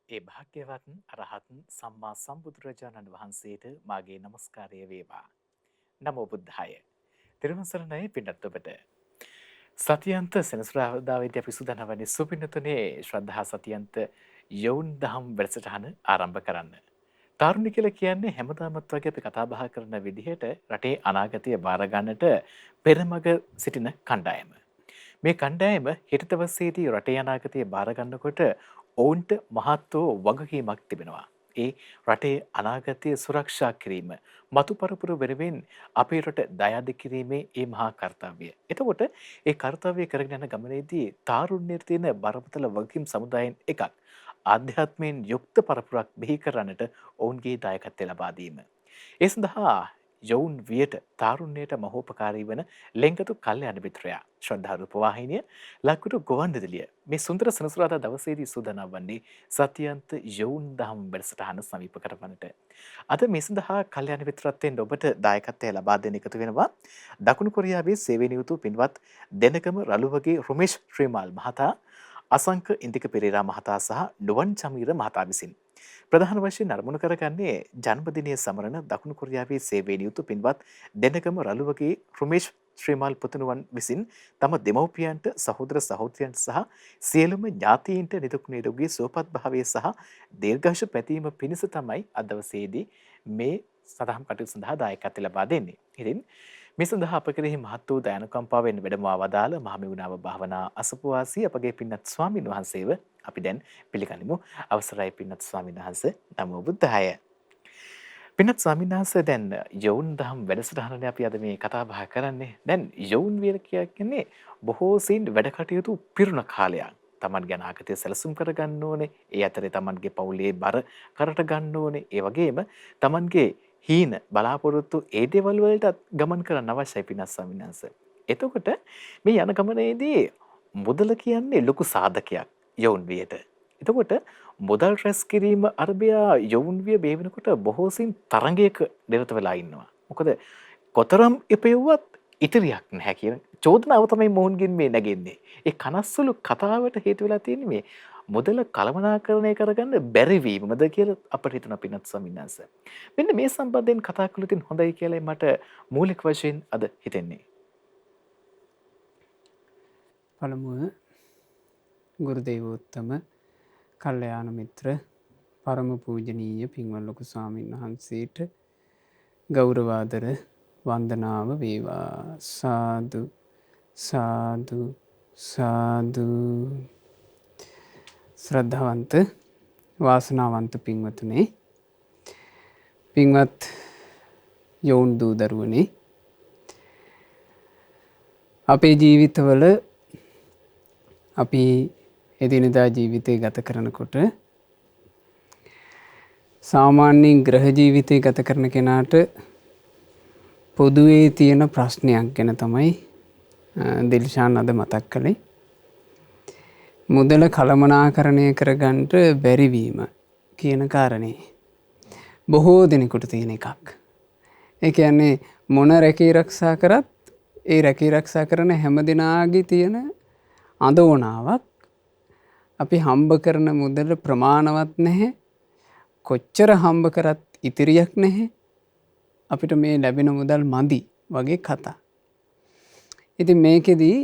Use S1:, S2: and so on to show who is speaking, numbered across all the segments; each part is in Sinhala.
S1: ඒ භාග්‍යවත් අරහත් සම්මා සම්බුදුරජාණන් වහන්සේට මාගේ নমස්කාරය වේවා. නමෝ බුද්ධාය. තෙරුවන් සරණයි පින්වත් ඔබට. සතියන්ත සෙනසුරාදාවේදී අපි සූදානම් වන්නේ සුපින්නතුනේ ශ්‍රද්ධා සතියන්ත යොවුන් දහම් වැඩසටහන ආරම්භ කරන්න. තරුණ කියලා කියන්නේ හැමදාමත් වගේ අපි කතා බහ කරන විදිහට රටේ අනාගතය බාර ගන්නට පෙරමග සිටින කණ්ඩායම. මේ කණ්ඩායම හෙට දවසේදී රටේ අනාගතය බාර ගන්නකොට ඔවුන්ට මහත් වූ වගකීමක් තිබෙනවා. ඒ රටේ අනාගතය සුරක්ෂා කිරීම මතු පරපුර වෙනුවෙන් අපේ රට දයාද කිරීමේ ඒ මහා කර්තව්‍යය. එතකොට ඒ කර්තව්‍ය කරගෙන යන ගමනේදී තාරුණ්‍යයේ තියෙන බරපතල වගකීම් සමුදායෙන් එකක් ආධ්‍යාත්මයෙන් යුක්ත පරපුරක් බිහි කරන්නට ඔවුන්ගේ දායකත්වය ලබා දීම. ඒ සඳහා යොවුන් වියට තාරුණ්‍යයට මහෝපකාරී වන ලෙන්ගතු කල්යාණ මිත්‍රයා ශ්‍රද්ධා රූප වාහිනිය ලක්විටු ගුවන්විදුලිය මේ සුන්දර සෙනසුරාදා දවසේදී සූදානම් වන්නේ සත්‍යන්ත යොවුන් දහම් වැඩසටහන සමීප කරවන්නට. අද මේ සඳහා කල්යාණ මිත්‍රත්වයෙන් ඔබට දායකත්වය ලබා දෙන්න එකතු වෙනවා දකුණු කොරියාවේ සේවය නියුතු පින්වත් දෙනකම රළුවගේ රුමේෂ් ශ්‍රීමාල් මහතා, අසංක ඉන්දික පෙරේරා මහතා සහ නුවන් චමීර මහතා විසින්. ප්‍රධාන වශයෙන් අරමුණු කරගන්නේ ජන්මදිනය සමරන දකුණු කොරියාවේ සේවය නියුතු පින්වත් දෙනකම රළුවගේ රුමේෂ් ශ්‍රීමාල් පුතුණුවන් විසින් තම දෙමව්පියන්ට සහෝදර සහෝදරයන්ට සහ සියලුම ඥාතීන්ට නිදුක් නිරෝගී සුවපත් භාවය සහ දීර්ඝායුෂ පැතීම පිණිස තමයි අද දවසේදී මේ සදහම් කටයුතු සඳහා දායකත්වය ලබා දෙන්නේ. ඉතින් මේ සඳහා අප කෙරෙහි මහත් වූ දයානුකම්පාවෙන් වැඩමවා වදාළ මහමෙවුනාව භාවනා අසපුවාසී අපගේ පින්වත් ස්වාමින් වහන්සේව අපි දැන් පිළිගනිමු. අවසරයි පින්වත් ස්වාමීන් වහන්සේ. නමෝ බුද්ධාය. පින්වත් ස්වාමීන් වහන්සේ දැන් යොවුන් දහම් වැඩසටහනනේ අපි අද මේ කතා බහ කරන්නේ. දැන් යොවුන් විය කියන්නේ බොහෝ සෙයින් වැඩ කටයුතු පිරුණ කාලයක්. තමන්ගේ අනාගතය සැලසුම් කරගන්න ඕනේ. ඒ අතරේ තමන්ගේ පවුලේ බර කරට ගන්න ඕනේ. ඒ වගේම තමන්ගේ හීන බලාපොරොත්තු ඒ දේවල් වලට ගමන් කරන්න අවශ්‍යයි පින්වත් ස්වාමීන් වහන්සේ. එතකොට මේ යන ගමනේදී මුදල කියන්නේ ලොකු සාධකයක් යොවුන් වියට. එතකොට මුදල් රැස් කිරීම අරබයා යොවුන් විය මේ වෙනකොට බොහෝ සෙයින් තරඟයක නිරත වෙලා ඉන්නවා. මොකද කොතරම් ඉපෙව්වත් ඉතිරියක් නැහැ කියන චෝදනාව තමයි මොහුන්ගෙන් මේ නැගෙන්නේ. ඒ කනස්සලු කතාවට හේතු වෙලා තියෙන්නේ මේ මුදල කළමනාකරණය කරගන්න බැරි වීමද කියලා අපිට හිතුණා පින්වත් ස්වාමීන් වහන්සේ. මෙන්න මේ සම්බන්ධයෙන් කතා කළොත් හොඳයි කියලා මට මූලික වශයෙන් අද හිතෙන්නේ.
S2: පළමුව ගුරු දේවෝත්තම කල්යාණ මිත්‍ර පරම පූජනීය පින්වත් ලොකු ස්වාමීන් වහන්සේට ගෞරවාදර වන්දනාව වේවා. සාදු සාදු සාදු. ශ්‍රද්ධාවන්ත වාසනාවන්ත පින්වතුනේ, පින්වත් යොවුන් දූ දරුවනේ, අපේ ජීවිතවල අපි එදිනෙදා ජීවිතය ගත කරනකොට සාමාන්‍යයෙන් ග්‍රහ ජීවිතය ගත කරන කෙනාට පොදුවේ තියෙන ප්‍රශ්නයක් ගැන තමයි දිල්ෂාන් අද මතක් කළේ. මුදල කළමනාකරණය කරගන්නට බැරිවීම කියන කාරණේ බොහෝ දෙනෙකුට තියෙන එකක්. ඒ කියන්නේ මොන රැකී රක්ෂා කරත් ඒ රැකී රක්ෂා කරන හැම දෙනාගේ තියෙන අඳෝනාවක් අපි හම්බ කරන මුදල ප්‍රමාණවත් නැහැ. කොච්චර හම්බ කරත් ඉතිරියක් නැහැ. අපිට මේ ලැබෙන මුදල් මදි වගේ කතා. ඉතින් මේකෙදී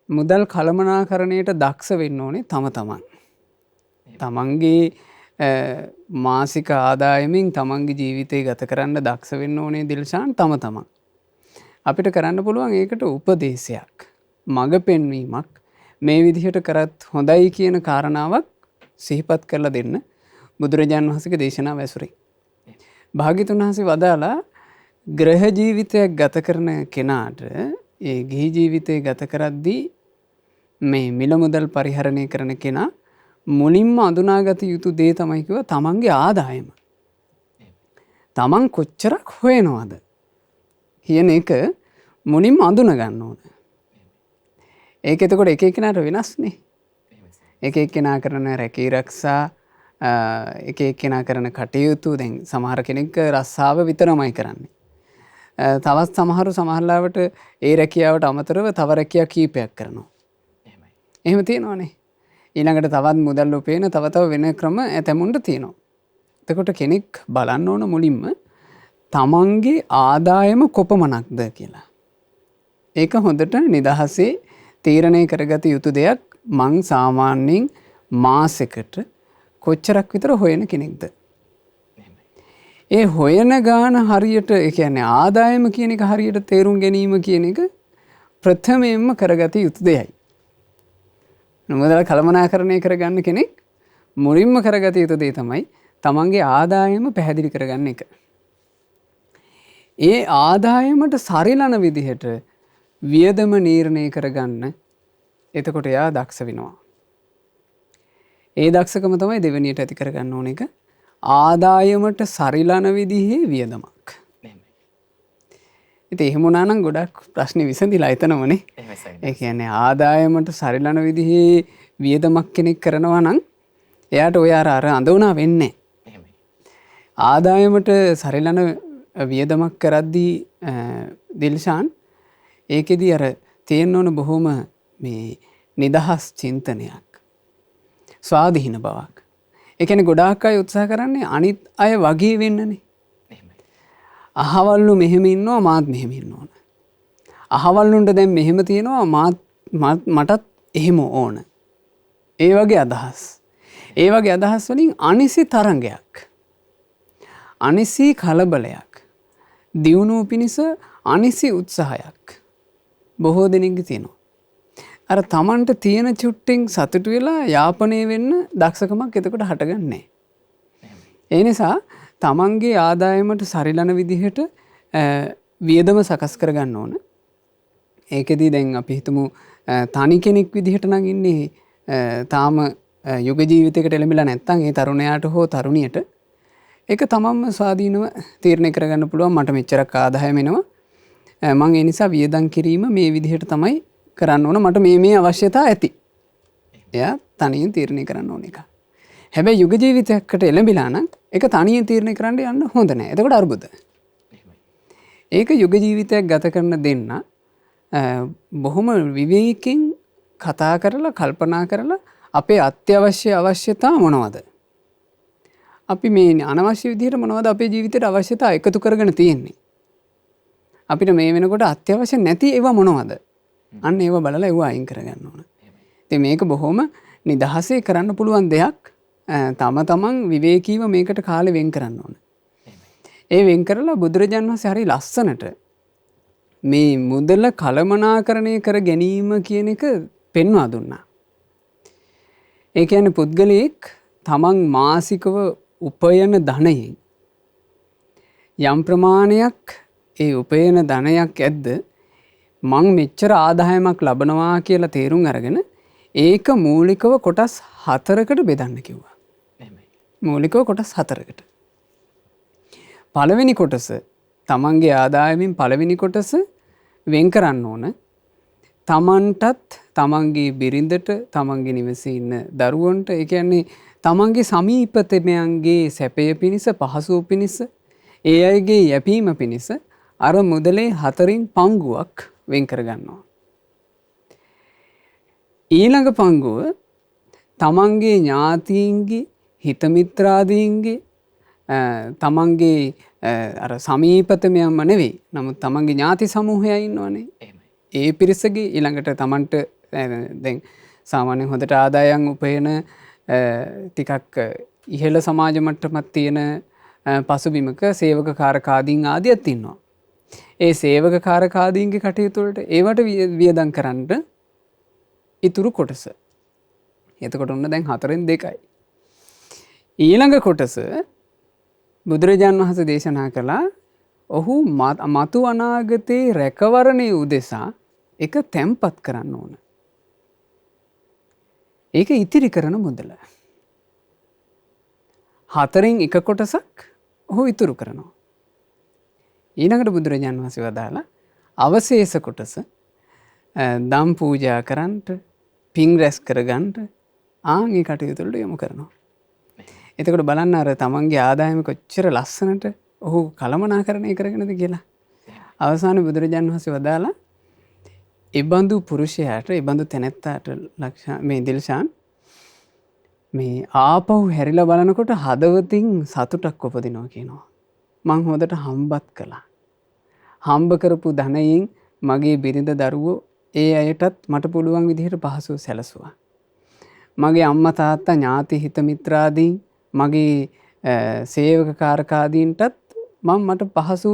S2: මුදල් කළමනාකරණයට දක්ෂ වෙන්න ඕනේ තම තමන්. තමන්ගේ මාසික ආදායමින් තමන්ගේ ජීවිතය ගත කරන්න දක්ෂ වෙන්න ඕනේ දිල්ෂාන් තම තමන්. අපිට කරන්න පුළුවන් ඒකට උපදේශයක්, මඟ පෙන්වීමක්, මේ විදිහට කරත් හොඳයි කියන කාරණාවක් සිහිපත් කරලා දෙන්න බුදුරජාණන් වහන්සේගේ දේශනාව ඇසුරේ. භාග්‍යතුන් වහන්සේ වදාලා ග්‍රහ ජීවිතයක් ගත කරන කෙනාට ඒ ගිහි ජීවිතය ගත කරද්දී මේ මිල මුදල් පරිහරණය කරන කෙනා මුලින්ම අඳුනාගත යුතු දේ තමයි කිව්වා තමන්ගේ ආදායම. තමන් කොච්චරක් හොයනවද කියන එක මුලින්ම අඳුන ගන්න ඕන. ඒක එතකොට එක එක්කෙනාට වෙනස්නේ. එක එක්කෙනා කරන රැකී රක්ෂා, එක එක්කෙනා කරන කටයුතු, දැන් සමහර කෙනෙක් රස්සාව විතරමයි කරන්නේ. තවත් සමහරු සමහරලාවට ඒ රැකියාවට අමතරව තව රැකියා කීපයක් කරනවා. එහෙම තියෙනවනේ. ඊළඟට තවත් මුදල් උපයන තව තව වෙන ක්‍රම ඇතැමුන්ට තියෙනවා. එතකොට කෙනෙක් බලන්න ඕන මුලින්ම තමන්ගේ ආදායම කොපමණක්ද කියලා. ඒක හොඳට නිදහසේ තීරණය කරගත යුතු දෙයක්. මං සාමාන්‍යයෙන් මාසෙකට කොච්චරක් විතර හොයන කෙනෙක්ද. ඒ හොයන ගාන හරියට ඒ කියන්නේ ආදායම කියන එක හරියට තේරුම් ගැනීම කියන එක ප්‍රථමයෙන්ම කරගත යුතු දෙයයි. මුදල් කළමනාකරණය කරගන්න කෙනෙක් මුලින්ම කරගත යුතු දේ තමයි තමන්ගේ ආදායම පැහැදිලි කරගන්න එක. ඒ ආදායමට සරිලන විදිහට වියදම නිර්ණය කරගන්න එතකොට එයා දක්ෂ වෙනවා. ඒ දක්ෂකම තමයි දෙවෙනියට ඇති කරගන්න ඕන එක. ආදායමට සරිලන විදිහේ වියදමක්. ඉතින් එහෙම වුණා නම් ගොඩක් ප්‍රශ්න විසඳිලා එතනමනේ. ඒ කියන්නේ ආදායමට සරිලන විදිහේ වියදමක් කෙනෙක් කරනවා නම් එයාට ඔය අර අඳුනා වෙන්නේ නැහැ. ආදායමට සරිලන වියදමක් කරද්දී දිල්ෂාන් ඒකෙදි අර තියෙන්න ඕන බොහොම මේ නිදහස් චින්තනයක්. ස්වාධීන බවක්. ඒ කියන්නේ ගොඩාක් අය උත්සාහ කරන්නේ අනිත් අය වගේ වෙන්නනේ. අහවල්ලු මෙහෙම ඉන්නවා මාත් මෙහෙම ඉන්න ඕන. අහවල්ලුන්ට දැන් මෙහෙම තියෙනවා මටත් එහෙම ඕන. ඒ වගේ අදහස්. ඒ වගේ අදහස් වලින් අනිසි තරංගයක්. අනිසි කලබලයක්. දියුණුව පිණිස අනිසි උත්සාහයක් බොහෝ දෙනෙක්ගේ තියෙනවා. අර තමන්ට තියෙන චුට්ටෙන් සතුටු වෙලා යාපනය වෙන්න දක්ෂකමක් එතකොට හටගන්නේ. ඒ නිසා තමන්ගේ ආදායමට සරිලන විදිහට වියදම සකස් කරගන්න ඕන. ඒකෙදී දැන් අපි හිතමු තනි කෙනෙක් විදිහට නම් ඉන්නේ තාම යුග ජීවිතයකට එළඹිලා නැත්නම් ඒ තරුණයාට හෝ තරුණියට ඒක තමන්ම ස්වාධීනව තීරණය කරගන්න පුළුවන්. මට මෙච්චරක් ආදායම එනවා. මම ඒ නිසා වියදම් කිරීම මේ විදිහට තමයි කරන්න ඕන. මට මේ අවශ්‍යතා ඇති. එයා තනියෙන් තීරණය කරන්න ඕන එක. හැබැයි යුග ජීවිතයකට එළඹිලා නම් ඒක තනියෙන් තීරණය කරන්න යන්න හොඳ නැහැ. එතකොට අර්බුද. ඒක යුග ජීවිතයක් ගත කරන දෙන්න බොහොම විවේකයෙන් කතා කරලා කල්පනා කරලා අපේ අත්‍යවශ්‍ය අවශ්‍යතා මොනවද? අපි මේ අනවශ්‍ය විදිහට මොනවද අපේ ජීවිතේට අවශ්‍යතා එකතු කරගෙන තියෙන්නේ? අපිට මේ වෙනකොට අත්‍යවශ්‍ය නැති ඒවා මොනවද? අන්න ඒවා බලලා ඒවා අයින් කරගන්න ඕන. ඉතින් මේක බොහොම නිදහසේ කරන්න පුළුවන් දෙයක්. තමන් විවේකීව මේකට කාලෙ වෙන් කරන්න ඕන. ඒ වෙන් කරලා බුදුරජාණන් වහන්සේ හරි ලස්සනට මේ මුදල කළමනාකරණය කර ගැනීම කියන එක පෙන්වා දුන්නා. ඒ කියන්නේ පුද්ගලයෙක් තමන් මාසිකව උපයන ධනයෙන් යම් ප්‍රමාණයක් ඒ උපයන ධනයක් ඇද්ද මං මෙච්චර ආදායමක් ලබනවා කියලා තේරුම් අරගෙන ඒක මූලිකව කොටස් 4කට බෙදන්න කිව්වා. මූලිකව කොටස් 4කට. පළවෙනි කොටස තමන්ගේ ආදායමෙන් පළවෙනි කොටස වෙන් කරන්න ඕන. තමන්ටත් තමන්ගේ බිරිඳට තමන්ගේ නිවසේ ඉන්න දරුවන්ට ඒ කියන්නේ තමන්ගේ සමීපතමයන්ගේ සැපය පිණිස පහසුව පිණිස ඒ අයගේ යැපීම පිණිස අර මුදලේ 4න් පංගුවක් වෙන් කරගන්නවා. ඊළඟ පංගුව තමන්ගේ ඥාතීන්ගේ හිතමිත්‍රාදීන්ගේ තමන්ගේ අර සමීපතමයන්ම නෙවෙයි. නමුත් තමන්ගේ ඥාති සමූහය ඉන්නවනේ. ඒ පිරිසගේ ඊළඟට තමන්ට දැන් සාමාන්‍යයෙන් හොඳට ආදායම් උපයන ටිකක් ඉහළ සමාජ මට්ටමක් තියෙන පසුබිමක සේවක කාරකාදීන් ආදියත් ඉන්නවා. ඒ සේවක කාරකාදීන්ගේ කටයුතු වලට ඒවට වියදම් කරන්න ඉතුරු කොටස. එතකොට ඔන්න දැන් 4න් 2යි. ඊළඟ කොටස බුදුරජාන් වහන්සේ දේශනා කළා ඔහු මතු අනාගතේ රැකවරණයේ උදෙසා එක තැම්පත් කරන්න ඕන. ඒක ඉතිරි කරන මුදල. 4න් 1 කොටසක් ඔහු ඉතුරු කරනවා. ඊළඟට බුදුරජාන් වහන්සේ වදාලා අවශේෂ කොටස දම් පූජා කරන්නට පින් රැස් කරගන්නට ඒ කටයුතු වලට යොමු කරනවා. එතකොට බලන්න අර තමන්ගේ ආදායම කොච්චර ලස්සනට ඔහු කළමනාකරණය කරගෙනද කියලා. අවසානයේ බුදුරජාණන් වහන්සේ වදාලා ඉබඳු පුරුෂයාට ඉබඳු තැනැත්තාට මේ දිල්ෂාන් මේ ආපහු හැරිලා බලනකොට හදවතින් සතුටක් උපදිනවා කියනවා. මං හොඳට හම්බත් කළා. හම්බ කරපු ධනයෙන් මගේ බිරිඳ දරුවෝ ඒ අයටත් මට පුළුවන් විදිහට පහසුව සැලසුවා. මගේ අම්මා තාත්තා ඥාති හිත මිත්‍රාදීන් මගේ සේවක කාරකාදීන්ටත් මට පහසු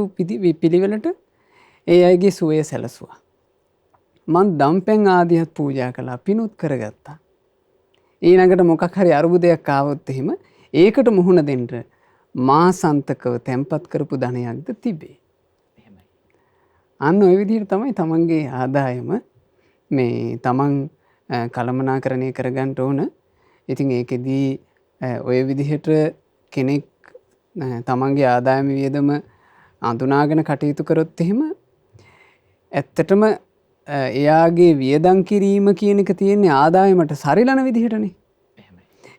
S2: පිළිවෙලට ඒ අයගේ සුවය සැලසුවා. මං දම්පැන් ආදියත් පූජා කළා, පිනුත් කරගත්තා. ඊළඟට මොකක් හරි අරුබුදයක් ආවොත් එහෙම ඒකට මුහුණ දෙන්න මා සන්තකව තැන්පත් කරපු ධනයක්ද තිබේ. අන්න ওই විදිහට තමයි තමන්ගේ ආදායම මේ තමන් කළමනාකරණය කරගන්න ඕන. ඉතින් ඒකෙදී ඔය විදිහට කෙනෙක් තමන්ගේ ආදායම වියදම අඳුනාගෙන කටයුතු කරොත් එහෙම ඇත්තටම එයාගේ වියදම් කිරීම කියන එක තියෙන්නේ ආදායමට සරිලන විදිහටනේ.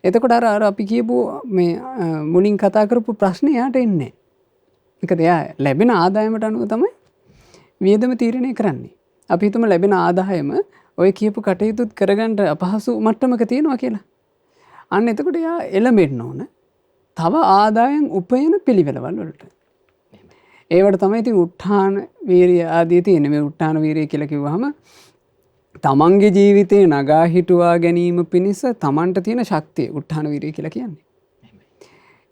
S2: එතකොට අර අපි කියපු මේ මුලින් කතා කරපු ප්‍රශ්නේ යාට එන්නේ. මොකද එයා ලැබෙන ආදායමට අනුව තමයි වියදම තීරණය කරන්නේ. අපි හිතමු ලැබෙන ආදායම ඔය කියපු කටයුතුත් කරගන්න අපහසු මට්ටමක තියෙනවා කියලා. අන්න එතකොට එයා එළඹෙන්න ඕන තව ආදායම් උපයන පිළිවෙලවල් වලට. ඒවට තමයි ඉතින් උත්හාන වීරිය ආදී තියෙන. මේ උත්හාන වීරිය කියලා කිව්වහම තමන්ගේ ජීවිතේ නගා හිටුවා ගැනීම පිණිස තමන්ට තියෙන ශක්තිය උත්හාන වීරිය කියලා කියන්නේ.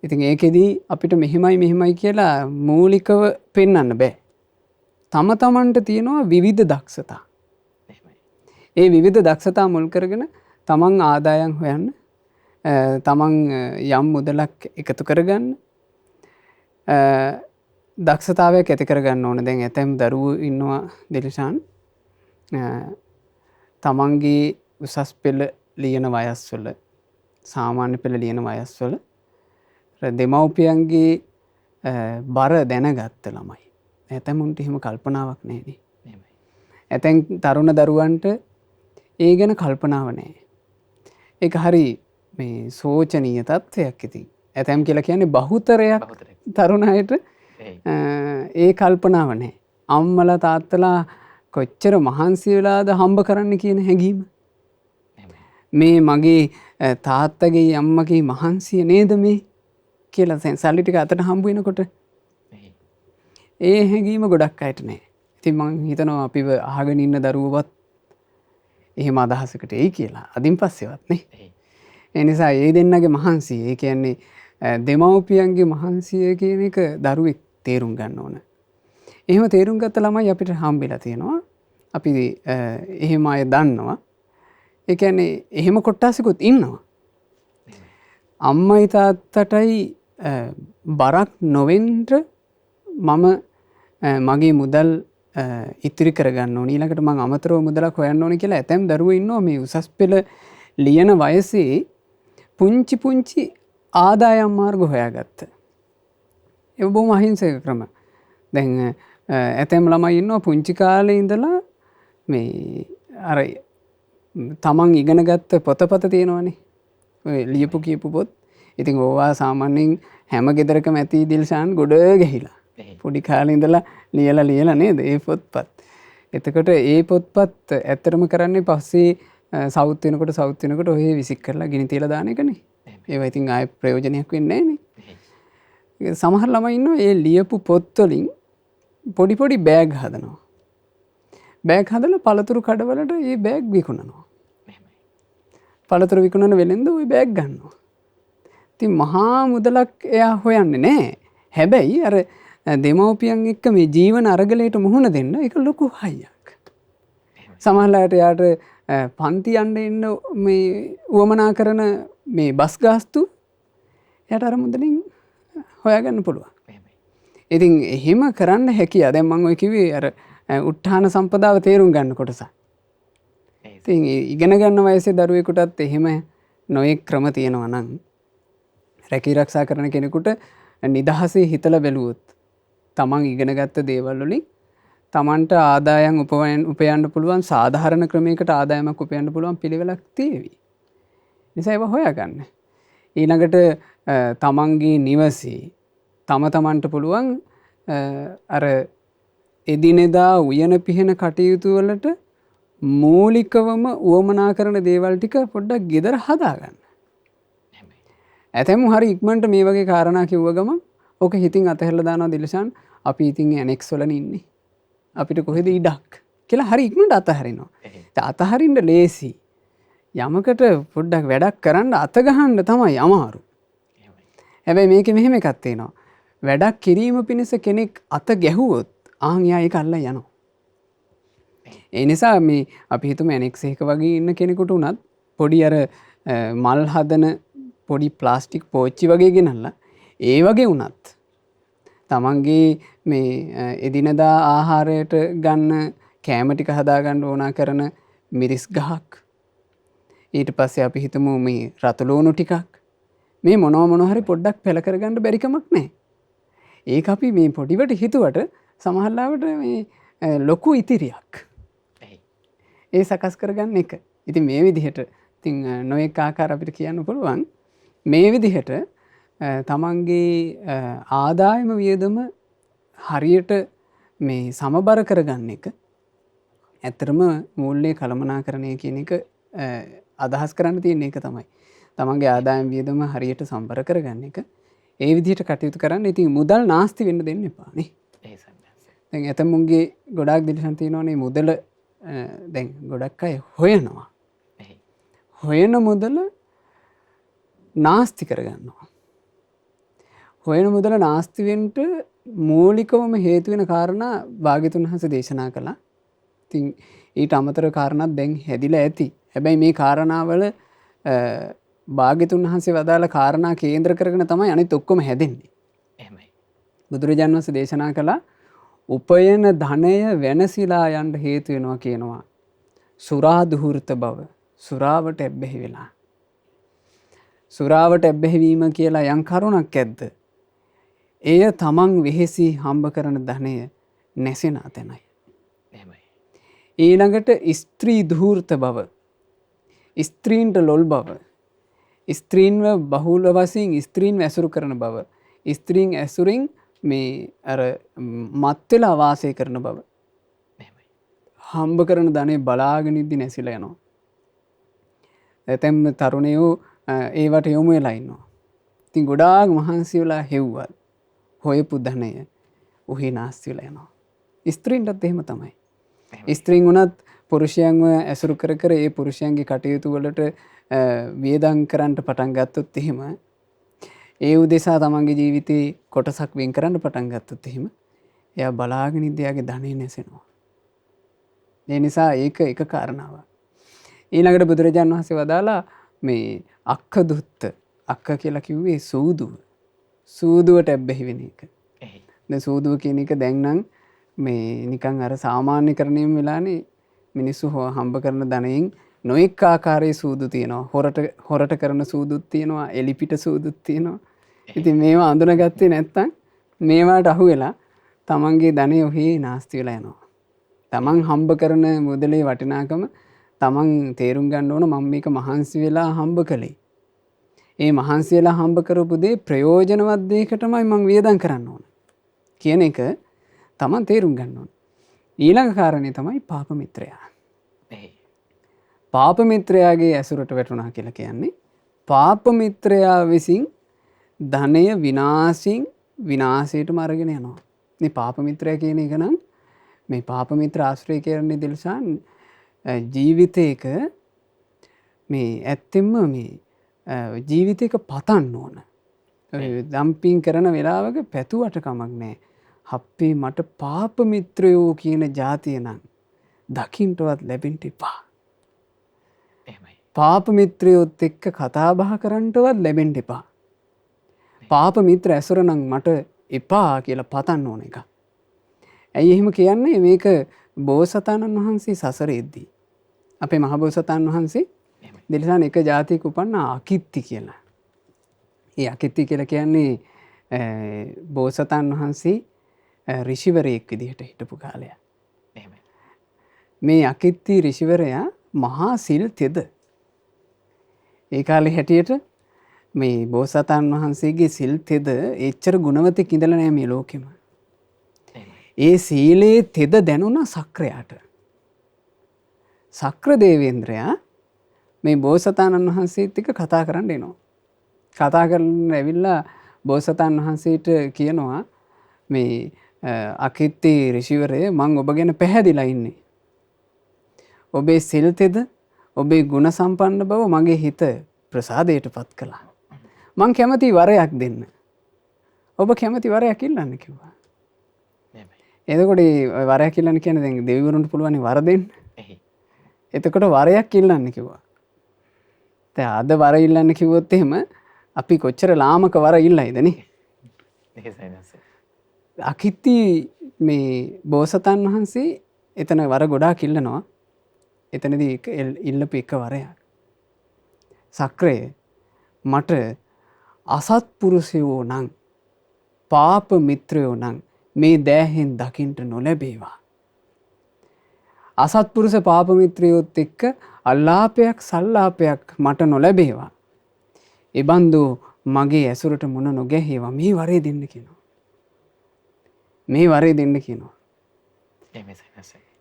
S2: ඉතින් ඒකෙදී අපිට මෙහෙමයි කියලා මූලිකව පෙන්වන්න බෑ. තම තමන්ට තියෙනවා විවිධ දක්ෂතා. ඒ විවිධ දක්ෂතා මුල් කරගෙන තමන් ආදායම් හොයන්න, තමන් යම් මුදලක් එකතු කරගන්න, දක්ෂතාවයක් ඇති කරගන්න ඕන. දැන් ඇතැම් දරුවෝ ඉන්නවා දිලිෂාන් තමන්ගේ උසස් පෙළ ලියන වයස්වල, සාමාන්‍ය පෙළ ලියන වයස්වල දෙමව්පියන්ගේ බර දැනගත්ත ළමයි. ඇතැමුන්ට එහෙම කල්පනාවක් නැහැනේ. ඇතැම් තරුණ දරුවන්ට ඒ ගැන කල්පනාව නැහැ. ඒක හරි මේ සෝචනීය තත්ත්වයක් ඉතින්. ඇතැම් කියලා කියන්නේ බහුතරයක් තරුණ අයට ඒ කල්පනාව නැහැ. අම්මලා තාත්තලා කොච්චර මහන්සි වෙලාද හම්බ කරන්න කියන හැඟීම. මේ මගේ තාත්තගේ අම්මගේ මහන්සිය නේද මේ කියලා සල්ලි ටික අතට හම්බ වෙනකොට ඒ හැඟීම ගොඩක් අයට නැහැ. ඉතින් මම හිතනවා අපිව අහගෙන ඉන්න දරුවෝවත් එහෙම අදහසකට එයි කියලා. අදින් පස්සේවත් නේ. ඒ නිසා ඒ දෙන්නගේ මහන්සිය, ඒ කියන්නේ දෙමව්පියන්ගේ මහන්සිය කියන එක දරුවෙක් තේරුම් ගන්න ඕන. එහෙම තේරුම් ගත්ත ළමයි අපිට හම්බෙලා තියෙනවා. අපි එහෙම අය දන්නවා. ඒ කියන්නේ එහෙම කොට්ටාසිකුත් ඉන්නවා. අම්මයි තාත්තටයි බරක් නොවෙන්න මම මගේ මුදල් ඉතිරි කරගන්න ඕනේ. ඊළඟට මම අමතරව මුදලක් හොයන්න ඕනේ කියලා ඇතැම් දරුවෝ ඉන්නවා මේ උසස් පෙළ ලියන වයසේ පුංචි ආදායම් මාර්ග හොයාගත්ත. ඒක බොහොම අහිංසක ක්‍රම. දැන් ඇතැම් ළමයි ඉන්නවා පුංචි කාලේ ඉඳලා මේ අර තමන් ඉගෙන ගත්ත පොතපත තියෙනවනේ. ඔය ලියපු කියපු පොත්. ඉතින් ඕවා සාමාන්‍යයෙන් හැම ගෙදරකම ඇති දිල්ෂාන් ගොඩ ගහිලා. පොඩි කාලේ ඉඳලා ලියලා නේද ඒ පොත්පත්. එතකොට ඒ පොත්පත් ඇත්තටම කරන්නේ පස්සේ සවුත් වෙනකොට ඔය විසික් කරලා ගිනි තියලා දාන එකනේ. ඒවා ඉතින් ආයෙ ප්‍රයෝජනයක් වෙන්නේ නැහනේ. සමහර ළමයි ඉන්නවා ඒ ලියපු පොත් වලින් පොඩි බෑග් හදනවා. බෑග් හදලා පළතුරු කඩවලට ඒ බෑග් විකුණනවා. පළතුරු විකුණන වෙලෙන්ද ওই බෑග් ගන්නවා. ඉතින් මහා මුදලක් එයා හොයන්නේ නැහැ. හැබැයි අර දෙමව්පියන් එක්ක මේ ජීවන අරගලයට මුහුණ දෙන්න ඒක ලොකු හයියක්. සමහරවිට යාට පන්ති යන්න එන්න මේ උවමනා කරන මේ බස් ගාස්තු යාට අර මුදලින් හොයාගන්න පුළුවන්. ඉතින් එහෙම කරන්න හැකියාව. දැන් මම ඔය කිව්වේ අර උත්හාන සම්පදාව තේරුම් ගන්න කොටස. ඉතින් ඉගෙන ගන්න වයසේ දරුවෙකුටත් එහෙම නොයෙක් ක්‍රම තියෙනවා නම් රැකී ආරක්ෂා කරන කෙනෙකුට නිදහසේ හිතලා බැලුවොත් තමන් ඉගෙනගත්ත දේවල් වලින් තමන්ට ආදායම් උපයන්න පුළුවන් සාධාරණ ක්‍රමයකට ආදායමක් උපයන්න පුළුවන් පිළිවෙලක් තියෙවි. නිසා ඒව හොයාගන්න. ඊළඟට තමන්ගේ නිවසේ තමන්ට පුළුවන් අර එදිනෙදා උයන පිහන කටයුතු වලට මූලිකවම උවමනා කරන දේවල් ටික පොඩ්ඩක් ගෙදර හදාගන්න. ඇතැම් හරි ඉක්මනට මේ වගේ කාරණා කිව්ව ගමන් ඕක හිතින් අතහැරලා දානවා දිලෂාන් අපි ඉතින් ඇනෙක්ස් වලනේ ඉන්නේ. අපිට කොහෙද ඉඩක් කියලා හරි ඉක්මනට අතහරිනවා. අතහරින්න ලේසි. යමකට පොඩ්ඩක් වැඩක් කරන්න අත ගහන්න තමයි අමාරු. හැබැයි මේකේ මෙහෙම එකක් තියෙනවා. වැඩක් කිරීම පිණිස කෙනෙක් අත ගැහුවොත් ආන් යා ඒක අල්ල යනවා. ඒ නිසා මේ අපි හිතමු ඇනෙක්ස් එක වගේ ඉන්න කෙනෙකුට උනත් පොඩි අර මල් හදන පොඩි ප්ලාස්ටික් පෝච්චි වගේ ගෙනල්ලා ඒ වගේ වුණත් තමන්ගේ මේ එදිනදා ආහාරයට ගන්න කෑම ටික හදාගන්න ඕනා කරන මිරිස් ගහක් ඊට පස්සේ අපි හිතමු මේ රතුලෝණු ටිකක් මේ මොනවා හරි පොඩ්ඩක් පෙළ කරගන්න බැරි කමක් නැහැ. ඒක අපි මේ පොඩිවට හිතුවට සමහරවිට මේ ලොකු ඉතිරියක්. ඒ සකස් කරගන්න එක. ඉතින් මේ විදිහට ඉතින් නොඑක ආකාර අපිට කියන්න පුළුවන්. මේ විදිහට තමන්ගේ ආදායම වියදම හරියට මේ සමබර කරගන්න එක ඇත්තටම මූල්‍ය කළමනාකරණය කියන එක අදහස් කරන්න තියෙන එක තමයි. තමන්ගේ ආදායම වියදම හරියට සම්බර කරගන්න එක. ඒ විදිහට කටයුතු කරන්න. ඉතින් මුදල් නාස්ති වෙන්න දෙන්න එපා නේ. දැන් ඇතමුන්ගේ ගොඩාක් දිලසන් තියෙනවානේ මුදල දැන් ගොඩක් අය හොයනවා. හොයන මුදල නාස්ති කරගන්නවා. හොයන මුදල නාස්ති වෙන්න මූලිකවම හේතු වෙන කාරණා භාග්‍යතුන් වහන්සේ දේශනා කළා. ඉතින් ඊට අමතර කාරණාත් දැන් හැදිලා ඇති. හැබැයි මේ කාරණාවල භාග්‍යතුන් වහන්සේ වදාළ කාරණා කේන්ද්‍ර කරගෙන තමයි අනිත් ඔක්කොම හැදෙන්නේ. එහෙමයි. බුදුරජාණන් වහන්සේ දේශනා කළා උපයන ධනය වෙනසිලා යන්න හේතු වෙනවා කියනවා. සුරා දුහෘත බව. සුරාවට ඇබ්බැහි වෙලා. සුරාවට ඇබ්බැහි වීම කියලා යම් කරුණක් ඇද්ද? එය තමන් වෙහෙසි හම්බ කරන ධනය නැසෙන තැනයි. එහෙමයි. ඊළඟට ස්ත්‍රී දුහෘත බව. ස්ත්‍රීන්ට ලොල් බව. ස්ත්‍රීන්ව බහුල වශයෙන් ස්ත්‍රීන් ඇසුරු කරන බව. ස්ත්‍රීන් ඇසුරින් මේ අර මත් වෙලා වාසය කරන බව. හම්බ කරන ධනෙ බලාගෙන ඉද්දි නැසිලා යනවා. ඇතැම් තරුණයෝ ඒවට යොමු වෙලා ඉන්නවා. ඉතින් ගොඩාක් මහන්සි වෙලා හෙව්වත් හොයපු ධනය උහි නාස්ති වෙලා යනවා. ස්ත්‍රීන්ටත් එහෙම තමයි. ස්ත්‍රීන් උනත් පුරුෂයන්ව ඇසුරු කර කර ඒ පුරුෂයන්ගේ කටයුතු වලට වියදම් කරන්න පටන් ගත්තොත් එහෙම ඒ උදෙසා තමන්ගේ ජීවිතේ කොටසක් වෙන් කරන්න පටන් ගත්තොත් එහෙම එයා බලාගෙන ඉඳියාගේ ධනෙ නැසෙනවා. ඒ නිසා ඒක එක කාරණාවක්. ඊළඟට බුදුරජාණන් වහන්සේ වදාලා මේ අක්ක දුත්ත අක්ක කියලා කිව්වේ සූදුව. සූදුවට ඇබ්බැහි වෙන එක. දැන් සූදුව කියන එක දැන් නම් මේ නිකන් අර සාමාන්‍යකරණයෙන් වෙලානේ මිනිස්සු හම්බ කරන ධනයෙන් නොඑක ආකාරයේ සූදු තියෙනවා. හොරට කරන සූදුත් තියෙනවා, එලිපිට සූදුත් තියෙනවා. ඉතින් මේවා අඳුනගත්තේ නැත්තම් මේවාට අහු වෙලා තමන්ගේ ධනෙ ඔහේ නාස්ති වෙලා යනවා. තමන් හම්බ කරන මුදලේ වටිනාකම තමන් තේරුම් ගන්න ඕන මම මේක මහන්සි වෙලා හම්බ කළේ. ඒ මහන්සි වෙලා හම්බ කරපු දේ ප්‍රයෝජනවත් දෙයකටමයි මම වියදම් කරන්න ඕන කියන එක තමන් තේරුම් ගන්න ඕන. ඊළඟ කාරණේ තමයි පාප මිත්‍රයා. පාප මිත්‍රයාගේ ඇසුරට වැටුණා කියලා කියන්නේ පාප මිත්‍රයා විසින් ධනය විනාශයටම අරගෙන යනවා. මේ පාප මිත්‍රයා කියන එක නම් මේ පාප මිත්‍ර ආශ්‍රය කියන්නේ දිල්ෂාන් ජීවිතයක මේ ඇත්තෙන්ම මේ ජීවිතයක පතන්න ඕන. දම්පින් කරන වෙලාවක පැතුවට කමක් නැහැ. හප්පේ මට පාප මිත්‍රයෝ කියන જાතිය නම් දකින්නවත් ලැබෙන්න එපා. පාප මිත්‍රයොත් එක්ක කතා බහ කරන්නටවත් ලැබෙන්න එපා. පාප මිත්‍ර ඇසුර නම් මට එපා කියලා පතන්න ඕන එක. ඇයි එහෙම කියන්නේ? මේක බෝසතාණන් වහන්සේ සසරේදී අපේ මහබෝසතාණන් වහන්සේ දිලසන් එක ජාතියක උපන්න අකිත්ති කියලා. ඒ අකිත්ති කියලා කියන්නේ බෝසතාණන් වහන්සේ ඍෂිවරයෙක් විදිහට හිටපු කාලය. මේ අකිත්ති ඍෂිවරයා මහා සිල් තෙද. ඒ කාලේ හැටියට මේ බෝසතාණන් වහන්සේගේ සිල් තෙද එච්චර ගුණවතෙක් ඉඳලා නැහැ මේ ලෝකෙම. ඒ සීලේ තෙද දැනුණා සක්‍රයාට. සක්‍ර දේවේන්ද්‍රයා මේ බෝසතාණන් වහන්සේත් එක්ක කතා කරන්න එනවා. කතා කරන ඇවිල්ලා බෝසතාණන් වහන්සේට කියනවා මේ අකිත්ති ඍෂිවරය මං ඔබ ගැන පැහැදිලා ඉන්නේ. ඔබේ සිල් තෙද ඔබේ ගුණ සම්පන්න බව මගේ හිත ප්‍රසාදයට පත් කළා. මං කැමති වරයක් දෙන්න. ඔබ කැමති වරයක් ඉල්ලන්න කිව්වා. එතකොට වරයක් ඉල්ලන්න කියන්නේ දැන් දෙවිවරුන්ට පුළුවන් වර දෙන්න. එතකොට වරයක් ඉල්ලන්න කිව්වා. දැන් අද වර ඉල්ලන්න කිව්වොත් එහෙම අපි කොච්චර ලාමක වර ඉල්ලයිද නේ? අකිත්ති මේ බෝසතාණන් වහන්සේ එතන වර ගොඩාක් ඉල්ලනවා. එතනදී ඉල්ලපු එක වරයක්. සක්‍රය මට අසත්පුරුෂයෝ නම් පාප මිත්‍රයෝ නම් මේ දෑහෙන් දකින්ට නොලැබේවා. අසත්පුරුෂ පාප මිත්‍රයොත් එක්ක අල්ලාපයක් සල්ලාපයක් මට නොලැබේවා. එබන්දු මගේ ඇසුරට මුණ නොගැහේවා. මේ වරේ දෙන්න කියනවා. මේ වරේ දෙන්න කියනවා.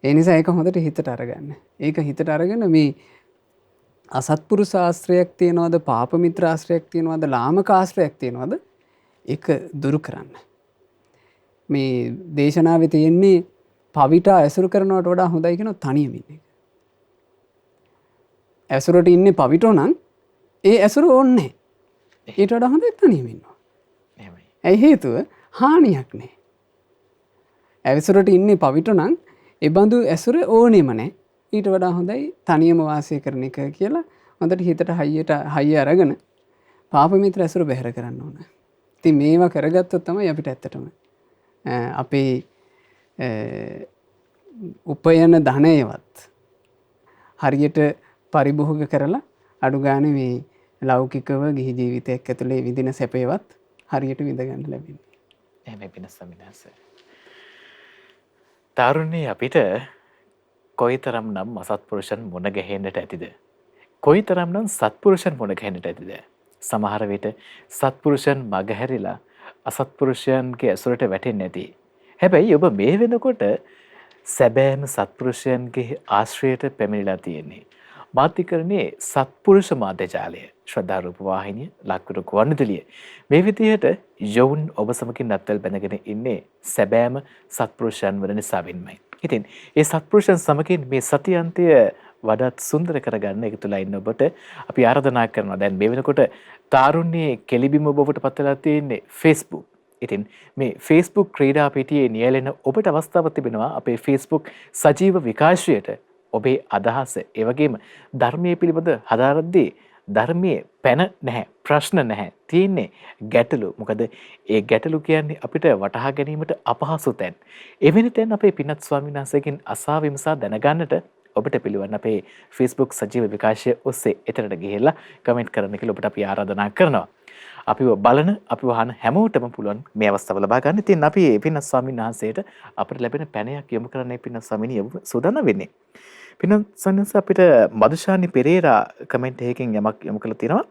S2: ඒ නිසා ඒක හොඳට හිතට අරගන්න. ඒක හිතට අරගෙන මේ අසත්පුරුෂ ආශ්‍රයක් තියනවද පාප මිත්‍ර ආශ්‍රයක් තියනවද ලාමක ආශ්‍රයක් තියනවද ඒක දුරු කරන්න. මේ දේශනාවේ තියෙන්නේ පවිට ඇසුරු කරනවට වඩා හොඳයි කියන තනියම ඉන්න එක. ඇසුරට ඉන්නේ පවිටෝ නම් ඒ ඇසුර ඕනේ. ඊට වඩා හොඳයි තනියම ඉන්නවා. ඇයි හේතුව හානියක් නෑ. ඇසුරට ඉන්නේ පවිටෝ නම් ඒ බඳු ඇසුර ඕනෙම නෑ. ඊට වඩා හොඳයි තනියම වාසය කරන එක කියලා හොඳට හිතට හයිය අරගෙන පාප මිත්‍ර ඇසුර බැහැර කරන්න ඕන. ඉතින් මේවා කරගත්තොත් තමයි අපිට ඇත්තටම අපේ උපයන ධනයවත් හරියට පරිභෝග කරලා අඩු ගානේ මේ ලෞකිකව ගිහි ජීවිතයක් ඇතුලේ විඳින සැපේවත් හරියට විඳ ගන්න ලැබෙන්නේ.
S1: එහෙමයි පිනස් සමිනාස. තරුණී අපිට කොයිතරම් නම් අසත්පුරුෂයන් මුණ ගැහෙන්නට ඇතිද? කොයිතරම් නම් සත්පුරුෂයන් මුණ ගැහෙන්නට ඇතිද? සමහර විට සත්පුරුෂයන් මගහැරිලා අසත්පුරුෂයන්ගේ ඇසුරට වැටෙන්නේ නැති. හැබැයි ඔබ මේ වෙනකොට සැබෑම සත්පුරුෂයන්ගේ ආශ්‍රයයට පැමිණිලා තියෙන්නේ. මාධ්‍යකරණයේ සත්පුරුෂ මාධ්‍ය ජාලය, ශ්‍රද්ධා රූප වාහිනිය, ලක්විරු ගුවන්විදුලිය මේ විදිහට යොවුන් ඔබ සමගින් නත්තල් බැඳගෙන ඉන්නේ සැබෑම සත්පුරුෂයන් වන නිසා වෙන්නයි. ඉතින් ඒ සත්පුරුෂයන් සමගින් මේ සතියන්තය වඩාත් සුන්දර කරගන්න එක තුලා ඉන්න ඔබට අපි ආරාධනා කරනවා. දැන් මේ වෙනකොට තාරුණ්‍යයේ කෙලිබිම ඔබට පත්වලා තියෙන්නේ Facebook. ඉතින් මේ Facebook ක්‍රීඩා පිටියේ නියැලෙන ඔබට අවස්ථාවක් තිබෙනවා අපේ Facebook සජීව විකාශයට ඔබේ අදහස ඒ වගේම ධර්මයේ පිළිබඳ හදාරද්දී ධර්මයේ පැන නැහැ, ප්‍රශ්න නැහැ, තියෙන්නේ ගැටලු. මොකද ඒ ගැටලු කියන්නේ අපිට වටහා ගැනීමට අපහසු තැන්. එවැනි තැන් අපේ පින්වත් ස්වාමීන් වහන්සේගෙන් අසා විමසා දැනගන්නට ඔබට පිළිවන් අපේ Facebook සජීව විකාශය ඔස්සේ එතරට ගිහිල්ලා කමෙන්ට් කරන්න කියලා ඔබට අපි ආරාධනා කරනවා. අපිව බලන අපිව අහන හැමෝටම පුළුවන් මේ අවස්ථාව ලබා ගන්න. ඉතින් අපි පින්වත් ස්වාමීන් වහන්සේට අපිට ලැබෙන පැනයක් යොමු කරන්නයි පින්වත් ස්වාමීනි සූදානම් වෙන්නේ. පින්වත් ස්වාමීන් අපිට මදුෂානි පෙරේරා කමෙන්ට් එකකින් යමක් යොමු කරලා තියෙනවා.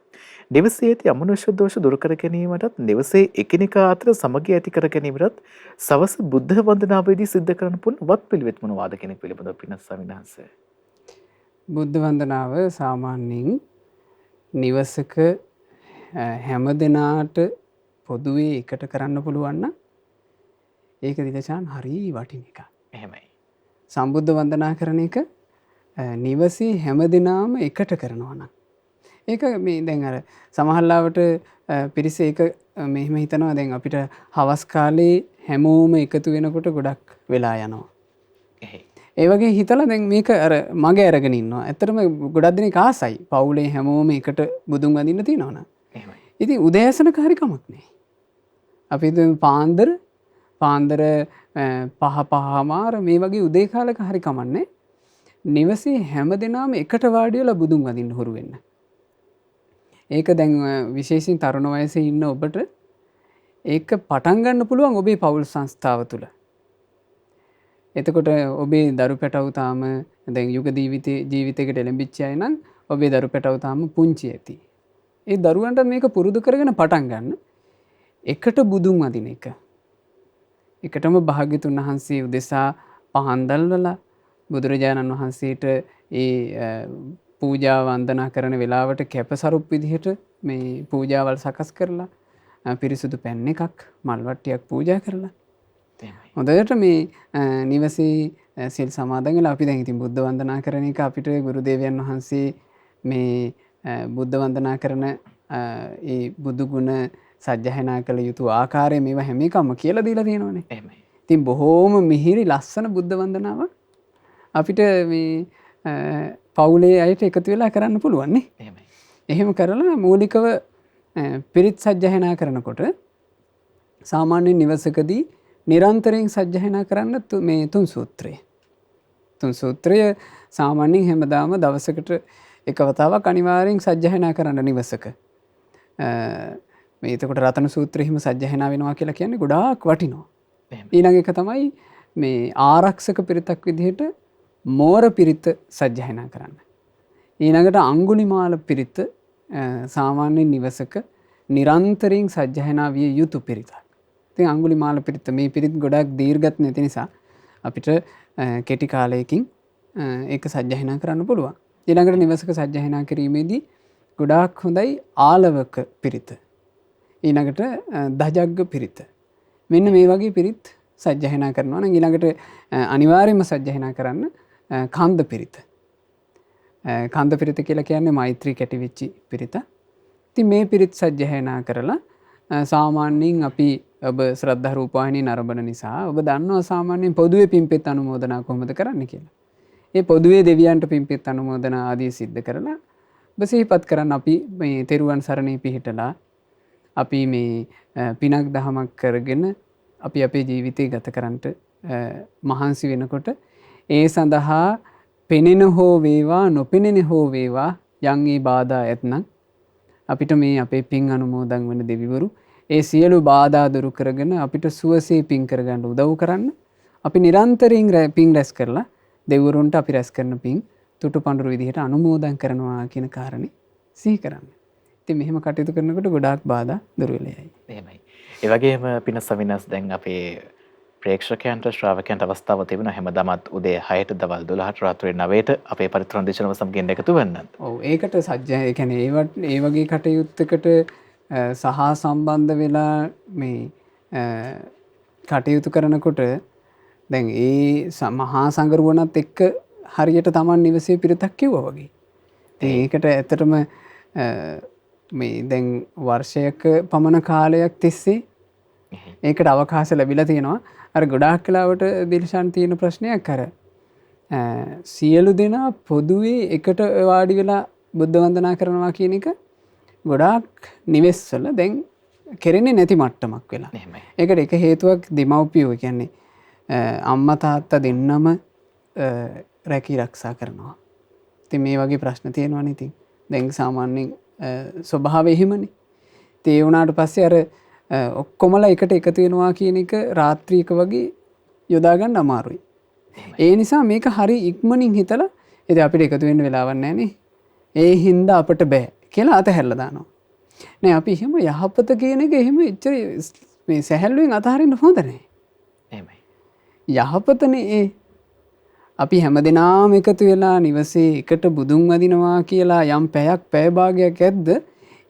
S1: නිවසේ ඇති අමනුෂ්‍ය දෝෂ දුරු කර ගැනීමටත් නිවසේ එකිනෙකා අතර සමගිය ඇති කර ගැනීමටත් සවස බුද්ධ වන්දනාවේදී සිද්ධ කරන්න පුළුවන් වත් පිළිවෙත් මොනවාද කෙනෙක් පිළිබඳව පින්වත් ස්වාමීන් වහන්සේ.
S2: බුද්ධ වන්දනාව සාමාන්‍යයෙන් නිවසක හැම දෙනාට පොදුවේ එකට කරන්න පුළුවන් නම් ඒක දිලචාන් හරි වටින එකක්.
S1: එහෙමයි.
S2: සම්බුද්ධ වන්දනා කරන එක නිවසේ හැම දෙනාම එකට කරනවා නම් ඒක මේ දැන් අර සමහරවිට පිරිස ඒක මෙහෙම හිතනවා දැන් අපිට හවස් කාලේ හැමෝම එකතු වෙනකොට ගොඩක් වෙලා යනවා. ඒ වගේ හිතලා දැන් මේක අර මගේ අරගෙන ඉන්නවා. ඇත්තටම ගොඩක් දෙනෙක් ආසයි. පවුලේ හැමෝම එකට බුදුන් වඳින්න තියනවනේ. ඉතින් උදෑසනක හරි කමක් නැහැ. අපි පාන්දර 5:05 මේ වගේ උදේ කාලක හරි කමන්නේ. නිවසේ හැම දෙනාම එකට වාඩි වෙලා බුදුන් වඳින්න හුරු වෙන්න. ඒක දැන් විශේෂයෙන් තරුණ වයසේ ඉන්න ඔබට ඒක පටන් ගන්න පුළුවන් ඔබේ පවුල් සංස්ථාව තුළ. එතකොට ඔබේ දරු පැටවු තාම දැන් යුග ජීවිතයකට එළඹිච්ච අය නම් ඔබේ දරු පැටවු තාම පුංචි ඇති. ඒ දරුවන්ට මේක පුරුදු කරගෙන පටන් ගන්න. එකට බුදුන් වදින එක. එකටම භාග්‍යතුන් වහන්සේ උදෙසා පහන් දැල්වලා බුදුරජාණන් වහන්සේට ඒ පූජා වන්දනා කරන වෙලාවට කැපසරුප් විදිහට මේ පූජාවල් සකස් කරලා පිරිසුදු පැන් එකක් මල්වට්ටියක් පූජා කරලා
S1: එහෙමයි.
S2: හොඳට මේ නිවසේ සිල් සමාදන් වෙලා අපි දැන් ඉතින් බුද්ධ වන්දනා කරන එක අපිට ගුරු දේවයන් වහන්සේ මේ බුද්ධ වන්දනා කරන ඒ බුදු ගුණ සජ්ජායනා කළ යුතු ආකාරය මේවා හැම එකම කියලා දීලා තියෙනවානේ.
S1: එහෙමයි.
S2: ඉතින් බොහෝම මිහිරි ලස්සන බුද්ධ වන්දනාවක් අපිට මේ පවුලේ අයට එකතු වෙලා කරන්න පුළුවන් නේ.
S1: එහෙමයි.
S2: එහෙම කරලා මූලිකව පිරිත් සජ්ජායනා කරනකොට සාමාන්‍ය නිවසකදී නිරන්තරයෙන් සජ්ජායනා කරන්න මේ තුන් සූත්‍රය. තුන් සූත්‍රය සාමාන්‍යයෙන් හැමදාම දවසකට එක වතාවක් අනිවාර්යෙන් සජ්ජායනා කරන්න නිවසක. මේ එතකොට රතන සූත්‍රය හිම සජ්ජායනා වෙනවා කියලා කියන්නේ ගොඩාක් වටිනවා. ඊළඟ එක තමයි මේ ආරක්ෂක පිරිතක් විදිහට මෝර පිරිත සජ්ජායනා කරන්න. ඊළඟට අංගුලිමාල පිරිත සාමාන්‍ය නිවසක නිරන්තරයෙන් සජ්ජායනා විය යුතු පිරිතක්. ඉතින් අංගුලිමාල පිරිත මේ පිරිත් ගොඩක් දීර්ඝත් නැති නිසා අපිට කෙටි කාලයකින් ඒක සජ්ජායනා කරන්න පුළුවන්. ඊළඟට නිවසක සජ්ජායනා කිරීමේදී ගොඩාක් හොඳයි ආලවක පිරිත. ඊළඟට දජග්ග පිරිත. මෙන්න මේ වගේ පිරිත් සජ්ජායනා කරනවා නම් ඊළඟට අනිවාර්යයෙන්ම සජ්ජායනා කරන්න කන්ද පිරිත. කන්ද පිරිත කියලා කියන්නේ මෛත්‍රී කැටි වෙච්චි පිරිත. ඉතින් මේ පිරිත් සජ්ජායනා කරලා සාමාන්‍යයෙන් අපි ඔබ ශ්‍රද්ධා රූපවාහිනිය නරඹන නිසා ඔබ දන්නවා සාමාන්‍යයෙන් පොදුවේ පින්පෙත් අනුමෝදනා කොහොමද කරන්න කියලා. ඒ පොදුවේ දෙවියන්ට පින්පෙත් අනුමෝදනා ආදී සිද්ධ කරලා ඔබ සිහිපත් කරන්න අපි මේ තෙරුවන් සරණේ පිහිටලා අපි මේ පිනක් දහමක් කරගෙන අපි අපේ ජීවිතය ගත කරන්නට මහන්සි වෙනකොට ඒ සඳහා පෙනෙන හෝ වේවා නොපෙනෙන හෝ වේවා යම් ඒ බාධා ඇත්නම් අපිට මේ අපේ පින් අනුමෝදන් වන දෙවිවරු ඒ සියලු බාධා දුරු කරගෙන අපිට සුවසේ පින් කරගන්න උදව් කරන්න අපි නිරන්තරයෙන් පින් රැස් කරලා දෙවිවරුන්ට අපි රැස් කරන පින් තුටු පඬුරු විදිහට අනුමෝදන් කරනවා කියන කාරණේ සිහි කරන්න. ඉතින් මෙහෙම කටයුතු කරනකොට ගොඩාක් බාධා දුර වෙලා යයි.
S1: එහෙමයි. ඒ වගේම පින සවිනස් දැන් අපේ ප්‍රේක්ෂකයන්ට ශ්‍රාවකයන්ට අවස්ථාව තිබුණා හැමදාමත් උදේ 6ට දවල් 12ට රාත්‍රී 9ට අපේ පරිත්‍රාණ දේශනව සමගින් එකතු වෙන්න.
S2: ඔව් ඒකට සජ්ජය කියන්නේ ඒ වගේ කටයුත්තකට සහ සම්බන්ධ වෙලා මේ කටයුතු කරනකොට දැන් ඒ මහා සංගරුවනත් එක්ක හරියට Taman නිවසේ පිරිතක් කිව්වා වගේ. ඒකට ඇත්තටම මේ දැන් වර්ෂයක පමණ කාලයක් තිස්සේ ඒකට අවකාශ ලැබිලා තියෙනවා. අර ගොඩාක් කලාවට දිල්ෂාන් තියෙන ප්‍රශ්නයක් අර සියලු දෙනා පොදුවේ එකට වාඩි වෙලා බුද්ධ වන්දනා කරනවා කියන එක ගොඩාක් නිවෙස්වල දැන් කෙරෙන්නේ නැති මට්ටමක් වෙලා. ඒකට එක හේතුවක් දෙමව්පියෝ කියන්නේ අම්මා තාත්තා දෙන්නම රැකී ආරක්ෂා කරනවා. ඉතින් මේ වගේ ප්‍රශ්න තියෙනවනේ ඉතින්. දැන් සාමාන්‍යයෙන් ස්වභාවය එහෙමනේ. ඒ වුණාට පස්සේ අර ඔක්කොමලා එකට එකතු වෙනවා කියන එක රාත්‍රියක වගේ යොදා ගන්න අමාරුයි. ඒ නිසා මේක හරි ඉක්මනින් හිතලා ඉතින් අපිට එකතු වෙන්න වෙලාවක් නැහැ නේ. ඒ හින්දා අපිට බෑ කියලා අතහැරලා දානවා. නෑ අපි එහෙම යහපත කියන එක එහෙම එච්චර මේ සැහැල්ලුවෙන් අතහරින්න හොඳ නෑ.
S1: එහෙමයි.
S2: යහපතනේ ඒ අපි හැමදෙනාම එකතු වෙලා නිවසේ එකට බුදුන් වදිනවා කියලා යම් පැයක් පැය භාගයක් ඇද්ද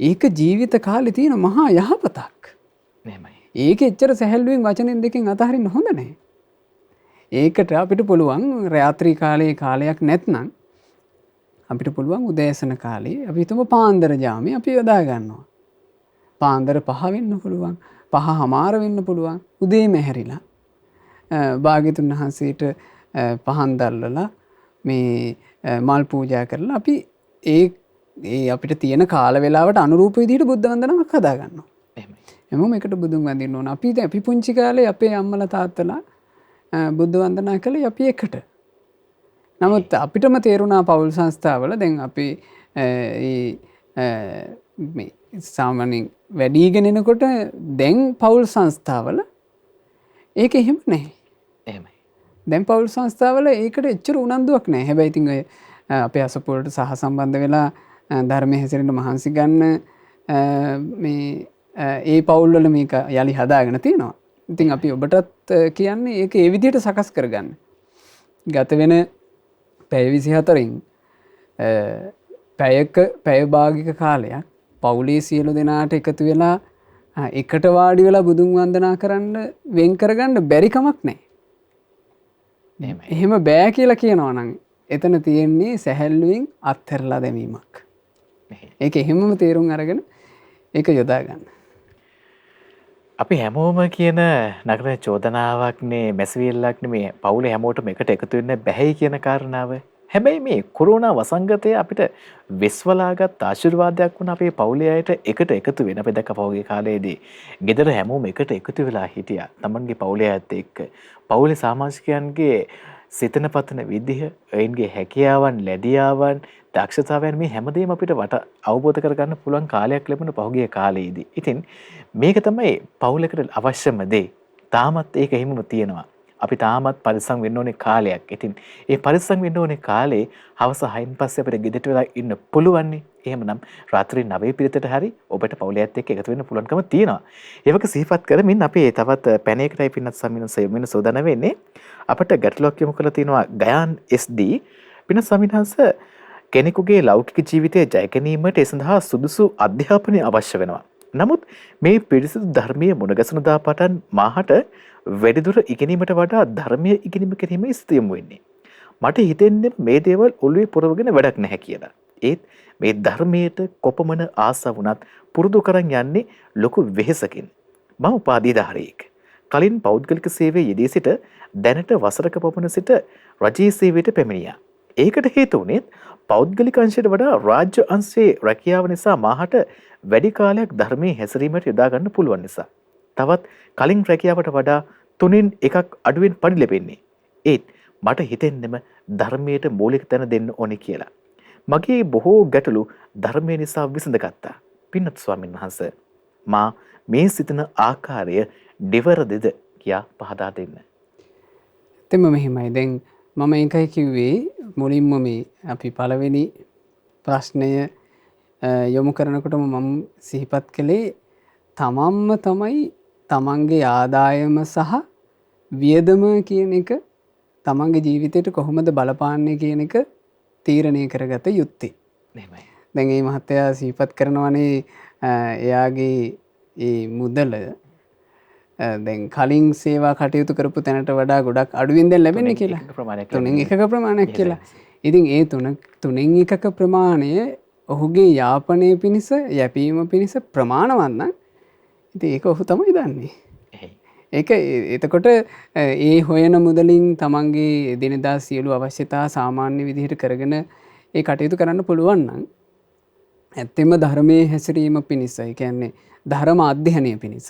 S2: ඒක ජීවිත කාලේ තියෙන මහා යහපතක්.
S1: එහෙමයි.
S2: ඒක එච්චර සැහැල්ලුවෙන් වචනෙන් දෙකෙන් අතහරින්න හොඳ නැහැ. ඒකට අපිට පුළුවන් රාත්‍රී කාලයේ කාලයක් නැත්නම් අපිට පුළුවන් උදෑසන කාලේ අපි හිතමු පාන්දර ජාමේ අපි යොදා ගන්නවා. පාන්දර 5 වෙන්න පුළුවන් 5:00 වෙන්න පුළුවන් උදේම හැරිලා භාග්‍යතුන් වහන්සේට පහන් දැල්වලා මේ මල් පූජා කරලා අපි ඒ අපිට තියෙන කාල වේලාවට අනුරූප විදිහට බුද්ධ වන්දනාවක් හදා ගන්නවා.
S1: එහෙමයි.
S2: හැමෝම එකට බුදුන් වඳින්න ඕන. අපි පුංචි කාලේ අපේ අම්මලා තාත්තලා බුද්ධ වන්දනා කළේ අපි එකට. නමුත් අපිටම තේරුණා පෞල් සංස්ථාවල දැන් අපි මේ සාමාන්‍යයෙන් වැඩිගෙන එනකොට දැන් පෞල් සංස්ථාවල ඒක එහෙම නැහැ.
S1: එහෙමයි.
S2: දැන් පෞල් සංස්ථාවල ඒකට එච්චර උනන්දුවක් නැහැ. හැබැයි ඉතින් ඔය අපේ අසපුවලට සහ සම්බන්ධ වෙලා ධර්මයේ හැසිරෙන්න මහන්සි ගන්න මේ ඒ පෞල් වල මේක යලි හදාගෙන තියෙනවා. ඉතින් අපි ඔබටත් කියන්නේ ඒක ඒ විදිහට සකස් කරගන්න. ගත වෙන පැය 24න් පැය භාගික කාලයක් පවුලේ සියලු දෙනාට එකතු වෙලා එකට වාඩි වෙලා බුදුන් වන්දනා කරන්න වෙන් කරගන්න බැරි කමක් නැහැ. එහෙම බෑ කියලා කියනවා නම් එතන තියෙන්නේ සැහැල්ලුවෙන් අත්හැරලා දැමීමක්. ඒක එහෙමම තේරුම් අරගෙන ඒක යොදා ගන්න.
S1: අපි හැමෝම කියන නගර චෝදනාවක්නේ මැසවිල්ලක්නේ මේ පවුලේ හැමෝටම එකට එකතු වෙන්න බැහැයි කියන කාරණාව. හැබැයි මේ කොරෝනා වසංගතය අපිට වෙස්වලාගත් ආශිර්වාදයක් වුණා අපේ පවුලේ අයට එකට එකතු වෙන අපි දැක්ක පහුගිය කාලේදී. ගෙදර හැමෝම එකට එකතු වෙලා හිටියා. තමන්ගේ පවුලේ අයත් එක්ක. පවුලේ සමාජිකයන්ගේ සිතන පතන විදිහ, ඔයින්ගේ හැකියාවන්, ලැබියාවන්, දක්ෂතාවයන් මේ හැමදේම අපිට වට අවබෝධ කරගන්න පුළුවන් කාලයක් ලැබුණ පහුගිය කාලේදී. ඉතින් මේක තමයි පවුලකට අවශ්‍යම දේ. තාමත් ඒක හිමම තියෙනවා. අපි තාමත් පරිස්සම් වෙන්න ඕනේ කාලයක්. ඉතින් ඒ පරිස්සම් වෙන්න ඕනේ කාලේ හවස 6න් පස්සේ අපිට ගෙදරට වෙලා ඉන්න පුළුවන් නේ. එහෙමනම් රාත්‍රී 9 පිරිතට හරි ඔබට පවුලයත් එක්ක එකතු වෙන්න පුළුවන්කම තියෙනවා. ඒවක සිහිපත් කරමින් අපි තවත් පැනයකටයි පින්නත් සම්මින සෝදන වෙන්නේ. අපිට ගැටලුවක් යොමු කරලා තියෙනවා ගයාන් SD. පින්නත් සම්මිනහස කෙනෙකුගේ ලෞකික ජීවිතය ජය ගැනීමට ඒ සඳහා සුදුසු අධ්‍යාපනය අවශ්‍ය වෙනවා. නමුත් මේ පිරිසිදු ධර්මීය මුණගැසුණු දා පටන් මාහට වැඩිදුර ඉගෙනීමට වඩා ධර්මීය ඉගෙනීම කිරීමේ සිතියමු වෙන්නේ. මට හිතෙන්නේ මේ දේවල් ඔළුවේ පුරවගෙන වැඩක් නැහැ කියලා. ඒත් මේ ධර්මයට කොපමණ ආසාව වුණත් පුරුදු කරන් යන්නේ ලොකු වෙහෙසකින්. මම උපාධිධාරියෙක්. කලින් පෞද්ගලික සේවයේ යෙදී සිට දැනට වසරක පමණ සිට රජයේ සේවයට පැමිණියා. ඒකට හේතු වුණේ පෞද්ගලික අංශයට වඩා රාජ්‍ය අංශයේ රැකියාව නිසා මාහට වැඩි කාලයක් ධර්මයේ හැසිරීමට යොදා ගන්න පුළුවන් නිසා. තවත් කලින් රැකියාවට වඩා 3න් 1ක් අඩුවෙන් පඩි ලැබෙන්නේ. ඒත් මට හිතෙන්නෙම ධර්මයට මූලික තැන දෙන්න ඕනේ කියලා. මගේ බොහෝ ගැටලු ධර්මය නිසා විසඳගත්තා. පින්නත් ස්වාමීන් වහන්සේ මා මේ සිතන ආකාරය දෙවරදද කියා පහදා දෙන්න.
S2: එතෙම මෙහිමයි. දැන් මම ඒකයි කිව්වේ මුලින්ම මේ අපි පළවෙනි ප්‍රශ්නය යොමු කරනකොටම මම සිහිපත් කළේ තමන්ම තමයි තමන්ගේ ආදායම සහ වියදම කියන එක තමන්ගේ ජීවිතයට කොහොමද බලපාන්නේ කියන එක තීරණය කරගත යුත්තේ.
S1: එහෙමයි.
S2: දැන් මේ මහත්තයා සිහිපත් කරනවානේ එයාගේ ඒ මුදල දැන් කලින් සේවා කටයුතු කරපු තැනට වඩා ගොඩක් අඩුවෙන් දැන් ලැබෙන්නේ කියලා. 3න් 1ක ප්‍රමාණයක් කියලා. ඉතින් ඒ 3න් 1ක ප්‍රමාණය ඔහුගේ යාපනය පිණිස යැපීම පිණිස ප්‍රමාණවත් නම් ඉතින් ඒක ඔහු තමයි දන්නේ. ඒක එතකොට ඒ හොයන මුදලින් තමන්ගේ දිනදා සියලු අවශ්‍යතා සාමාන්‍ය විදිහට කරගෙන ඒ කටයුතු කරන්න පුළුවන් නම් ඇත්තෙම ධර්මයේ හැසිරීම පිණිස, ඒ කියන්නේ ධර්ම අධ්‍යයනය පිණිස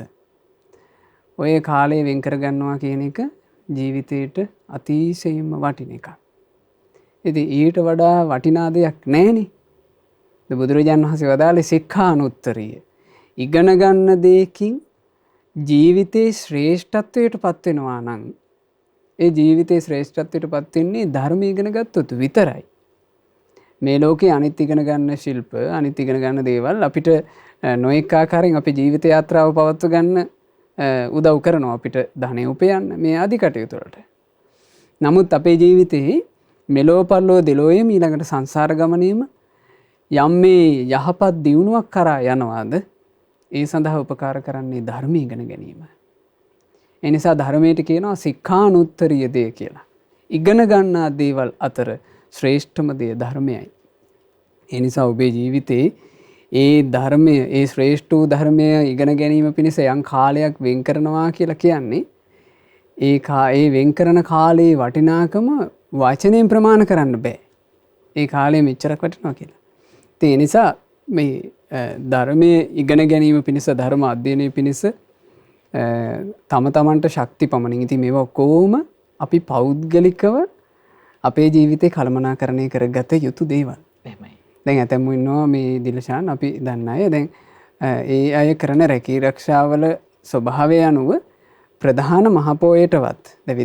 S2: ඔය කාලය වෙන් කරගන්නවා කියන එක ජීවිතේට අතිශයින්ම වටින එකක්. ඉතින් ඊට වඩා වටිනා දෙයක් නැහැනේ. බුදුරජාණන් වහන්සේ වදාළේ සික්ඛානුත්තරිය. ඉගෙන ගන්න දෙයකින් ජීවිතේ ශ්‍රේෂ්ඨත්වයට පත් වෙනවා නම් ඒ ජීවිතේ ශ්‍රේෂ්ඨත්වයට පත් වෙන්නේ ධර්ම ඉගෙන ගත්තොත් විතරයි. මේ ලෝකේ අනිත් ඉගෙන ගන්න ශිල්ප, අනිත් ඉගෙන ගන්න දේවල් අපිට නොඑක ආකාරයෙන් අපේ ජීවිත යාත්‍රාව පවත්ව ගන්න උදව් කරනවා අපිට ධනෙ උපයන්න මේ ආදි කටයුතු වලට. නමුත් අපේ ජීවිතේ මෙලෝ පරලෝ දෙලෝයම ඊළඟට සංසාර ගමනේම යම් මේ යහපත් දියුණුවක් කරා යනවාද ඒ සඳහා උපකාර කරන්නේ ධර්ම ඉගෙන ගැනීම. ඒ නිසා ධර්මයට කියනවා සික්ඛානුත්තරිය දේ කියලා. ඉගෙන ගන්නා දේවල් අතර ශ්‍රේෂ්ඨම දේ ධර්මයයි. ඒ නිසා ඔබේ ජීවිතේ ඒ ධර්මය, ඒ ශ්‍රේෂ්ඨ වූ ධර්මය ඉගෙන ගැනීම පිණිස යම් කාලයක් වෙන් කරනවා කියලා කියන්නේ ඒ වෙන් කරන කාලේ වටිනාකම වචනයෙන් ප්‍රමාණ කරන්න බෑ. ඒ කාලේ මෙච්චරක් වටිනවා කියලා. ඒ නිසා මේ ධර්මයේ ඉගෙන ගැනීම පිණිස, ධර්ම අධ්‍යයනය පිණිස තම තමන්ට ශක්ති පමණින් ඉතින් මේවා කොහොම අපි පෞද්ගලිකව අපේ ජීවිතේ කළමනාකරණය කරගත යුතු දේවල්.
S1: එහෙමයි.
S2: දැන් ඇතැම්මු ඉන්නවා මේ දිලෂාන් අපි දන්න අය. දැන් ඒ අය කරන රැකී රක්ෂාවල ස්වභාවය අනුව ප්‍රධාන මහපොයටවත් දැන්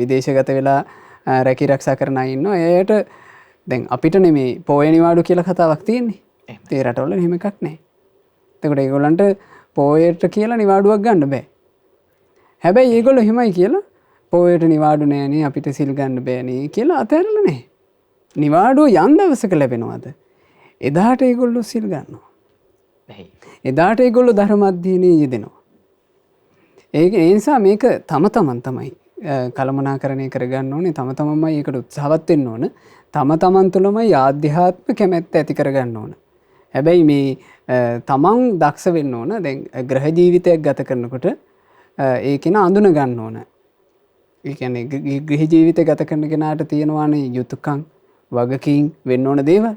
S2: විදේශගත වෙලා රැකී රක්ෂා කරන අය ඉන්නවා. එයාට දැන් අපිට නෙමේ පොය නිවාඩු කියලා කතාවක් තියෙන්නේ. ඒ රටවල එහෙම එකක් නැහැ. එතකොට ඒගොල්ලන්ට පොයට කියලා නිවාඩුවක් ගන්න බෑ. හැබැයි ඒගොල්ලෝ එහෙමයි කියලා පොයට නිවාඩු නෑනේ අපිට සිල් ගන්න බෑනේ කියලා අතහැරලා නැහැ. නිවාඩුව යම් දවසක ලැබෙනවද? එදාට ඒගොල්ලෝ සිල් ගන්නවා. එදාට ඒගොල්ලෝ ධර්ම අධ්‍යයනයේ යෙදෙනවා. ඒක ඒ නිසා මේක තම තමන් තමයි කළමනාකරණය කරගන්න ඕනේ. තම තමන්මයි ඒකට උත්සාහවත් වෙන්න ඕන. තම තමන් තුළමයි ආධ්‍යාත්ම කැමැත්ත ඇති කරගන්න ඕන. හැබැයි මේ තමන් දක්ෂ වෙන්න ඕන. දැන් ග්‍රහ ජීවිතයක් ගත කරනකොට ඒ කෙනා අඳුන ගන්න ඕන. ඒ කියන්නේ ග්‍රහ ජීවිතය ගත කරන කෙනාට තියෙනවානේ යුතුයකම් වගකීම් වෙන්න ඕන දේවල්.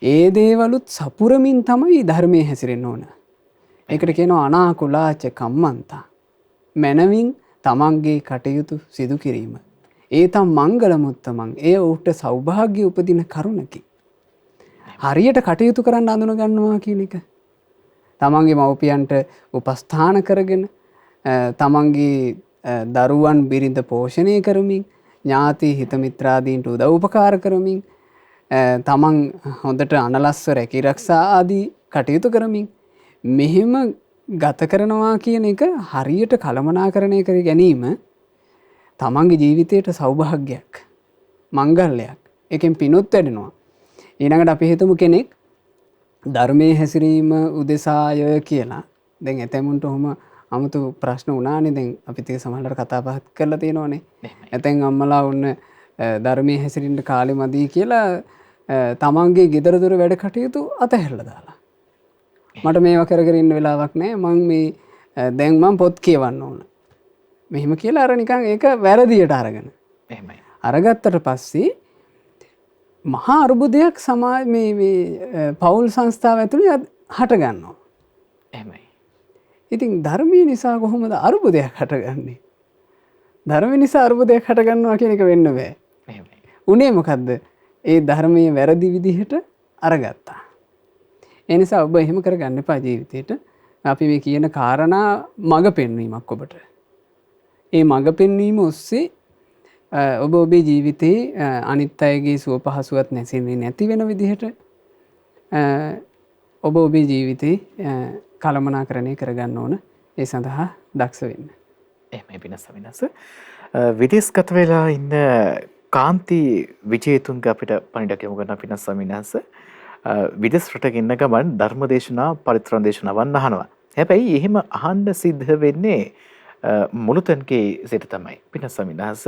S2: ඒ දේවලුත් සපුරමින් තමයි ධර්මයේ හැසිරෙන්න ඕන. ඒකට කියනවා අනාකුලාච කම්මන්තා. මනවින් තමන්ගේ කටයුතු සිදු කිරීම. ඒ තම මංගල මුත්තමන්. ඒ ඔහුට සෞභාග්‍ය උපදින කරුණකි. හරියට කටයුතු කරන්න අඳුන ගන්නවා කියන එක. තමන්ගේ මව්පියන්ට උපස්ථාන කරගෙන තමන්ගේ දරුවන් බිරිඳ පෝෂණය කරමින් ඥාති හිත මිත්‍රාදීන්ට උදව් උපකාර කරමින් තමන් හොඳට අනලස්ව රැකී රක්ෂා ආදී කටයුතු කරමින් මෙහෙම ගත කරනවා කියන එක හරියට කළමනාකරණය කර ගැනීම තමන්ගේ ජීවිතයට සෞභාග්‍යයක් මංගල්‍යයක්. එකෙන් පිනුත් වැඩෙනවා. ඊළඟට අපි හිතමු කෙනෙක් ධර්මයේ හැසිරීම උදෙසාය කියලා. දැන් ඇතැමුන්ට ඔහොම 아무තු ප්‍රශ්න වුණානේ. දැන් අපිත් ඒක සමහරවිට කතා බහත් කරලා තියෙනවානේ. ඇතැන් අම්මලා වුණ ධර්මයේ හැසිරෙන්න කාලෙ මදි කියලා තමන්ගේ ගෙදර දොර වැඩ කටයුතු අතහැරලා දාලා. මට මේවා කර කර ඉන්න වෙලාවක් නැහැ. දැන් මම පොත් කියවන්න ඕන. මෙහෙම කියලා අර නිකන් ඒක වැරදියට අරගෙන.
S1: එහෙමයි.
S2: අරගත්තට පස්සේ මහා අරුබුදයක් සමාජ මේ පෞල් සංස්ථාව ඇතුළේ හට ගන්නවා.
S1: එහෙමයි.
S2: ඉතින් ධර්මයේ නිසා කොහොමද අරුබුදයක් හටගන්නේ? ධර්ම නිසා අරුබුදයක් හටගන්නවා කියන එක වෙන්න බෑ.
S1: එහෙමයි.
S2: උනේ මොකද්ද? ඒ ධර්මයේ වැරදි විදිහට අරගත්තා. ඒ නිසා ඔබ එහෙම කරගන්න එපා ජීවිතේට. අපි මේ කියන කාරණා මඟ පෙන්වීමක් ඔබට. ඒ මඟ පෙන්වීම ඔස්සේ ඔබ ඔබේ ජීවිතේ අනිත් අයගේ සුව පහසුවත් නැසෙන්නේ නැති වෙන විදිහට ඔබ ඔබේ ජීවිතේ කළමනාකරණය කරගන්න ඕන. ඒ සඳහා දක්ෂ වෙන්න.
S1: එහෙමයි පිනස්. විදේශගත වෙලා ඉන්න කාන්ති විජේතුංග අපිට පණිඩක් යොමු කරන පිනස් ස්වාමීනාස විදේශ රටක ඉන්න ගමන් ධර්මදේශනා පරිත්‍රාණ දේශනාවන් අහනවා. හැබැයි එහෙම අහන්න සිද්ධ වෙන්නේ මුළුතැන්ගේ සිට තමයි. පිනස් ස්වාමීනාස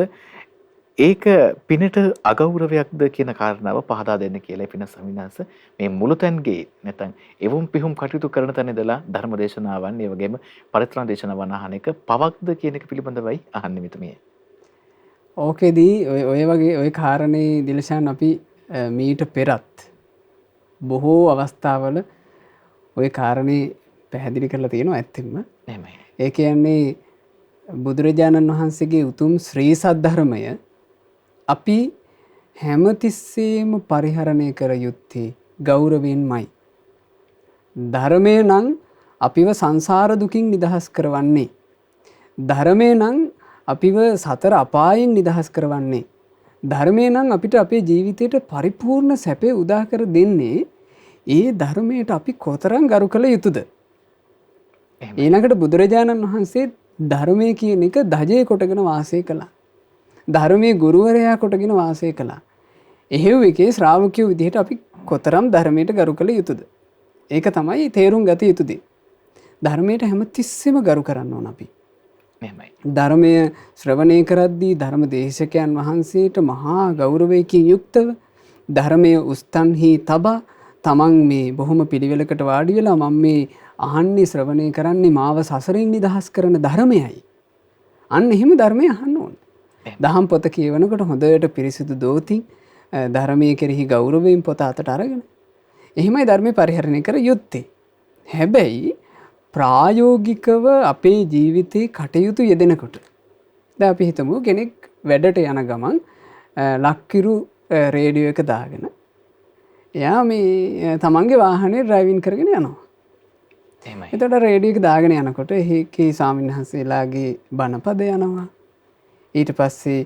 S1: ඒක පිනට අගෞරවයක්ද කියන කාරණාව පහදා දෙන්න කියලා පිනස් ස්වාමීනාස මේ මුළුතැන්ගේ නැත්නම් එවුම් පිහුම් කටයුතු කරන තැන ඉඳලා ධර්මදේශනාවන් ඒ වගේම පරිත්‍රාණ දේශනාවන් අහන එක පවක්ද කියන එක පිළිබඳවයි අහන්නේ මිතුමිය.
S2: ඕකේදී ඔය වගේ ඔය කාරණේ දිලෂාන් අපි මීට පෙරත් බොහෝ අවස්ථාවල ඔය කාරණේ පැහැදිලි කරලා තියෙනවා ඇත්තෙන්ම.
S1: එහෙමයි.
S2: ඒ කියන්නේ බුදුරජාණන් වහන්සේගේ උතුම් ශ්‍රී සද්ධර්මය අපි හැමතිස්සෙම පරිහරණය කර යුත්තේ ගෞරවයෙන්මයි. ධර්මය නම් අපිව සංසාර දුකින් නිදහස් කරවන්නේ. ධර්මය නම් අපිව සතර අපායෙන් නිදහස් කරවන්නේ. ධර්මය නම් අපිට අපේ ජීවිතයට පරිපූර්ණ සැපේ උදා කර දෙන්නේ. ඒ ධර්මයට අපි කොතරම් ගරු කළ යුතුද? ඊළඟට බුදුරජාණන් වහන්සේ ධර්මය කියන එක දජේ කොටගෙන වාසය කළා. ධර්මයේ ගුරුවරයා කොටගෙන වාසය කළා. එහෙව් එකේ ශ්‍රාවකයෝ විදිහට අපි කොතරම් ධර්මයට ගරු කළ යුතුද? ඒක තමයි තේරුම් ගත යුතු දේ. ධර්මයට හැමතිස්සෙම ගරු කරන්න ඕන අපි.
S1: එහෙමයි.
S2: ධර්මය ශ්‍රවණය කරද්දී ධර්ම දේශකයන් වහන්සේට මහා ගෞරවයකින් යුක්තව ධර්මයේ උස්තන්හි තබා තමන් මේ බොහොම පිළිවෙලකට වාඩි වෙලා මම මේ අහන්නේ ශ්‍රවණය කරන්නේ මාව සසරෙන් නිදහස් කරන ධර්මයයි. අන්න එහෙම ධර්මය අහන්න ඕන. දහම් පොත කියවනකොට හොඳට පිරිසිදු දෝතින් ධර්මයේ කෙරෙහි ගෞරවයෙන් පොත අතට අරගෙන එහෙමයි ධර්මය පරිහරණය කර යුත්තේ. හැබැයි ප්‍රායෝගිකව අපේ ජීවිතේ කටයුතු යෙදෙනකොට දැන් අපි හිතමු කෙනෙක් වැඩට යන ගමන් ලක්කිරු රේඩියෝ එක දාගෙන එයා මේ තමන්ගේ වාහනේ ඩ්‍රයිවිං කරගෙන යනවා.
S1: එහෙමයි.
S2: එතකොට රේඩියෝ එක දාගෙන යනකොට ඒකේ ස්වාමීන් වහන්සේලාගේ බණපද යනවා. ඊට පස්සේ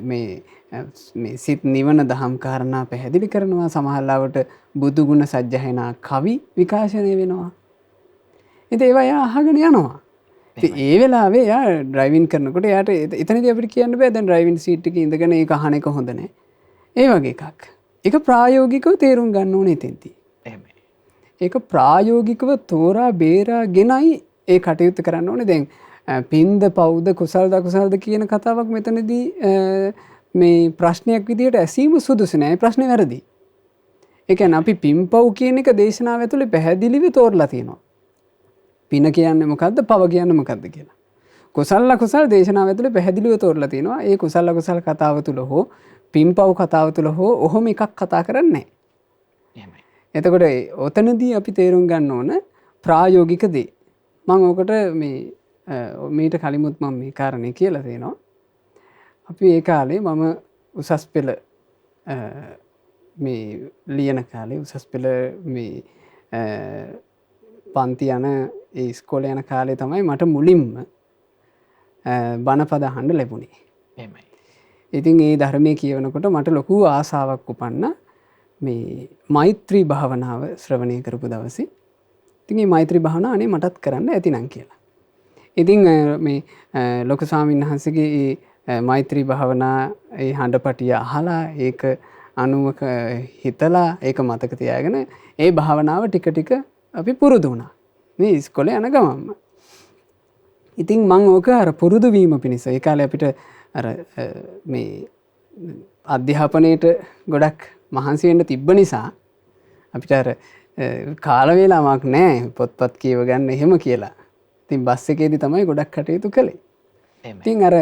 S2: මේ සිත් නිවන දහම් කාරණා පැහැදිලි කරනවා. සමහරවිට බුදු ගුණ සජ්ජහායනා කවි විකාශනය වෙනවා. ඉතින් ඒවා එයා අහගෙන යනවා. ඉතින් ඒ වෙලාවේ එයා ඩ්‍රයිවිං කරනකොට එයාට එතනදී අපිට කියන්න බෑ දැන් ඩ්‍රයිවිං සීට් එකේ ඉඳගෙන ඒක අහන එක හොඳ නැහැ. ඒ වගේ එකක්. ඒක ප්‍රායෝගිකව තේරුම් ගන්න ඕනේ එතෙන්දී.
S1: එහෙමයි.
S2: ඒක ප්‍රායෝගිකව තෝරා බේරාගෙනයි ඒ කටයුතු කරන්න ඕනේ. දැන් පින්ද පවුද කුසල්ද අකුසල්ද කියන කතාවක් මෙතනදී මේ ප්‍රශ්නයක් විදිහට ඇසීම සුදුසු නෑ. ප්‍රශ්නේ වැරදි. ඒ කියන්නේ අපි පින්පව් කියන එක දේශනාව ඇතුලේ පැහැදිලිව තෝරලා තියෙනවා. පින කියන්නේ මොකද්ද? පව කියන්නේ මොකද්ද කියලා. කුසල අකුසල් දේශනාව ඇතුලේ පැහැදිලිව තෝරලා තියෙනවා. ඒ කුසල අකුසල් කතාව තුල හෝ පින්පව් කතාව තුල හෝ ඔහොම එකක් කතා කරන්නේ නෑ.
S1: එහෙමයි.
S2: එතකොට ඔතනදී අපි තේරුම් ගන්න ඕන ප්‍රායෝගික දේ. මම ඔකට මීට කලිමුත් මම මේ කාරණේ කියලා තියෙනවා. අපි ඒ කාලේ මම උසස් පෙළ මේ ලියන කාලේ උසස් පෙළ මේ පන්ති යන ඒ ඉස්කෝලේ යන කාලේ තමයි මට මුලින්ම බණපද අහන්න ලැබුණේ.
S1: එහෙමයි.
S2: ඉතින් ඒ ධර්මයේ කියවනකොට මට ලොකු ආසාවක් උපන්නා. මේ මෛත්‍රී භාවනාව ශ්‍රවණය කරපු දවසේ. ඉතින් මේ මෛත්‍රී භාවනාව අනේ මටත් කරන්න ඇතිනම් කියලා. ඉතින් මේ ලොකු ස්වාමීන් වහන්සේගේ මෛත්‍රී භාවනා ඒ හඬපටිය අහලා ඒක අනුවක හිතලා ඒක මතක තියාගෙන ඒ භාවනාව ටික ටික අපි පුරුදු වුණා. මේ ඉස්කෝලේ යන ගමන්ම. ඉතින් මම ඕක අර පුරුදු වීම පිණිස ඒ කාලේ අපිට අර මේ අධ්‍යාපනයේට ගොඩක් මහන්සි වෙන්න තිබ්බ නිසා අපිට අර කාල වේලාවක් නැහැ පොත්පත් කියව ගන්න එහෙම කියලා. ඉතින් බස් එකේදී තමයි ගොඩක් කටයුතු කළේ. ඉතින් අර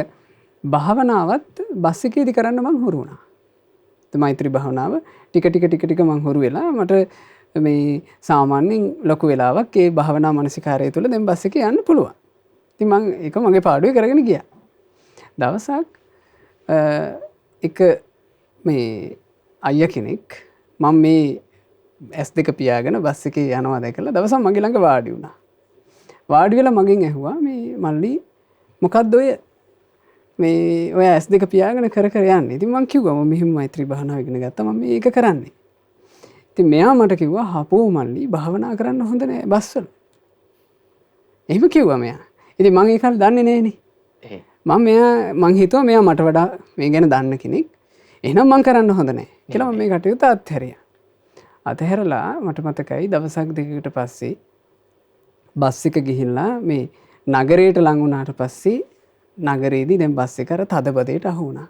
S2: භාවනාවත් බස් එකේදී කරන්න මං හුරු වුණා. මෛත්‍රී භාවනාව ටික ටික මං හුරු වෙලා මට මේ සාමාන්‍යයෙන් ලොකු වෙලාවක් ඒ භාවනා මානසිකාරය තුළ දැන් බස් එකේ යන්න පුළුවන්. ඉතින් මං ඒක මගේ පාඩුවේ කරගෙන ගියා. දවසක් එක මේ අයියා කෙනෙක් මම මේ S2 පියාගෙන බස් එකේ යනවා දැකලා දවසක් මගේ ළඟ වාඩි වුණා. වාඩි වෙලා මගෙන් ඇහුවා මේ මල්ලි මොකද්ද ඔය S2 පියාගෙන කර යන්නේ. ඉතින් මං කිව්වා මම මෙහෙම මෛත්‍රී භාවනාව ඉගෙන ගත්තා මම මේක කරන්නේ. ඉතින් මෙයා මට කිව්වා හපෝ මල්ලි භාවනා කරන්න හොඳ නෑ බස්වල. එහෙම කිව්වා මෙයා. ඉතින් මං ඒක දන්නේ නෑනේ. මං හිතුවා මෙයා මට වඩා මේ ගැන දන්න කෙනෙක්. එහෙනම් මං කරන්න හොඳ නෑ කියලා මම මේ කටයුත්ත අත්හැරියා. අතහැරලා මට මතකයි දවසක් දෙකකට පස්සේ බස් එක ගිහිල්ලා මේ නගරයට ලඟ වුණාට පස්සේ නගරේදී දැන් බස් එක අර තදබදයට අහු වුණා.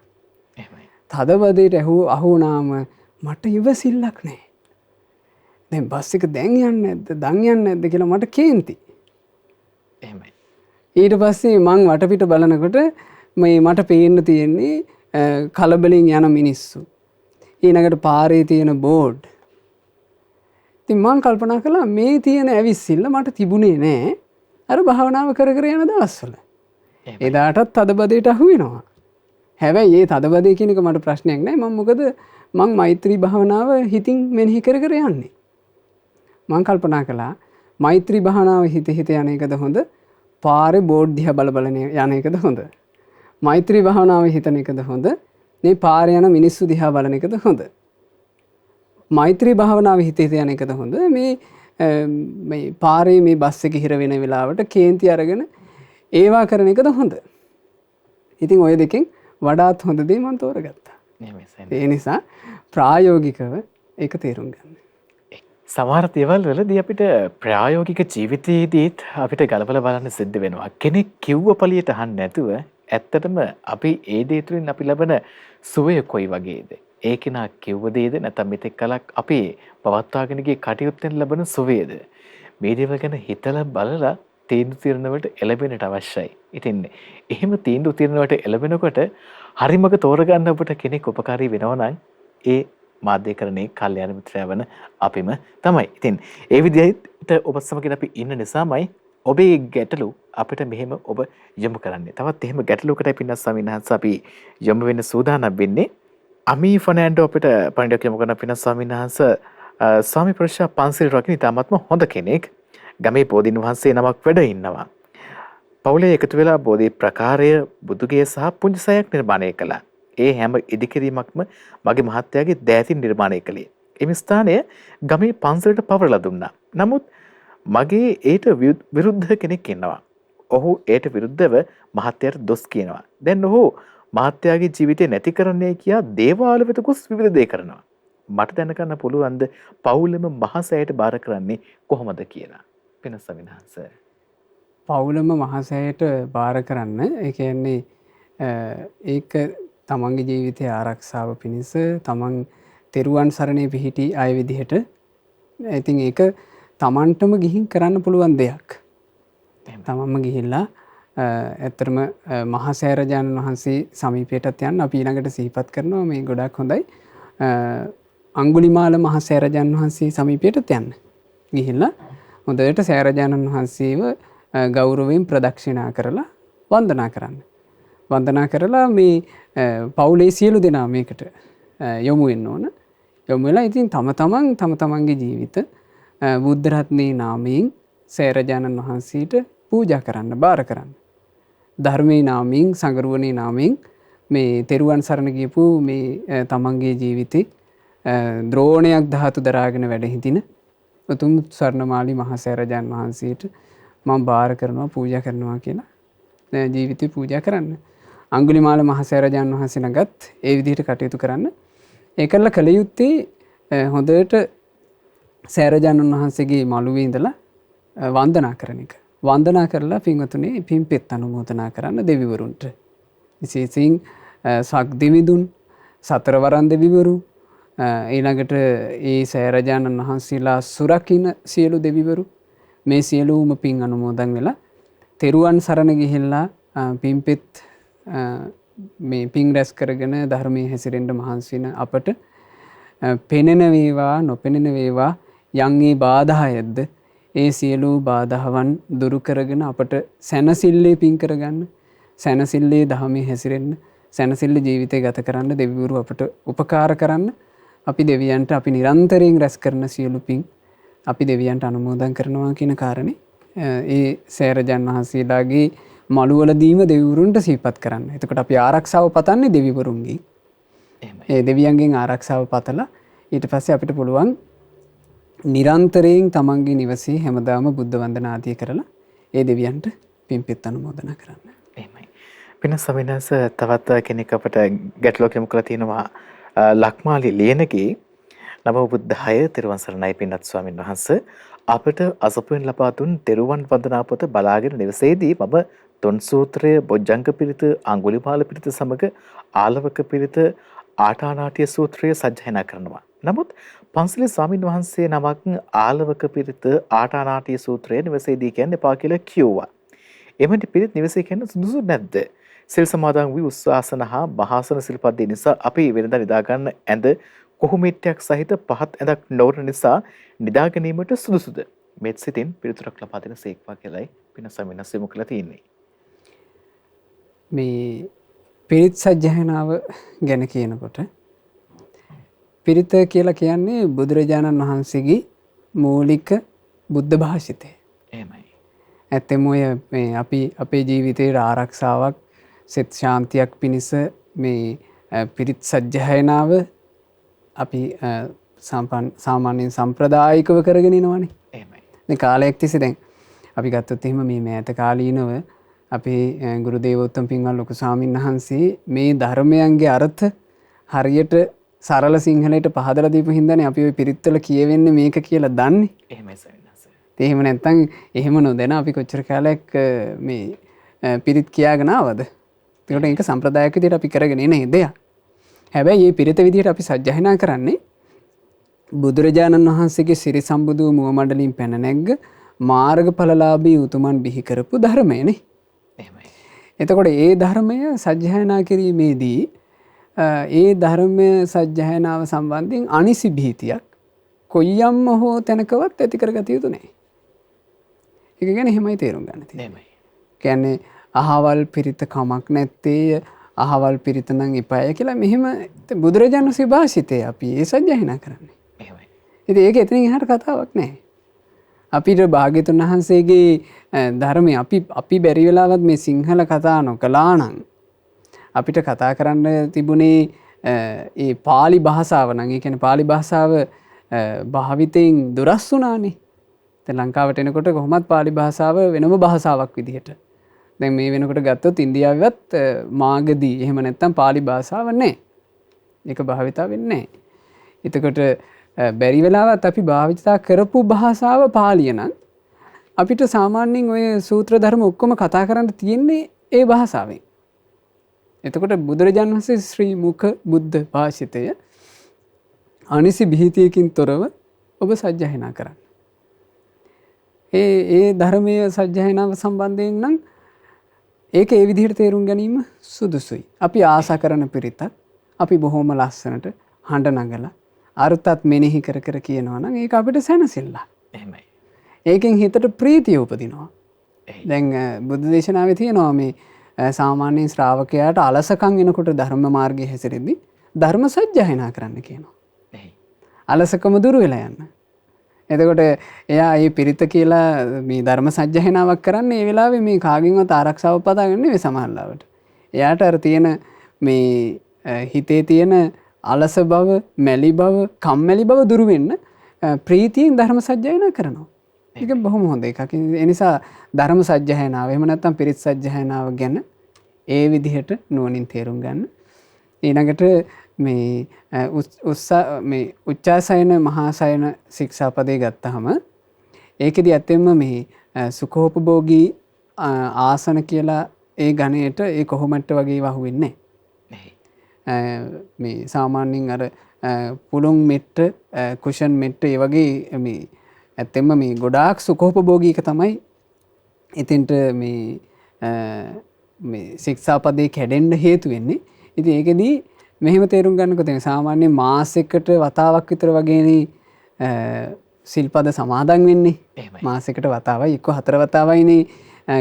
S1: එහෙමයි.
S2: තදබදයට අහු වුණාම මට ඉවසිල්ලක් නැහැ. දැන් බස් එක දැන් යන්නේ නැද්ද කියලා මට කේන්ති.
S1: එහෙමයි.
S2: ඊට පස්සේ මං වටපිට බලනකොට මේ මට පේන්න තියෙන්නේ කලබලෙන් යන මිනිස්සු. ඊළඟට පාරේ තියෙන බෝඩ්. ඉතින් මං කල්පනා කළා මේ තියෙන ඇවිස්සිල්ල මට තිබුණේ නෑ අර භාවනාව කර යන දවස්වල. එදාටත් තදබදයට අහු වෙනවා. හැබැයි මේ තදබදේ කියන එක මට ප්‍රශ්නයක් නෑ. මොකද මං මෛත්‍රී භාවනාව හිතින් මෙනෙහි කර යන්නේ. මං කල්පනා කළා මෛත්‍රී භාවනාව හිත යන එකද හොඳ? පාරේ බෝඩ් දිහා බල යන එකද හොඳ? මෛත්‍රී භාවනාව හිතන එකද හොඳ? මේ පාරේ යන මිනිස්සු දිහා බලන එකද හොඳ? මෛත්‍රී භාවනාව හිත යන එකද හොඳ? මේ පාරේ මේ බස් එක හිර වෙන වෙලාවට කේන්ති අරගෙන ඒවා කරන එකද හොඳ? ඉතින් ওই දෙකෙන් වඩාත් හොඳ දේ මම තෝරගත්තා. ඒ නිසා ප්‍රායෝගිකව ඒක තේරුම් ගන්න.
S1: සමහර දේවල් වලදී අපිට ප්‍රායෝගික ජීවිතයේදීත් අපිට ගලපලා බලන්න සිද්ධ වෙනවා. කෙනෙක් කිව්ව පළියට අහන්න නැතුව ඇත්තටම අපි ඒ දේ තුලින් අපි ලබන සුවය කොයි වගේද? ඒ කෙනා කිව්ව දේද නැත්නම් මෙතෙක් කලක් අපි පවත්වාගෙන ගිය කටයුත්තෙන් ලබන සුවයද? මේ දේවල් ගැන හිතලා බලලා තීන්දුව తీරනවට එළඹෙන්නට අවශ්‍යයි. ඉතින් එහෙම තීන්දුව తీරනවට එළඹෙනකොට හරිමක තෝරගන්න ඔබට කෙනෙක් උපකාරී වෙනවා නම් ඒ මාධ්‍යකරණයේ කල්යාණ මිත්‍රයා වන අපිම තමයි. ඉතින් ඒ විදිහට ඔබ සමගින් අපි ඉන්න නිසාමයි ඔබේ ගැටලු අපිට මෙහෙම ඔබ යොමු කරන්නේ. තවත් එහෙම ගැටලුවකට පින්නස් ස්වාමීන් වහන්සේ අපි යොමු වෙන්න සූදානම් වෙන්නේ. අමි ෆර්නෑන්ඩෝ අපිට පණිඩක් යොමු කරන පින්නස් ස්වාමීන් වහන්සේ ස්වාමි පුරුෂයා පන්සිල් රකින්න ඉතාමත්ම හොඳ කෙනෙක්. ගමේ බෝධීන් වහන්සේ නමක් වැඩ ඉන්නවා. පවුලේ එකතු වෙලා බෝධි ප්‍රකාරය බුදුගේ සහ පුංචිසයක් නිර්මාණය කළා. ඒ හැම ඉදිකිරීමක්ම මගේ මහත්තයාගේ දෑතින් නිර්මාණය කළේ. එම ස්ථානය ගමේ පන්සලට පවරලා දුන්නා. නමුත් මගේ ඒට විරුද්ධ කෙනෙක් ඉන්නවා. ඔහු ඒට විරුද්ධව මහත්තයාට දොස් කියනවා. දැන් ඔහු මහත්තයාගේ ජීවිතේ නැති කරන්නේ කියා දේවාල වෙත ගොස් විවිධ දේ කරනවා. මට දැනගන්න පුළුවන්ද පවුලම මහසෑයට බාර කරන්නේ කොහොමද කියලා. වෙන සවිනාස.
S2: පවුලම මහසෑයට බාර කරන්න ඒ කියන්නේ ඒක තමන්ගේ ජීවිතය ආරක්ෂාව පිණිස තමන් තෙරුවන් සරණේ පිහිටි අය විදිහට ඉතින් ඒක තමන්ටම ගිහින් කරන්න පුළුවන් දෙයක්. තමන්ම ගිහිල්ලා ඇත්තරම මහසෑරජාණන් වහන්සේ සමීපයටත් යන්න අපි ඊළඟට සිහිපත් කරනවා මේ ගොඩක් හොඳයි. අංගුලිමාල මහසෑරජාණන් වහන්සේ සමීපයටත් යන්න. ගිහිල්ලා හොඳට සෑරජාණන් වහන්සේව ගෞරවයෙන් ප්‍රදක්ෂිනා කරලා වන්දනා කරන්න. වන්දනා කරලා මේ පවුලේ සියලු දෙනා මේකට යොමු වෙන්න ඕන. යොමු වෙලා ඉතින් තම තමන්ගේ ජීවිත බුද්ධ රත්නයේ නාමයෙන් සෑරජාණන් වහන්සේට පූජා කරන්න බාර කරන්න. ධර්මයේ නාමයෙන් සංගරුවනේ නාමයෙන් මේ තෙරුවන් සරණ ගියපු මේ තමන්ගේ ජීවිතේ ද්‍රෝණයක් ධාතු දරාගෙන වැඩ හිටින උතුම් ස්වර්ණමාලි මහසෑරජාණන් වහන්සේට මම බාර කරනවා පූජා කරනවා කියලා ජීවිතේ පූජා කරන්න. අංගුලිමාල මහසෑරජාණන් වහන්සේ ළඟත් ඒ විදිහට කටයුතු කරන්න. ඒකල්ල කළ යුත්තේ හොඳට සෑරජාණන් වහන්සේගේ මළුවේ ඉඳලා වන්දනා කරන එක. වන්දනා කරලා පින්වතුනි පින්පෙත් අනුමෝදනා කරන්න දෙවිවරුන්ට. විශේෂයෙන් සක් දෙවිඳුන් සතරවරන් දෙවිවරු ඊළඟට ඒ සෑරජාණන් වහන්සේලා සුරකින්න සියලු දෙවිවරු මේ සියලුම පින් අනුමෝදන් වෙලා තෙරුවන් සරණ ගිහිල්ලා පින්පෙත් මේ පින් රැස් කරගෙන ධර්මයේ හැසිරෙන්න මහන්සි වෙන අපට පෙනෙන වේවා නොපෙනෙන වේවා යම් ඒ බාධායක්ද ඒ සියලු බාධාවන් දුරු කරගෙන අපට සැනසille පින් කරගන්න සැනසille ධර්මයේ හැසිරෙන්න සැනසille ජීවිතය ගත කරන්න දෙවිවරු අපට උපකාර කරන්න අපි දෙවියන්ට අපි නිරන්තරයෙන් රැස් කරන සියලු පින් අපි දෙවියන්ට අනුමෝදන් කරනවා කියන කාරණේ ඒ සෑරජාණන් වහන්සේලාගේ මළුවලදීම දෙවිවරුන්ට සිහිපත් කරන්න. එතකොට අපි ආරක්ෂාව පතන්නේ දෙවිවරුන්ගෙන්. ඒ දෙවියන්ගෙන් ආරක්ෂාව පතලා ඊට පස්සේ අපිට පුළුවන් නිරන්තරයෙන් තමන්ගේ නිවසේ හැමදාම බුද්ධ වන්දනා ආදිය කරලා ඒ දෙවියන්ට පින්පෙත් අනුමෝදනා කරන්න.
S1: එහෙමයි. වෙන සවිනාස තවත් කෙනෙක් අපට ගැටලුවක් යොමු කරලා තියෙනවා ලක්මාලි ලියනගේ නම බුද්ධාය තෙරුවන් සරණයි පින්වත් ස්වාමින් වහන්සේ අපට අසපුවෙන් ලබා දුන් තෙරුවන් වන්දනා පොත බලාගෙන නිවසේදී මම තොන් සූත්‍රය බොජ්ජංග පිරිත අඟුලිමාල පිරිත සමග ආලවක පිරිත ආටානාටිය සූත්‍රය සජ්ජායනා කරනවා. නමුත් පන්සලේ ස්වාමින් වහන්සේ නමක් ආලවක පිරිත ආටානාටිය සූත්‍රය නිවසේදී කියන්න එපා කියලා කිව්වා. එමෙන්ට පිරිත් නිවසේ කියන්න සුදුසු නැද්ද? සිල් සමාදන් වී උස්සාසන හා මහාසන සිල්පද්දේ නිසා අපි වෙනදා නිදා ගන්න ඇඳ කොහොමිට්ටයක් සහිත පහත් ඇඳක් නොවන නිසා නිදා ගැනීමට සුදුසුද? මෙත් සිතින් පිළිතුරක් ලබා දෙන සේක්වා කියලායි පින සමිනස් යොමු කරලා තියෙන්නේ.
S2: මේ පිරිත් සජ්ජායනාව ගැන කියනකොට පිරිත කියලා කියන්නේ බුදුරජාණන් වහන්සේගේ මූලික බුද්ධ භාෂිතය.
S1: එහෙමයි.
S2: ඇත්තම ඔය මේ අපි අපේ ජීවිතයේ ආරක්ෂාවක් සෙත් ශාන්තියක් පිණිස මේ පිරිත් සජ්ජායනාව අපි සාමාන්‍යයෙන් සම්ප්‍රදායිකව කරගෙන යනවානේ.
S1: එහෙමයි.
S2: මේ කාලයක් තිස්සේ දැන් අපි ගත්තොත් එහෙම මේ මෑත කාලීනව අපේ ගුරු දේවෝත්තම පින්වත් ලොකු ස්වාමීන් වහන්සේ මේ ධර්මයන්ගේ අර්ථ හරියට සරල සිංහලයට පහදලා දීපු හින්දානේ අපි ওই පිරිත්වල කියවෙන්නේ මේක කියලා දන්නේ.
S1: එහෙමයි සවිනාස.
S2: එහෙම නැත්නම් එහෙම නොදැන අපි කොච්චර කාලයක් මේ පිරිත් කියාගෙන ආවද? ඒකට ඒක සම්ප්‍රදායික විදිහට අපි කරගෙන එන දෙයක්. හැබැයි මේ පිරිත විදිහට අපි සජ්ජායනා කරන්නේ බුදුරජාණන් වහන්සේගේ සිරි සම්බුදු මුව මඩලින් පැන නැග්ග මාර්ගඵලලාභී උතුමන් බිහි කරපු ධර්මයනේ.
S1: එහෙමයි.
S2: එතකොට ඒ ධර්මය සජ්ජායනා කිරීමේදී ඒ ධර්මය සජ්ජායනාව සම්බන්ධයෙන් අනිසි භීතියක් කොයියම්ම හෝ තැනකවත් ඇති කරගත යුතු නැහැ. ඒක ගැන එහෙමයි තේරුම් ගන්න තියෙන්නේ.
S1: එහෙමයි.
S2: කියන්නේ අහවල් පිරිත කමක් නැත්තේ අහවල් පිරිත නම් එපාය කියලා මෙහෙම බුදුරජාණන් වහන්සේ භාෂිතේ අපි ඒ සජ්ජායනා කරන්නේ.
S1: එහෙමයි.
S2: ඉතින් ඒක එතනින් එහාට කතාවක් නැහැ. අපිට භාග්‍යතුන් වහන්සේගේ ධර්මය අපි බැරි වෙලාවත් මේ සිංහල කතා නොකළා නම් අපිට කතා කරන්න තිබුණේ ඒ පාලි භාෂාව නම් ඒ කියන්නේ පාලි භාෂාව භාවිතයෙන් දුරස් වුණානේ. දැන් ලංකාවට එනකොට කොහොමත් පාලි භාෂාව වෙනම භාෂාවක් විදිහට දැන් මේ වෙනකොට ගත්තොත් ඉන්දියාවෙත් මාගදී එහෙම නැත්තම් පාලි භාෂාව නැහැ. ඒක භාවිතා වෙන්නේ නැහැ. එතකොට බැරි වෙලාවත් අපි භාවිතා කරපු භාෂාව පාලිය නම් අපිට සාමාන්‍යයෙන් ඔය සූත්‍ර ධර්ම ඔක්කොම කතා කරන්න තියෙන්නේ ඒ භාෂාවෙන්. එතකොට බුදුරජාණන් වහන්සේ ශ්‍රී මුඛ බුද්ධ භාෂිතය අනිසි බිහිතියකින් තොරව ඔබ සජ්ජායනා කරන්න. ඒ ධර්මයේ සජ්ජායනාව සම්බන්ධයෙන් නම් ඒක ඒ විදිහට තේරුම් ගැනීම සුදුසුයි. අපි ආසා කරන පිරිතක් අපි බොහොම ලස්සනට හඬ නගලා අර්ථත් මෙනෙහි කර කර කියනවා නම් ඒක අපිට සැනසෙල්ල.
S1: එහෙමයි.
S2: ඒකෙන් හිතට ප්‍රීතිය උපදිනවා. දැන් බුද්ධ දේශනාවේ තියෙනවා මේ සාමාන්‍යයෙන් ශ්‍රාවකයාට අලසකම් එනකොට ධර්ම මාර්ගයේ හැසිරෙද්දී ධර්ම සජ්ජායනා කරන්න කියනවා. අලසකම දුරු වෙලා යන්න. එතකොට එයා මේ පිරිත කියලා මේ ධර්ම සජ්ජායනාවක් කරන්නේ ඒ වෙලාවේ මේ කාගෙන්වත් ආරක්ෂාව පදාගන්නේ නෙවෙයි සමහරවිට. එයාට අර තියෙන මේ හිතේ තියෙන අලස බව, මැලි බව, කම්මැලි බව දුරු වෙන්න ප්‍රීතියෙන් ධර්ම සජ්ජායනා කරනවා. ඒක බොහොම හොඳ එකක්. ඒ නිසා ධර්ම සජ්ජායනාව එහෙම නැත්නම් පිරිත් සජ්ජායනාව ගැන ඒ විදිහට නුවණින් තේරුම් ගන්න. ඊළඟට මේ උච්චාසයන මහාසයන ශික්ෂාපදේ ගත්තහම ඒකෙදි ඇත්තෙන්ම මේ සුඛෝපභෝගී ආසන කියලා ඒ ගණයට ඒ කොහොමද වගේ වහුවෙන්නේ නැහැ. මේ සාමාන්‍යයෙන් අර පුළුන් මෙට්ට කුෂන් මෙට්ට ඒ වගේ මේ ඇත්තෙන්ම මේ ගොඩාක් සුඛෝපභෝගී එක තමයි ඉතින්ට මේ ශික්ෂාපදේ කැඩෙන්න හේතු වෙන්නේ. ඉතින් ඒකෙදී මෙහෙම තේරුම් ගන්නකොට සාමාන්‍ය මාසෙකට වතාවක් විතර වගේනේ සිල්පද සමාදන් වෙන්නේ. මාසෙකට වතාවයි එක්ක 4 වතාවයිනේ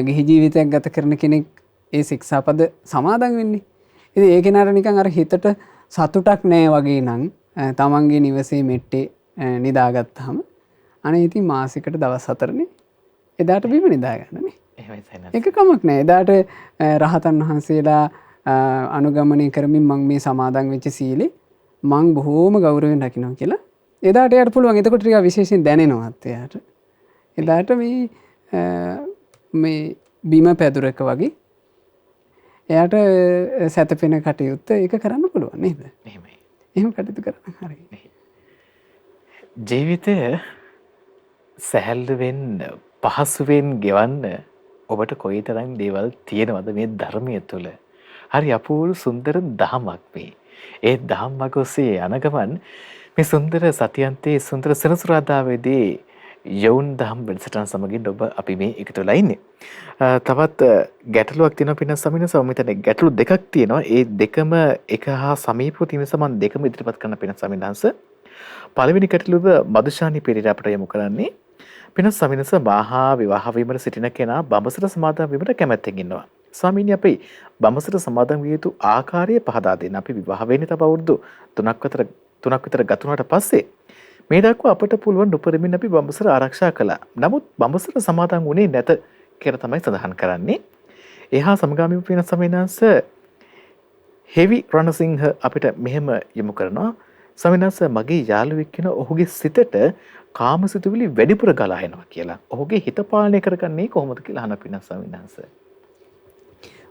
S2: ගිහි ජීවිතයක් ගත කරන කෙනෙක් ඒ ශික්ෂාපද සමාදන් වෙන්නේ. ඉතින් ඒ කෙනාට නිකන් අර හිතට සතුටක් නැහැ වගේ නම් තමන්ගේ නිවසේ මෙට්ටේ නිදාගත්තාම අනේ ඉතින් මාසෙකට දවස් 4නේ එදාට බිම නිදා ගන්නනේ. ඒක කමක් නැහැ. එදාට රහතන් වහන්සේලා අනුගමනය කරමින් මං මේ සමාදන් වෙච්ච සීලේ මං බොහෝම ගෞරවයෙන් රකින්නවා කියලා එදාට එයාට පුළුවන්. එතකොට ටිකක් විශේෂයෙන් දැනෙනවත් එයාට. එදාට මේ බිම පැදුරක වගේ එයාට සැතපෙන කටයුත්ත ඒක කරන්න පුළුවන් නේද?
S1: එහෙමයි.
S2: එහෙම කටයුතු කරන්න හරි.
S1: ජීවිතය සැහැල්ලුවෙන් පහසුවෙන් ගෙවන්න ඔබට කොයිතරම් දේවල් තියෙනවද මේ ධර්මය තුළ? හරි අපූර්ව සුන්දර දහමක් මේ. ඒ දහම් මඟ ඔස්සේ යන ගමන් මේ සුන්දර සතියන්තයේ සුන්දර සෙනසුරාදාවේදී යවුන් දහම් වැඩසටහන සමගින් ඔබ අපි මේ එකතු වෙලා ඉන්නේ. තවත් ගැටලුවක් තියෙනවා පින්න සමින සමිතනේ ගැටලු දෙකක් තියෙනවා. ඒ දෙකම එක හා සමීපව තියෙන නිසා මම දෙකම ඉදිරිපත් කරන පින්න සමිනහස. පළවෙනි ගැටලුව මදුෂානි පෙරේරා අපට යොමු කරන්නේ පින්න සමිනස මහා විවාහ වීමට සිටින කෙනා බඹසර සමාදන් වීමට කැමැත්තෙන් ඉන්නවා. ස්වාමීනි අපි බඹසර සමාදන් විය යුතු ආකාරය පහදා දෙන්න. අපි විවාහ වෙන්නේ තව අවුරුදු 3ක් විතර ගත වුණාට පස්සේ මේ දක්වා අපට පුළුවන් උපරිමයෙන් අපි බඹසර ආරක්ෂා කළා. නමුත් බඹසර සමාදන් වුණේ නැත කියලා තමයි සඳහන් කරන්නේ. එහා සමගාමීව වෙන සමිනාංශ හෙවි රණසිංහ අපිට මෙහෙම යොමු කරනවා. සමිනාංශ මගේ යාළුවෙක් කියන ඔහුගේ සිතට කාමසිතුවිලි වැඩිපුර ගලා එනවා කියලා. ඔහුගේ හිත පාලනය කරගන්නේ කොහොමද කියලා අහන පින්න සමිනාංශ.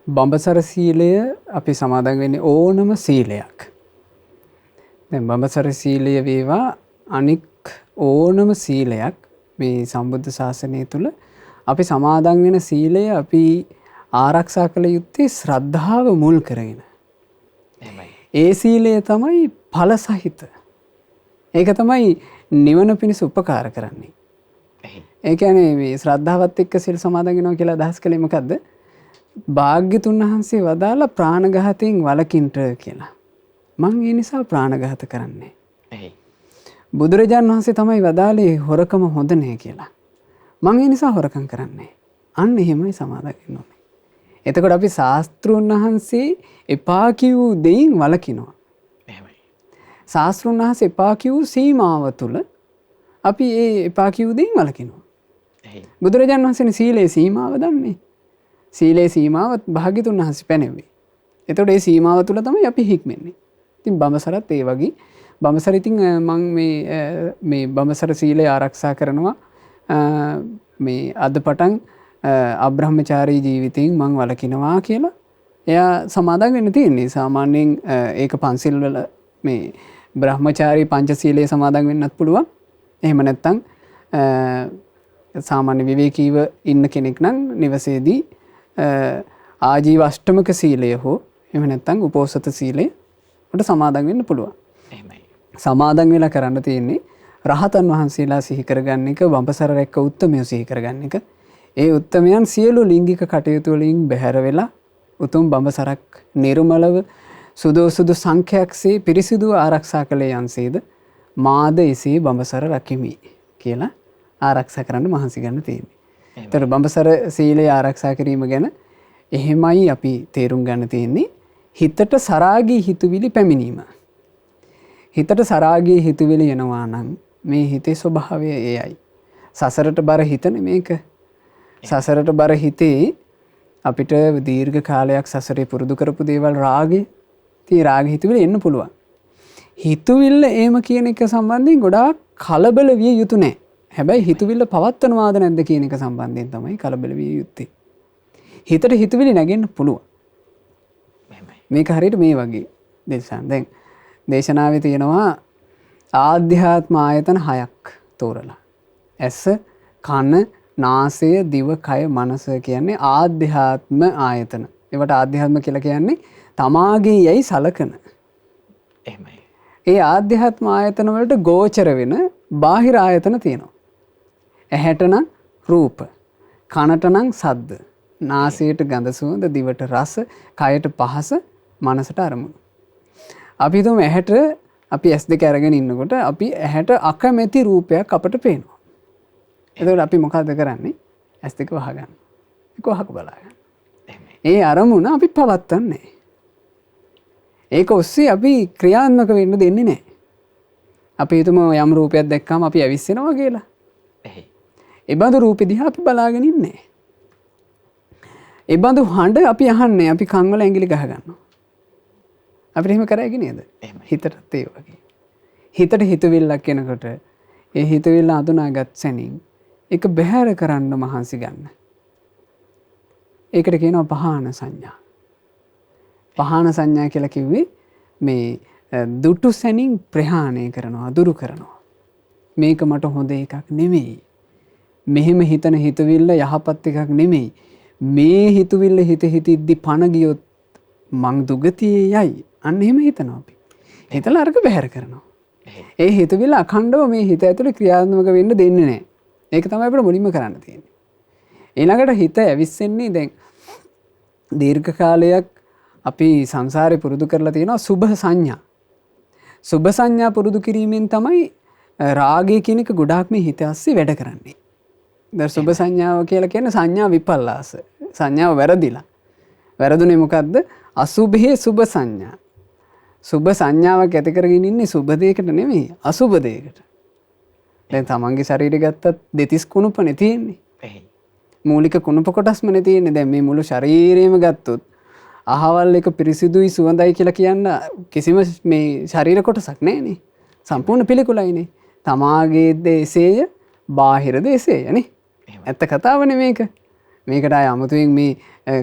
S2: බඹසර සීලය අපි සමාදන් වෙන්නේ ඕනම සීලයක්. දැන් බඹසර සීලය වේවා අනික් ඕනම සීලයක් මේ සම්බුද්ධ ශාසනය තුල අපි සමාදන් වෙන සීලය අපි ආරක්ෂා කළ යුත්තේ ශ්‍රද්ධාව මුල් කරගෙන. ඒ සීලය තමයි ඵල සහිත. ඒක තමයි නිවන පිණිස උපකාර කරන්නේ. ඒ කියන්නේ මේ ශ්‍රද්ධාවත් එක්ක සීල් සමාදන් වෙනවා කියලා අදහස් කළේ මොකද්ද? භාග්‍යතුන් වහන්සේ වදාලා ප්‍රාණඝාතයෙන් වළකින්ට කියලා. මං ඒ නිසා ප්‍රාණඝාත කරන්නේ. බුදුරජාණන් වහන්සේ තමයි වදාළේ හොරකම හොඳ නෑ කියලා. මං ඒ නිසා හොරකම් කරන්නේ. අන්න එහෙමයි සමාදන් වෙන්න ඕනේ. එතකොට අපි ශාස්ත්‍රුන් වහන්සේ එපා කියූ දෙයින් වළකිනවා.
S1: එහෙමයි.
S2: ශාස්ත්‍රුන් වහන්සේ එපා කියූ සීමාව තුල අපි ඒ එපා කියූ දෙයින් වළකිනවා. බුදුරජාණන් වහන්සේනේ සීලේ සීමාව දන්නේ. සීලේ සීමාව භාග්‍යතුන් වහන්සේ පැනෙව්වේ. එතකොට ඒ සීමාව තුල තමයි අපි හික්මන්නේ. ඉතින් බඹසරත් ඒ වගේ බඹසර ඉතින් මම මේ බඹසර සීලය ආරක්ෂා කරනවා මේ අද පටන් අබ්‍රහ්මචාරී ජීවිතයෙන් මං වළකිනවා කියලා එයා සමාදන් වෙන්න තියෙන්නේ. සාමාන්‍යයෙන් ඒක පන්සිල් වල මේ බ්‍රහ්මචාරී පංචශීලයේ සමාදන් වෙන්නත් පුළුවන්. එහෙම නැත්නම් සාමාන්‍ය විවේකීව ඉන්න කෙනෙක් නම් නිවසේදී ආජීව අෂ්ටමක සීලය හෝ එහෙම නැත්නම් උපෝසත සීලය උඩ සමාදන් වෙන්න පුළුවන්.
S1: එහෙමයි.
S2: සමාදන් වෙලා කරන්න තියෙන්නේ රහතන් වහන්සේලා සිහි කරගන්න එක, වම්පසර රැක්ක උත්තමයෝ සිහි කරගන්න එක. ඒ උත්තමයන් සියලු ලිංගික කටයුතු වලින් බැහැර වෙලා උතුම් බඹසරක් නිර්මලව සුදු සංඛ්‍යයක්සේ පිරිසිදුව ආරක්ෂා කළේ යන්සේද මාද එසේ බඹසර රකිමි කියලා ආරක්ෂා කරන්න මහන්සි ගන්න තියෙන්නේ. ඒතර බඹසර සීලය ආරක්ෂා කිරීම ගැන එහෙමයි අපි තේරුම් ගන්න තියෙන්නේ. හිතට සරාගී හිතුවිලි පැමිණීම. හිතට සරාගී හිතුවිලි එනවා නම් මේ හිතේ ස්වභාවය එයයි. සසරට බර හිතනේ මේක. සසරට බර හිතේ අපිට දීර්ඝ කාලයක් සසරේ පුරුදු කරපු දේවල් රාගේ රාග හිතුවිලි එන්න පුළුවන්. හිතුවිල්ල එහෙම කියන එක සම්බන්ධයෙන් ගොඩාක් කලබල විය යුතු නැහැ. හැබැයි හිතුවිල්ල පවත්වනවාද නැද්ද කියන එක සම්බන්ධයෙන් තමයි කලබල විය යුත්තේ. හිතට හිතුවිලි නැගෙන්න පුළුවන්. මේක හරියට මේ වගේ දේශන. දැන් දේශනාවේ තියෙනවා ආධ්‍යාත්ම ආයතන 6ක් තෝරලා. ඇස, කන, නාසය, දිව, කය, මනස කියන්නේ ආධ්‍යාත්ම ආයතන. ඒවට ආධ්‍යාත්ම කියලා කියන්නේ තමාගේ යයි සලකන.
S1: එහෙමයි.
S2: ඒ ආධ්‍යාත්ම ආයතන වලට ගෝචර වෙන බාහිර ආයතන තියෙනවා. ඇහැට නම් රූප, කනට නම් ශබ්ද, නාසයට ගඳ සුවඳ, දිවට රස, කයට පහස, මනසට අරමුණු. අපි හිතමු ඇහැට අපි S2 අරගෙන ඉන්නකොට අපි ඇහැට අකමැති රූපයක් අපට පේනවා. එතකොට අපි මොකද කරන්නේ? S2 වහගන්න. ඒක වහක බලාගන්න. ඒ අරමුණ අපි පවත්න්නේ. ඒක ඔස්සේ අපි ක්‍රියාත්මක වෙන්න දෙන්නේ නැහැ. අපි හිතමු යම් රූපයක් දැක්කම අපි ඇවිස්සෙනවා කියලා. ඒ බඳු රූපෙ දිහා අපි බලාගෙන ඉන්නේ. ඒ බඳු හඬ අපි අහන්නේ. අපි කන් වල ඇඟිලි ගහ ගන්නවා. අපිට එහෙම කරන්නේ නේද? හිතටත් ඒ වගේ. හිතට හිතවිල්ලක් එනකොට ඒ හිතවිල්ල අඳුනාගත් සැනින් ඒක බැහැර කරන්න මහන්සි ගන්න. ඒකට කියනවා පහාන සංඥා. පහාන සංඥා කියලා කිව්වේ මේ දුටු සැනින් ප්‍රහාණය කරනවා, දුරු කරනවා. මේක මට හොඳ එකක් නෙමෙයි. මෙහෙම හිතන හිතවිල්ල යහපත් එකක් නෙමෙයි. මේ හිතවිල්ල හිතෙද්දි පණ ගියොත් මං දුගතියේ යයි. අන්න එහෙම හිතනවා අපි. හිතලා අරක බැහැර කරනවා. ඒ හිතවිල්ල අඛණ්ඩව මේ හිත ඇතුලේ ක්‍රියාත්මක වෙන්න දෙන්නේ නැහැ. ඒක තමයි අපිට මුලින්ම කරන්න තියෙන්නේ. ඊළඟට හිත ඇවිස්සෙන්නේ දැන් දීර්ඝ කාලයක් අපි සංසාරේ පුරුදු කරලා තියෙනවා සුභ සංඥා. සුභ සංඥා පුරුදු කිරීමෙන් තමයි රාගය කියන එක ගොඩාක් මේ හිත ඇස්සේ වැඩ කරන්නේ. දැන් සුභ සංඥාව කියලා කියන්නේ සංඥා විපල්ලාස. සංඥාව වැරදිලා. වැරදුනේ මොකද්ද? අසුභේ සුභ සංඥා. සුභ සංඥාවක් ඇති කරගෙන ඉන්නේ සුභ දෙයකට නෙමෙයි අසුභ දෙයකට. දැන් තමන්ගේ ශරීරය ගත්තත් දෙතිස් කුණුපනේ තියෙන්නේ. මූලික කුණුප කොටස්මනේ තියෙන්නේ. දැන් මේ මුළු ශරීරයම ගත්තොත් අහවල් එක පිරිසිදුයි සුවඳයි කියලා කියන්න කිසිම මේ ශරීර කොටසක් නැහැනේ. සම්පූර්ණ පිළිකුලයිනේ. තමාගේ දේශේය බාහිර දේශේයනේ. ඇත්ත කතාවනේ මේක. මේකට ආය අමුතුවෙන් මේ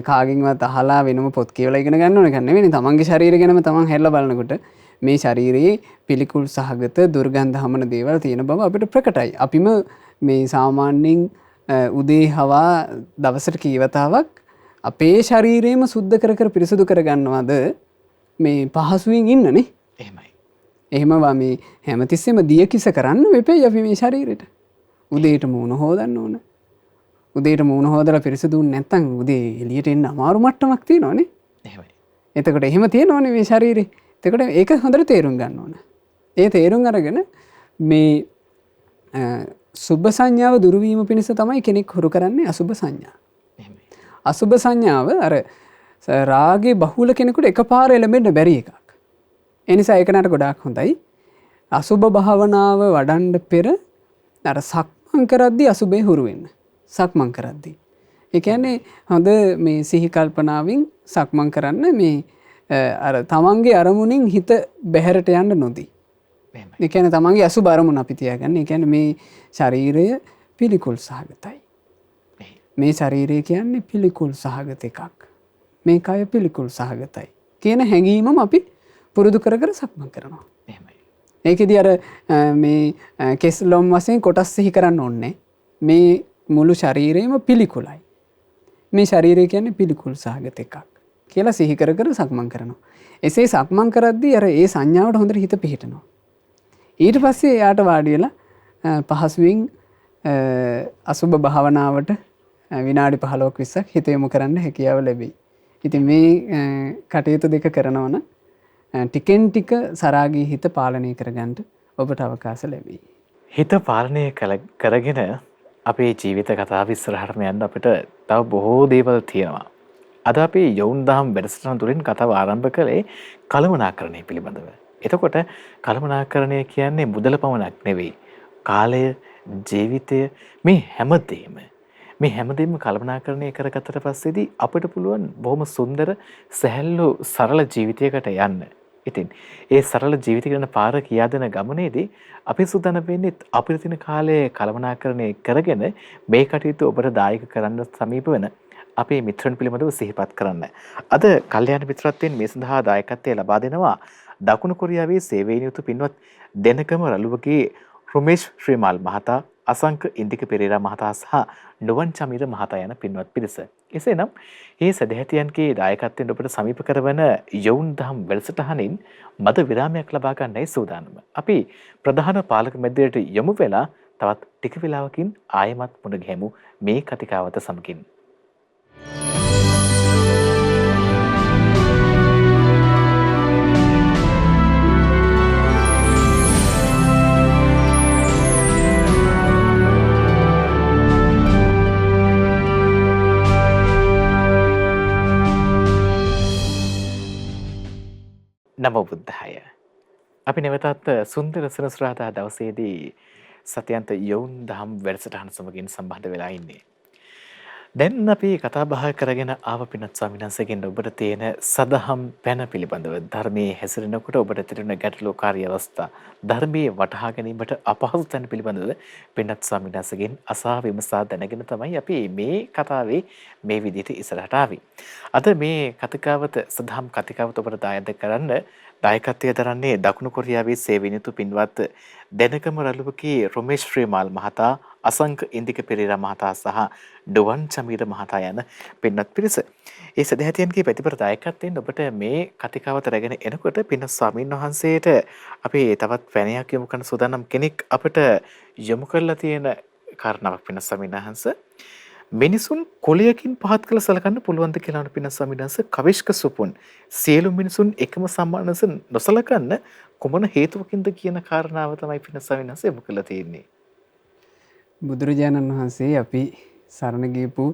S2: කාගෙන්වත් අහලා වෙනම පොත් කියවලා ඉගෙන ගන්න ඕන එකක් නෙවෙයි. තමන්ගේ ශරීරය ගැනම තමන් හැරලා බලනකොට මේ ශරීරයේ පිළිකුල් සහගත දුර්ගන්ධ හමන දේවල් තියෙන බව අපිට ප්‍රකටයි. අපිම මේ සාමාන්‍යයෙන් උදේ හවා දවසට කීවතාවක් අපේ ශරීරයම සුද්ධ කර කර පිරිසුදු කර ගන්නවද මේ පහසුවෙන් ඉන්නනේ.
S1: එහෙමයි.
S2: එහෙමවා මේ හැමතිස්සෙම දිය කිස කරන්න වෙපෙයි අපි මේ ශරීරෙට. උදේට මූණ හොදන්න ඕන. උදේට මූණ හොදලා පිරිසිදුුන් නැත්තම් උදේ එළියට එන්න අමාරු මට්ටමක් තියෙනවනේ.
S1: එහෙමයි.
S2: එතකොට එහෙම තියෙනවනේ මේ ශරීරේ. එතකොට ඒක හොඳට තේරුම් ගන්න ඕන. ඒ තේරුම් අරගෙන මේ සුභ සංඥාව දුරු වීම පිණිස තමයි කෙනෙක් හුරු කරන්නේ අසුභ සංඥා.
S1: එහෙමයි.
S2: අසුභ සංඥාව අර රාගේ බහුල කෙනෙකුට එකපාර එළඹෙන්න බැරි එකක්. ඒ නිසා ඒක නට ගොඩාක් හොඳයි. අසුභ භාවනාව වඩන්න පෙර අර සක්මන් කරද්දී අසුභේ හුරු වෙන්න. සක්මන් කරද්දී. ඒ කියන්නේ හොඳ මේ සිහි කල්පනාවෙන් සක්මන් කරන්න මේ අර තමන්ගේ අරමුණින් හිත බැහැරට යන්න නොදී. ඒ කියන්නේ තමන්ගේ අසුභ අරමුණ අපි තියාගන්න. ඒ කියන්නේ මේ ශරීරය පිළිකුල් සහගතයි. මේ ශරීරය කියන්නේ පිළිකුල් සහගත එකක්. මේ කය පිළිකුල් සහගතයි කියන හැඟීමම අපි පුරුදු කර කර සක්මන් කරනවා.
S1: එහෙමයි.
S2: ඒකෙදී අර මේ කෙස් ලොම් වශයෙන් කොටස් සිහි කරන්න ඕනේ. මේ මුළු ශරීරයම පිළිකුලයි. මේ ශරීරය කියන්නේ පිළිකුල් සහගත එකක් කියලා සිහි කර කර සක්මන් කරනවා. එසේ සක්මන් කරද්දී අර ඒ සංඥාවට හොඳට හිත පිහිටනවා. ඊට පස්සේ එයාට වාඩි වෙලා පහසුවෙන් අසුබ භාවනාවට විනාඩි 15ක් 20ක් හිත යොමු කරන්න හැකියාව ලැබෙයි. ඉතින් මේ කටයුතු දෙක කරනවා නම් ටිකෙන් ටික සරාගී හිත පාලනය කරගන්න ඔබට අවකාශ ලැබෙයි.
S1: හිත පාලනය කරගෙන අපේ ජීවිත කතාව ඉස්සරහටම යන්න අපිට තව බොහෝ දේවල් තියෙනවා. අද අපි යොවුන් දහම් වැඩසටහන තුළින් කතාව ආරම්භ කළේ කළමනාකරණය පිළිබඳව. එතකොට කළමනාකරණය කියන්නේ මුදල පමණක් නෙවෙයි. කාලය, ජීවිතය, මේ හැමදේම කළමනාකරණය කරගත්තට පස්සේදී අපිට පුළුවන් බොහොම සුන්දර, සැහැල්ලු, සරල ජීවිතයකට යන්න. ඉතින් ඒ සරල ජීවිත කරන පාර කියා දෙන ගමනේදී අපි සූදානම් වෙන්නේ අපිට තියෙන කාලයේ කළමනාකරණය කරගෙන මේ කටයුතු ඔබට දායක කරන්න සමීප වෙන අපේ මිත්‍රන් පිළිබඳව සිහිපත් කරන්න. අද කල්යාණ මිත්‍රත්වයෙන් මේ සඳහා දායකත්වය ලබා දෙනවා දකුණු කොරියාවේ සේවයෙන් යුතු පින්වත් දෙනකම රළුවගේ රුමේෂ් ශ්‍රීමාල් මහතා, අසංක ඉන්දික පෙරේරා මහතා සහ නුවන් චමීර මහතා යන පින්වත් පිරිස. එසේනම් මේ සදැහැතියන්ගේ දායකත්වයෙන් ඔබට සමීප කරවන යොවුන් දහම් වැඩසටහනින් මද විරාමයක් ලබා ගන්නයි සූදානම. අපි ප්‍රධාන පාලක මැදිරියට යොමු වෙලා තවත් ටික වෙලාවකින් ආයෙමත් මුණ ගැහෙමු මේ කතිකාවත සමගින්. නමෝ බුද්ධාය. අපි නැවතත් සුන්දර සෙනසුරාදා දවසේදී සත්‍යන්ත යොවුන් දහම් වැඩසටහන සමගින් සම්බන්ධ වෙලා ඉන්නේ. දැන් අපි කතා බහ කරගෙන ආව පින්වත් ස්වාමීන් වහන්සේගෙන් ඔබට තියෙන සදහම් පැන පිළිබඳව, ධර්මයේ හැසිරෙනකොට ඔබට තිරෙන ගැටලුකාරී අවස්ථා, ධර්මයේ වටහා ගැනීමට අපහසු තැන් පිළිබඳව පින්වත් ස්වාමීන් වහන්සේගෙන් අසා විමසා දැනගෙන තමයි අපි මේ කතාවේ මේ විදිහට ඉස්සරහට ආවේ. අද මේ කතිකාවත සදහම් කතිකාවත ඔබට දායද කරන්න දායකත්වය දරන්නේ දකුණු කොරියාවේ සේවයෙන් යුතු පින්වත් දෙනකම රළුවකේ රුමේෂ් ශ්‍රීමාල් මහතා, අසංක ඉන්දික පෙරේරා මහතා සහ ඩුවන් චමීර මහතා යන පින්වත් පිරිස. ඒ සදැහැතියන්ගේ ප්‍රතිපර දායකත්වයෙන් ඔබට මේ කතිකාවත රැගෙන එනකොට පින්වත් ස්වාමීන් වහන්සේට අපි තවත් පැනයක් යොමු කරන සූදානම් කෙනෙක් අපිට යොමු කරලා තියෙන කාරණාවක් පින්වත් ස්වාමීන් වහන්සේ. මිනිසුන් කුලයකින් පහත් කළ සලකන්න පුළුවන්ද කියලා පින්වත් ස්වාමීන් වහන්සේ කවිෂ්ක සුපුන් සියලු මිනිසුන් එකම සම්මානස නොසලකන්න කොමන හේතුවකින්ද කියන කාරණාව තමයි පින්වත් ස්වාමීන් වහන්සේ යොමු කරලා තියෙන්නේ.
S2: බුදුරජාණන් වහන්සේ අපි සරණ ගියපු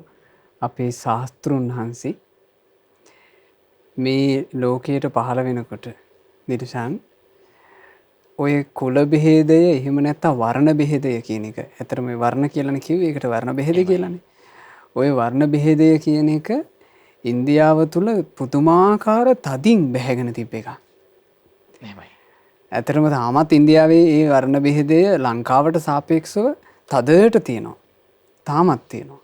S2: අපේ ශාස්ත්‍රුන් වහන්සේ මේ ලෝකයට පහළ වෙනකොට නිර්ශාන් ඔය කුල බෙහෙදය එහෙම නැත්නම් වර්ණ බෙහෙදය කියන එක. ඇත්තටම මේ වර්ණ කියලානේ කිව්වේ. ඒකට වර්ණ බෙහෙද කියලානේ. ඔය වර්ණ බෙහෙදය කියන එක ඉන්දියාව තුල පුදුමාකාර තදින් බැහැගෙන තිබ්බ එකක්.
S1: එහෙමයි.
S2: ඇත්තටම තාමත් ඉන්දියාවේ මේ වර්ණ බෙහෙදය ලංකාවට සාපේක්ෂව තදට තියෙනවා. තාමත් තියෙනවා.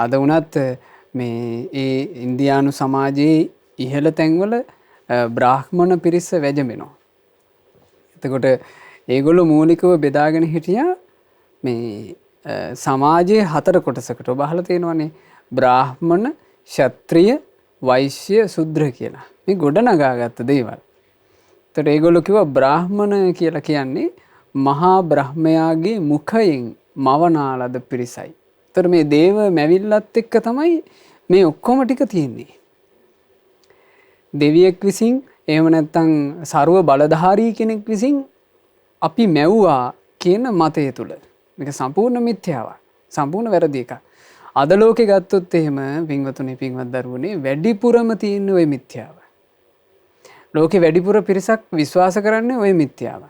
S2: අද වුණත් මේ ඒ ඉන්දියානු සමාජයේ ඉහළ තැන්වල බ්‍රාහ්මණ පිරිස වැජඹෙනවා. එතකොට ඒගොල්ලෝ මූලිකව බෙදාගෙන හිටියා මේ සමාජයේ 4 කොටසකට. ඔබ අහලා තියෙනවනේ බ්‍රාහ්මණ, ක්ෂත්‍රිය, වෛශ්‍ය, ශුද්‍ර කියලා. මේ ගොඩනගාගත්ත දේවල්. එතකොට ඒගොල්ලෝ කිව්වා බ්‍රාහ්මණ කියලා කියන්නේ මහා බ්‍රහ්මයාගේ මුඛයෙන් මවනාලද පිරිසයි. එතකොට මේ දේව මැවිල්ලත් එක්ක තමයි මේ ඔක්කොම ටික තියෙන්නේ. දෙවියෙක් විසින් එහෙම නැත්නම් ਸਰව බලධාරී කෙනෙක් විසින් අපි මැව්වා කියන මතය තුල. මේක සම්පූර්ණ මිත්‍යාවක්. සම්පූර්ණ වැරදි එකක්. අද ලෝකේ ගත්තොත් එහෙම පින්වතුනි, පින්වත් දරුවනේ, වැඩිපුරම තියෙන ওই මිත්‍යාව. ලෝකේ වැඩිපුර පිරිසක් විශ්වාස කරන්නේ ওই මිත්‍යාව.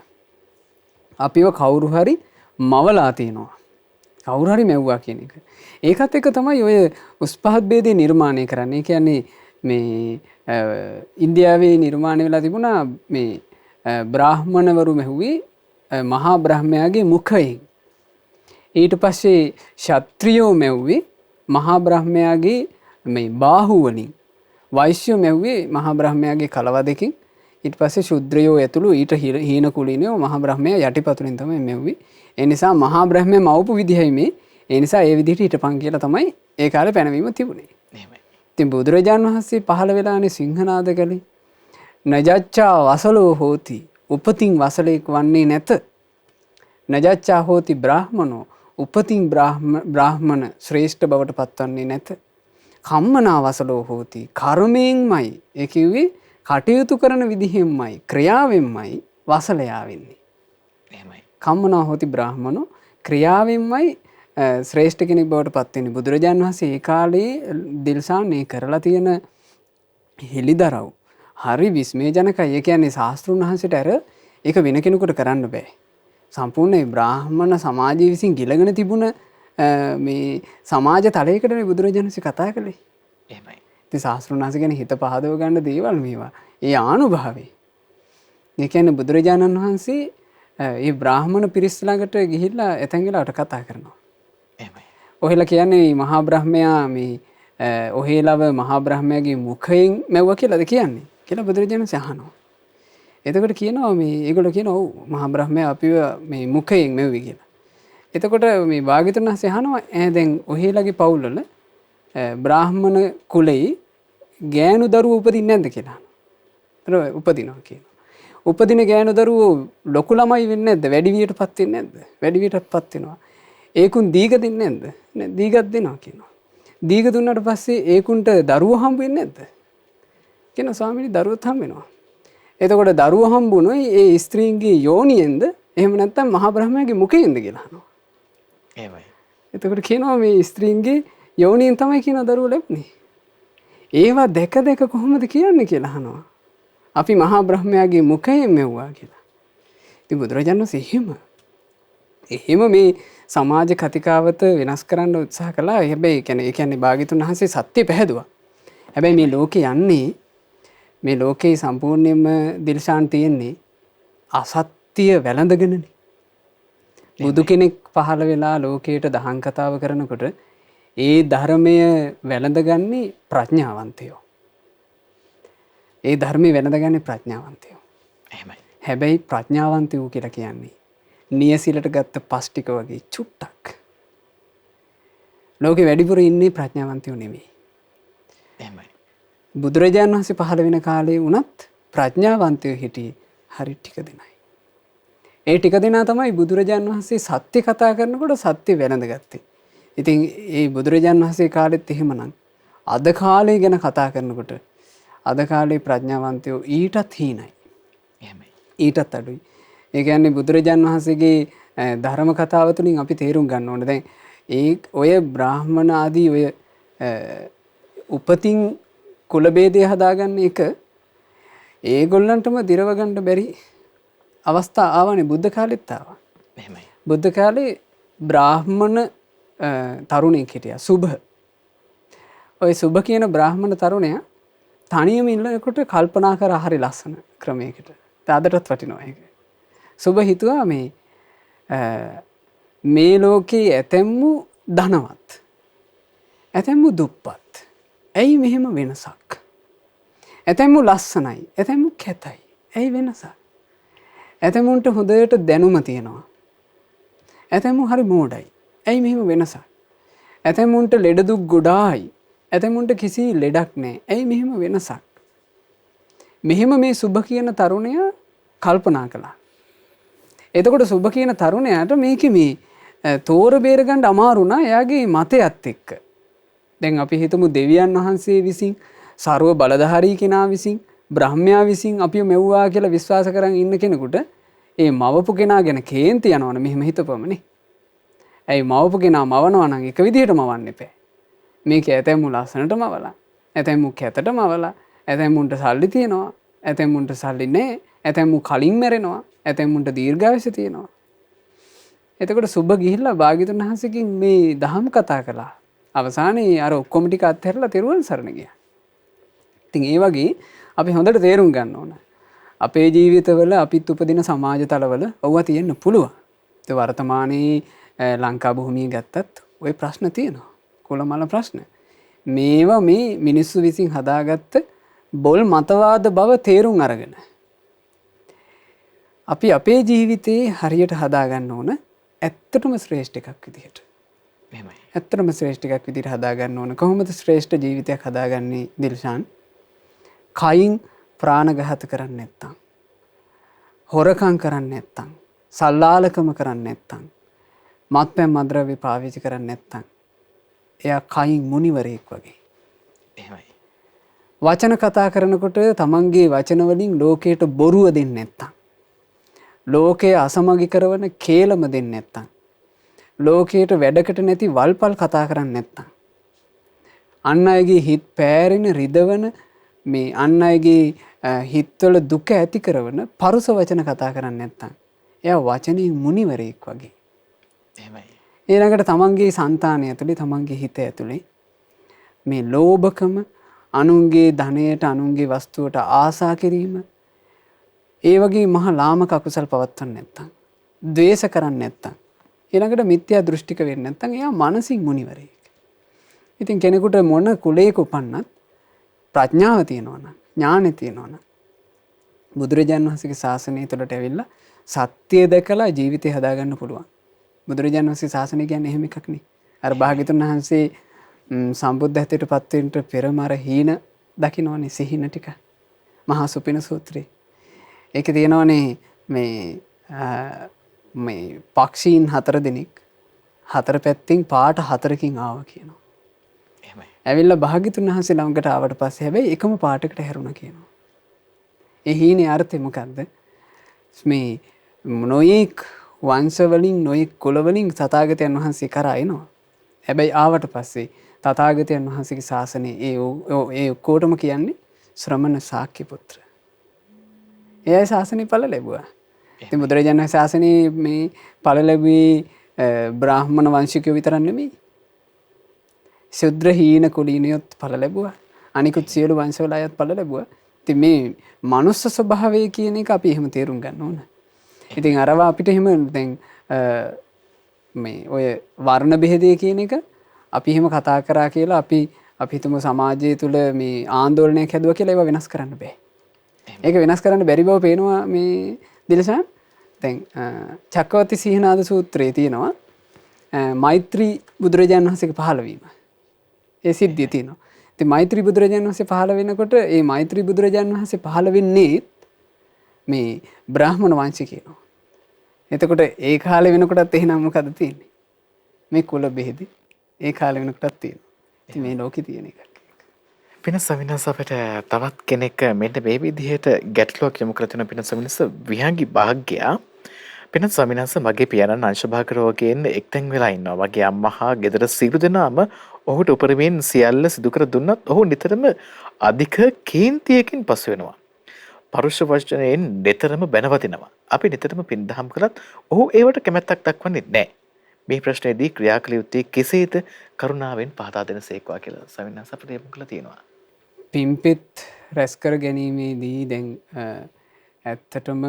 S2: අපිව කවුරු හරි මවලා තිනවා. කවුරු හරි මැව්වා කියන එක. ඒකත් එක්ක තමයි ඔය උස්පහත් ભેදේ නිර්මාණය කරන්නේ. ඒ කියන්නේ මේ ඉන්දියාවේ නිර්මාණය වෙලා තිබුණා මේ බ්‍රාහ්මණවරු මැහුවේ මහා බ්‍රහ්මයාගේ මුඛයෙන්. ඊට පස්සේ ක්ෂත්‍රියෝ මැව්වේ මහා බ්‍රහ්මයාගේ මේ බාහුව වලින් වෛශ්‍ය මෙව්වේ මහා බ්‍රහ්මයාගේ කලව දෙකින්. ඊට පස්සේ ශුද්‍රයෝ ඇතුළු ඊට හීන කුලීනයෝ මහා බ්‍රහ්මයා යටිපතුලින් තමයි මෙව්වේ. ඒ නිසා මහා බ්‍රහ්මයා මවපු විදිහයි මේ. ඒ නිසා ඒ විදිහට හිටපන් කියලා තමයි ඒ කාලේ පැනවීම තිබුණේ.
S1: එහෙමයි.
S2: ඉතින් බුදුරජාන් වහන්සේ පහළ වෙලානේ සිංහනාද කළේ. නජච්ඡා වසලෝ හෝති උපතින් වසලෙක් වන්නේ නැත. නජච්ඡා හෝති බ්‍රාහ්මනෝ උපතින් බ්‍රාහ්මණ ශ්‍රේෂ්ඨ බවට පත්වන්නේ නැත. කම්මනා වසලෝ හෝති කර්මයෙන්මයි ඒ කිව්වේ කටයුතු කරන විදිහෙන්මයි ක්‍රියාවෙන්මයි වසලයා වෙන්නේ.
S1: එහෙමයි.
S2: කම්මනා හෝති බ්‍රාහ්මනෝ ක්‍රියාවෙන්මයි ශ්‍රේෂ්ඨ කෙනෙක් බවට පත් වෙන්නේ. බුදුරජාන් වහන්සේ ඒ කාලේ දිල්සාන් මේ කරලා තියෙන හෙලිදරව් හරි විස්මයජනකයි. ඒ කියන්නේ ශාස්ත්‍රුන් වහන්සේට අර ඒක වෙන කෙනෙකුට කරන්න බෑ. සම්පූර්ණ බ්‍රාහ්මණ සමාජය විසින් ගිලගෙන තිබුණ මේ සමාජ තලයකටනේ බුදුරජාණන් වහන්සේ කතා කළේ.
S1: එහෙමයි.
S2: ඉතින් ශාස්ත්‍රුන් වහන්සේ ගැන හිත පහදව ගන්න දේවල් මේවා. ඒ ආනුභාවය. ඒ කියන්නේ බුදුරජාණන් වහන්සේ මේ බ්‍රාහ්මණ පිරිස් ළඟට ගිහිල්ලා එතෙන් ගලවට කතා කරනවා.
S1: එහෙමයි.
S2: ඔහෙලා කියන්නේ මහා බ්‍රහ්මයා මේ ඔහෙලව මහා බ්‍රහ්මයාගේ මුඛයෙන් මැව්වා කියලාද කියන්නේ කියලා බුදුරජාණන් වහන්සේ අහනවා. එතකොට කියනවා මේ ඒගොල්ලෝ කියනවා ඔව් මහා බ්‍රහ්මයා අපිව මේ මුඛයෙන් මැව්වේ කියලා. එතකොට මේ භාග්‍යවතුන් වහන්සේ අහනවා දැන් ඔහෙලගේ පවුල්වල බ්‍රාහ්මණ කුලේ ගෑනු දරුවෝ උපදින්නේ නැද්ද කියලා අහනවා. උපදිනවා කියනවා. උපදින ගෑනු දරුවෝ ලොකු ළමයි වෙන්නේ නැද්ද? වැඩි වියටපත් වෙන්නේ නැද්ද? වැඩි වියටපත් වෙනවා. ඒකුන් දීග දෙන්නේ නැද්ද? නෑ දීගත් දෙනවා කියනවා. දීග දුන්නාට පස්සේ ඒකුන්ට දරුවෝ හම්බ වෙන්නේ නැද්ද? කියනවා ස්වාමීනි දරුවොත් හම්බ වෙනවා. එතකොට දරුවෝ හම්බුනොයි ඒ ස්ත්‍රීන්ගේ යෝනියෙන්ද එහෙම නැත්නම් මහා බ්‍රහ්මයාගේ මුඛයෙන්ද කියලා අහනවා.
S1: එහෙමයි.
S2: එතකොට කියනවා මේ ස්ත්‍රීන්ගේ යෝනියෙන් තමයි කියන දරුවෝ ලැබුණේ. ඒවා දැක දැක කොහොමද කියන්නේ කියලා අහනවා. අපි මහා බ්‍රහ්මයාගේ මුඛයෙන් මෙව්වා කියලා. ඉතින් බුදුරජාණන් වහන්සේ එහෙම මේ සමාජ කතිකාවත වෙනස් කරන්න උත්සාහ කළා. හැබැයි ඒ කියන්නේ භාග්‍යතුන් වහන්සේ සත්‍ය පැහැදුවා. හැබැයි මේ ලෝකේ යන්නේ මේ ලෝකේ සම්පූර්ණයෙන්ම දිල්ෂාන් තියෙන්නේ අසත්‍ය වැළඳගෙනනේ. බුදු කෙනෙක් පහළ වෙලා ලෝකයට දහම් කතාව කරනකොට ඒ ධර්මය වැළඳගන්නේ ප්‍රඥාවන්තයෝ. ඒ ධර්මයේ වැළඳගන්නේ ප්‍රඥාවන්තයෝ.
S1: එහෙමයි.
S2: හැබැයි ප්‍රඥාවන්තයෝ කියලා කියන්නේ නියසිලට ගත්ත පස් ටික වගේ චුට්ටක්. ලෝකෙ වැඩිපුර ඉන්නේ ප්‍රඥාවන්තයෝ නෙමෙයි.
S1: එහෙමයි.
S2: බුදුරජාණන් වහන්සේ පහළ වෙන කාලේ වුණත් ප්‍රඥාවන්තයෝ හිටියේ හරි ටික දෙනයි. ඒ ටික දෙනා තමයි බුදුරජාණන් වහන්සේ සත්‍ය කතා කරනකොට සත්‍ය වැළඳගත්තේ. ඉතින් ඒ බුදුරජාණන් වහන්සේ කාලෙත් එහෙමනම් අද කාලේ ගැන කතා කරනකොට අද කාලේ ප්‍රඥාවන්තයෝ ඊටත් හීනයි.
S1: එහෙමයි.
S2: ඊටත් අඩුයි. ඒ කියන්නේ බුදුරජාණන් වහන්සේගේ ධර්ම කතාව තුළින් අපි තේරුම් ගන්න ඕනේ. දැන් ඔය බ්‍රාහ්මණ ආදී ඔය උපතින් කුල ભેදය හදාගන්න එක ඒගොල්ලන්ටම දිරව ගන්න බැරි අවස්ථා ආවනේ බුද්ධ කාලෙත් ආවා.
S1: එහෙමයි.
S2: බුද්ධ කාලේ බ්‍රාහ්මණ තරුණයෙක් හිටියා සුභ. ඔය සුභ කියන බ්‍රාහ්මණ තරුණයා තනියම ඉන්නකොට කල්පනා කරා හරි ලස්සන ක්‍රමයකට. අදටත් වටිනවා ඒක. සුභ හිතුවා මේ ලෝකේ ඇතැම්මු ධනවත්. ඇතැම්මු දුප්පත්. ඇයි මෙහෙම වෙනසක්? ඇතැම්මු ලස්සනයි. ඇතැම්මු කැතයි. ඇයි වෙනසක්? ඇතැමුන්ට හොඳට දැනුම තියෙනවා. ඇතැම්මු හරි මෝඩයි. ඇයි මෙහෙම වෙනසක්? ඇතැමුන්ට ලෙඩ දුක් ගොඩායි. ඇතැමුන්ට කිසි ලෙඩක් නැහැ. ඇයි මෙහෙම වෙනසක්? මෙහෙම මේ සුභ කියන තරුණයා කල්පනා කළා. එතකොට සුභ කියන තරුණයාට මේකේ මේ තෝර බේර ගන්න අමාරු නා එයාගේ මතයත් එක්ක. දැන් අපි හිතමු දෙවියන් වහන්සේ විසින් ਸਰව බලධාරී කෙනා විසින් බ්‍රහ්මයා විසින් අපිව මෙව්වා කියලා විශ්වාස කරන් ඉන්න කෙනෙකුට ඒ මවපු කෙනා ගැන කේන්ති යනවනේ මෙහෙම හිතපමනේ. ඇයි මවපු කෙනා මවනවා නම් එක විදිහට මවන්න එපා. මේක ඇතැම්මු ලස්සනටම මවලා, ඇතැම්මු කැතටම මවලා, ඇතැම්මුන්ට සල්ලි තියනවා, ඇතැම්මුන්ට සල්ලි නැහැ, ඇතැම්මු කලින් මැරෙනවා, ඇතැම්මුන්ට දීර්ඝායුෂ තියෙනවා. එතකොට සුභ ගිහිල්ලා භාග්‍යවතුන් වහන්සේකින් මේ දහම් කතා කළා. අවසානයේ අර ඔක්කොම ටික අත්හැරලා තෙරුවන් සරණ ගියා. ඉතින් ඒ වගේ අපි හොඳට තේරුම් ගන්න ඕන. අපේ ජීවිතවල අපිත් උපදින සමාජ තලවල ඔව්වා තියෙන්න පුළුවන්. ඒ වර්තමානයේ ලංකා භූමිය ගත්තත් ওই ප්‍රශ්න තියෙනවා. කුලමල ප්‍රශ්න. මේවා මේ මිනිස්සු විසින් හදාගත්ත බොල් මතවාද බව තේරුම් අරගෙන. අපි අපේ ජීවිතයේ හරියට හදාගන්න ඕන ඇත්තටම ශ්‍රේෂ්ඨ එකක් විදිහට.
S1: එහෙමයි.
S2: ඇත්තටම ශ්‍රේෂ්ඨ එකක් විදිහට හදාගන්න ඕන. කොහොමද ශ්‍රේෂ්ඨ ජීවිතයක් හදාගන්නේ දිල්ෂාන්? කයින් ප්‍රාණඝාත කරන්නේ නැත්තම්, හොරකම් කරන්නේ නැත්තම්, සල්ලාලකම කරන්නේ නැත්තම්, මත්පැන් මද්‍රව්‍ය පාවිච්චි කරන්නේ නැත්තම්, එයා කයින් මුනිවරයෙක් වගේ.
S1: එහෙමයි.
S2: වචන කතා කරනකොට තමන්ගේ වචන වලින් ලෝකයට බොරුව දෙන්නේ නැත්තම්, ලෝකයේ අසමගි කරන කේලම දෙන්නේ නැත්තම්, ලෝකයට වැඩකට නැති වල්පල් කතා කරන්නේ නැත්තම්, අන් අයගේ හිත් පෑරෙන රිදවන මේ අන් අයගේ හිත්වල දුක ඇති කරන පරුස වචන කතා කරන්නේ නැත්තම්, එයා වචනින් මුනිවරයෙක් වගේ.
S1: එහෙමයි.
S2: ඊළඟට තමන්ගේ సంతානය ඇතුලේ තමන්ගේ හිත ඇතුලේ මේ ලෝභකම, අනුන්ගේ ධනයට, අනුන්ගේ වස්තුවට ආසා කිරීම, ඒ වගේ මහා ලාමක අකුසල් පවත්වන්න නැත්තම්, ද්වේෂ කරන්නේ නැත්තම්, ඊළඟට මිත්‍යා දෘෂ්ටික වෙන්නේ නැත්තම් එයා මානසික මුනිවරයෙක්. ඉතින් කෙනෙකුට මොන කුලයක උපන්නත් ප්‍රඥාව තියෙනවා නම්, ඥානෙ තියෙනවා නම් බුදුරජාණන් වහන්සේගේ ශාසනය තුළට ඇවිල්ලා සත්‍ය දැකලා ජීවිතය හදාගන්න පුළුවන්. බුදුරජාණන් වහන්සේ ශාසනය කියන්නේ එහෙම එකක් නේ. අර භාග්‍යතුන් වහන්සේ සම්බුද්ධත්වයට පත් වෙන්න පෙරම අර හීන දකින්නෝනේ, සිහින ටික. මහා සුපින සූත්‍රේ. ඒකේ තියෙනවනේ මේ පක්ෂීන් 4 දෙනෙක් 4 පැත්තෙන් පාට 4කින් ආවා කියනවා.
S1: එහෙමයි.
S2: ඇවිල්ලා භාග්‍යතුන් වහන්සේ ළඟට ආවට පස්සේ හැබැයි එකම පාටකට හැරුණා කියනවා. ඒ හීනේ අර්ථය මොකද්ද? මේ නොයෙක් වංශ වලින්, නොයෙක් කුල වලින් තථාගතයන් වහන්සේ කරා එනවා. හැබැයි ආවට පස්සේ තථාගතයන් වහන්සේගේ ශාසනය ඒ ඔක්කොටම කියන්නේ ශ්‍රමණ ශාක්‍ය පුත්‍ර. එයයි ශාසනය ඵල ලැබුවා. ඉතින් බුදුරජාණන් වහන්සේ ශාසනයේ මේ ඵල ලැබුවේ බ්‍රාහ්මණ වංශිකයෝ විතරක් නෙමෙයි. ශුද්‍ර හීන කුලීනියොත් ඵල ලැබුවා. අනිකුත් සියලු වංශවල අයත් ඵල ලැබුවා. ඉතින් මේ මනුස්ස ස්වභාවය කියන එක අපි එහෙම තේරුම් ගන්න ඕන. ඉතින් අරවා අපිට එහෙම දැන් මේ ඔය වර්ණ බෙහෙදය කියන එක අපි එහෙම කතා කරා කියලා අපි හිතමු සමාජය තුළ මේ ආందోලනයක් හැදුවා කියලා ඒවා වෙනස් කරන්න බෑ. ඒක වෙනස් කරන්න බැරි බව පේනවා මේ දිලසන්. දැන් චක්කවර්ති සීහනාද සූත්‍රයේ තියෙනවා මෛත්‍රී බුදුරජාණන් වහන්සේගේ පහළවීම. ඒ සිද්ධිය තියෙනවා. ඉතින් මෛත්‍රී බුදුරජාණන් වහන්සේ පහළ වෙනකොට ඒ මෛත්‍රී බුදුරජාණන් වහන්සේ පහළ වෙන්නේ මේ බ්‍රාහ්මණ වංශිකයෝ. එතකොට ඒ කාලේ වෙනකොටත් එහෙනම් මොකද තියෙන්නේ? මේ කුල බෙහෙද ඒ කාලේ වෙනකොටත් තියෙනවා. ඉතින් මේ ලෝකේ තියෙන එක.
S1: පින සවිනස අපිට තවත් කෙනෙක් මෙන්න මේ විදිහට ගැටලුවක් යොමු කර තියෙන පින සවිනස විහංගි භාග්‍යයා. පින සවිනස මගේ පියාණන් අංශභාග රෝගයෙන් එක්තැන් වෙලා ඉන්නවා. මගේ අම්මා හා ගෙදර සියලු දෙනාම ඔහුට උපරිමයෙන් සියල්ල සිදු කර දුන්නත් ඔහු නිතරම අධික කේන්තියකින් පසු වෙනවා. පරුෂ වචනයෙන් නිතරම බැනවතිනවා. අපි නිතරම පින්දහම් කළත් ඔහු ඒවට කැමැත්තක් දක්වන්නේ නැහැ. මේ ප්‍රශ්නේදී ක්‍රියා කළ යුත්තේ කෙසේද කරුණාවෙන් පහදා දෙනසේක්වා කියලා සවිනස අපිට යොමු කළා තියෙනවා.
S2: පිම්පෙත් රැස් කර ගැනීමේදී දැන් ඇත්තටම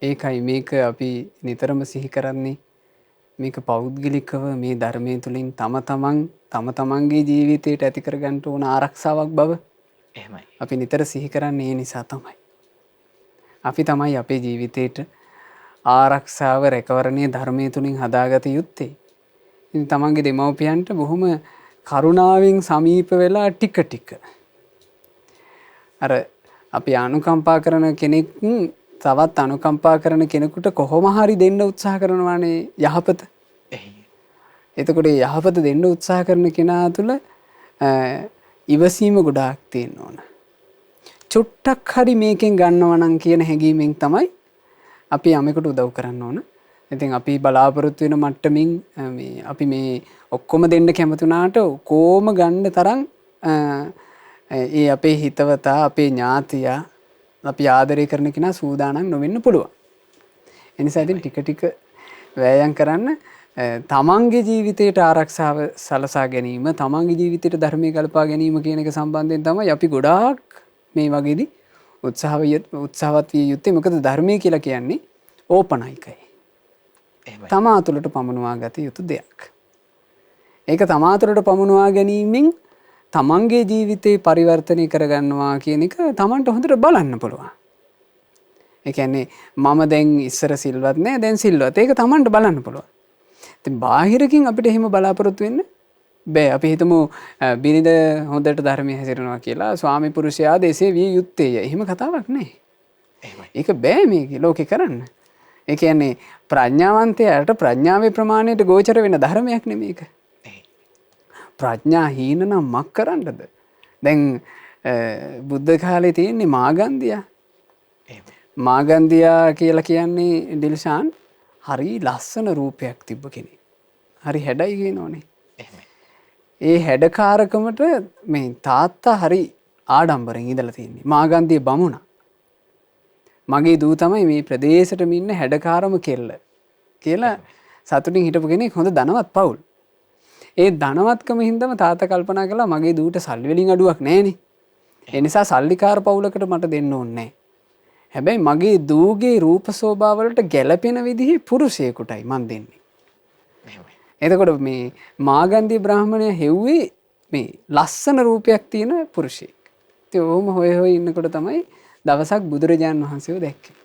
S2: ඒකයි මේක අපි නිතරම සිහි කරන්නේ. මේක පෞද්ගලිකව මේ ධර්මයේ තුලින් තම තමන්ගේ ජීවිතයට ඇති කර ගන්න ඕන ආරක්ෂාවක් බව
S1: එහෙමයි.
S2: අපි නිතර සිහි කරන්නේ ඒ නිසා තමයි. අපි තමයි අපේ ජීවිතේට ආරක්ෂාව රැකවරණයේ ධර්මයේ තුලින් හදාගත යුත්තේ. ඉතින් තමන්ගේ දෙමව්පියන්ට බොහොම කරුණාවෙන් සමීප වෙලා ටික ටික අර අපි අනුකම්පා කරන කෙනෙක් තවත් අනුකම්පා කරන කෙනෙකුට කොහොම හරි දෙන්න උත්සාහ කරනවානේ යහපත. එතකොට යහපත දෙන්න උත්සාහ කරන කෙනා තුළ ඉවසීම ගොඩාක් තියෙන්න ඕන. චුට්ටක් හරි මේකෙන් ගන්නවා නම් කියන හැඟීමෙන් තමයි අපි යමෙකුට උදව් කරන්න ඕන. ඉතින් අපි බලාපොරොත්තු වෙන මට්ටමින් අපි මේ ඔක්කොම දෙන්න කැමති වුණාට කොහොම ගන්න තරම් ඒ අපේ හිතවතා, අපේ ඥාතියා, අපි ආදරය කරන කෙනා සූදානම් නොවෙන්න පුළුවන්. ඒ නිසා ඉතින් ටික ටික වෑයම් කරන්න තමන්ගේ ජීවිතයට ආරක්ෂාව සලසා ගැනීම, තමන්ගේ ජීවිතයට ධර්මයේ ගලපා ගැනීම කියන එක සම්බන්ධයෙන් තමයි අපි ගොඩාක් මේ වගේදී උත්සාහවත් විය යුත්තේ. මොකද ධර්මය කියලා කියන්නේ ඕපනයිකයි. තමා තුළට පමනවා ගත යුතු දෙයක්. ඒක තමා තුළට පමුණවා ගැනීමෙන් තමන්ගේ ජීවිතේ පරිවර්තනය කරගන්නවා කියන එක තමන්ට හොඳට බලන්න පුළුවන්. ඒ කියන්නේ මම දැන් ඉස්සර සිල්වත් නෑ දැන් සිල්වත්. ඒක තමන්ට බලන්න පුළුවන්. ඉතින් බාහිරකින් අපිට එහෙම බලාපොරොත්තු වෙන්න බෑ. අපි හිතමු බිරිඳ හොඳට ධර්මයේ හැසිරෙනවා කියලා ස්වාමි පුරුෂයා දෙසේ විය යුත්තේය. එහෙම කතාවක් නෑ. ඒක බෑ මේ ලෝකේ කරන්න. ඒ කියන්නේ ප්‍රඥාවන්තයාට ප්‍රඥාවේ ප්‍රමාණයට ගෝචර වෙන ධර්මයක් නෙමෙයි ඒක. ප්‍රඥා හීන නම් මක් කරන්නද? දැන් බුද්ධ කාලේ තියෙන්නේ මාගන්ධියා. මාගන්ධියා කියලා කියන්නේ ඩිල්ෂාන් හරි ලස්සන රූපයක් තිබ්බ කෙනෙක්. හරි හැඩයි කියනෝනේ. ඒ හැඩකාරකමට මේ තාත්තා හරි ආඩම්බරෙන් ඉඳලා තියෙන්නේ. මාගන්ධිය බමුණා. මගේ දූ තමයි මේ ප්‍රදේශෙටම ඉන්න හැඩකාරම කෙල්ල කියලා සතුටින් හිටපු කෙනෙක් හොඳ ධනවත් පවුල්. ඒ ධනවත්කම හින්දාම තාත්තා කල්පනා කළා මගේ දූට සල්ලි වලින් අඩුවක් නැහැනේ. ඒ නිසා සල්ලිකාර පවුලකට මට දෙන්න ඕනේ නැහැ. හැබැයි මගේ දූගේ රූප ස්වභාව වලට ගැළපෙන විදිහේ පුරුෂයෙකුටයි මන් දෙන්නේ. එතකොට මේ මාගන්ධී බ්‍රාහමණය හෙව්වේ මේ ලස්සන රූපයක් තියෙන පුරුෂයෙක්. ඉතින් ඔහොම හොය ඉන්නකොට තමයි දවසක් බුදුරජාණන් වහන්සේව දැක්කේ.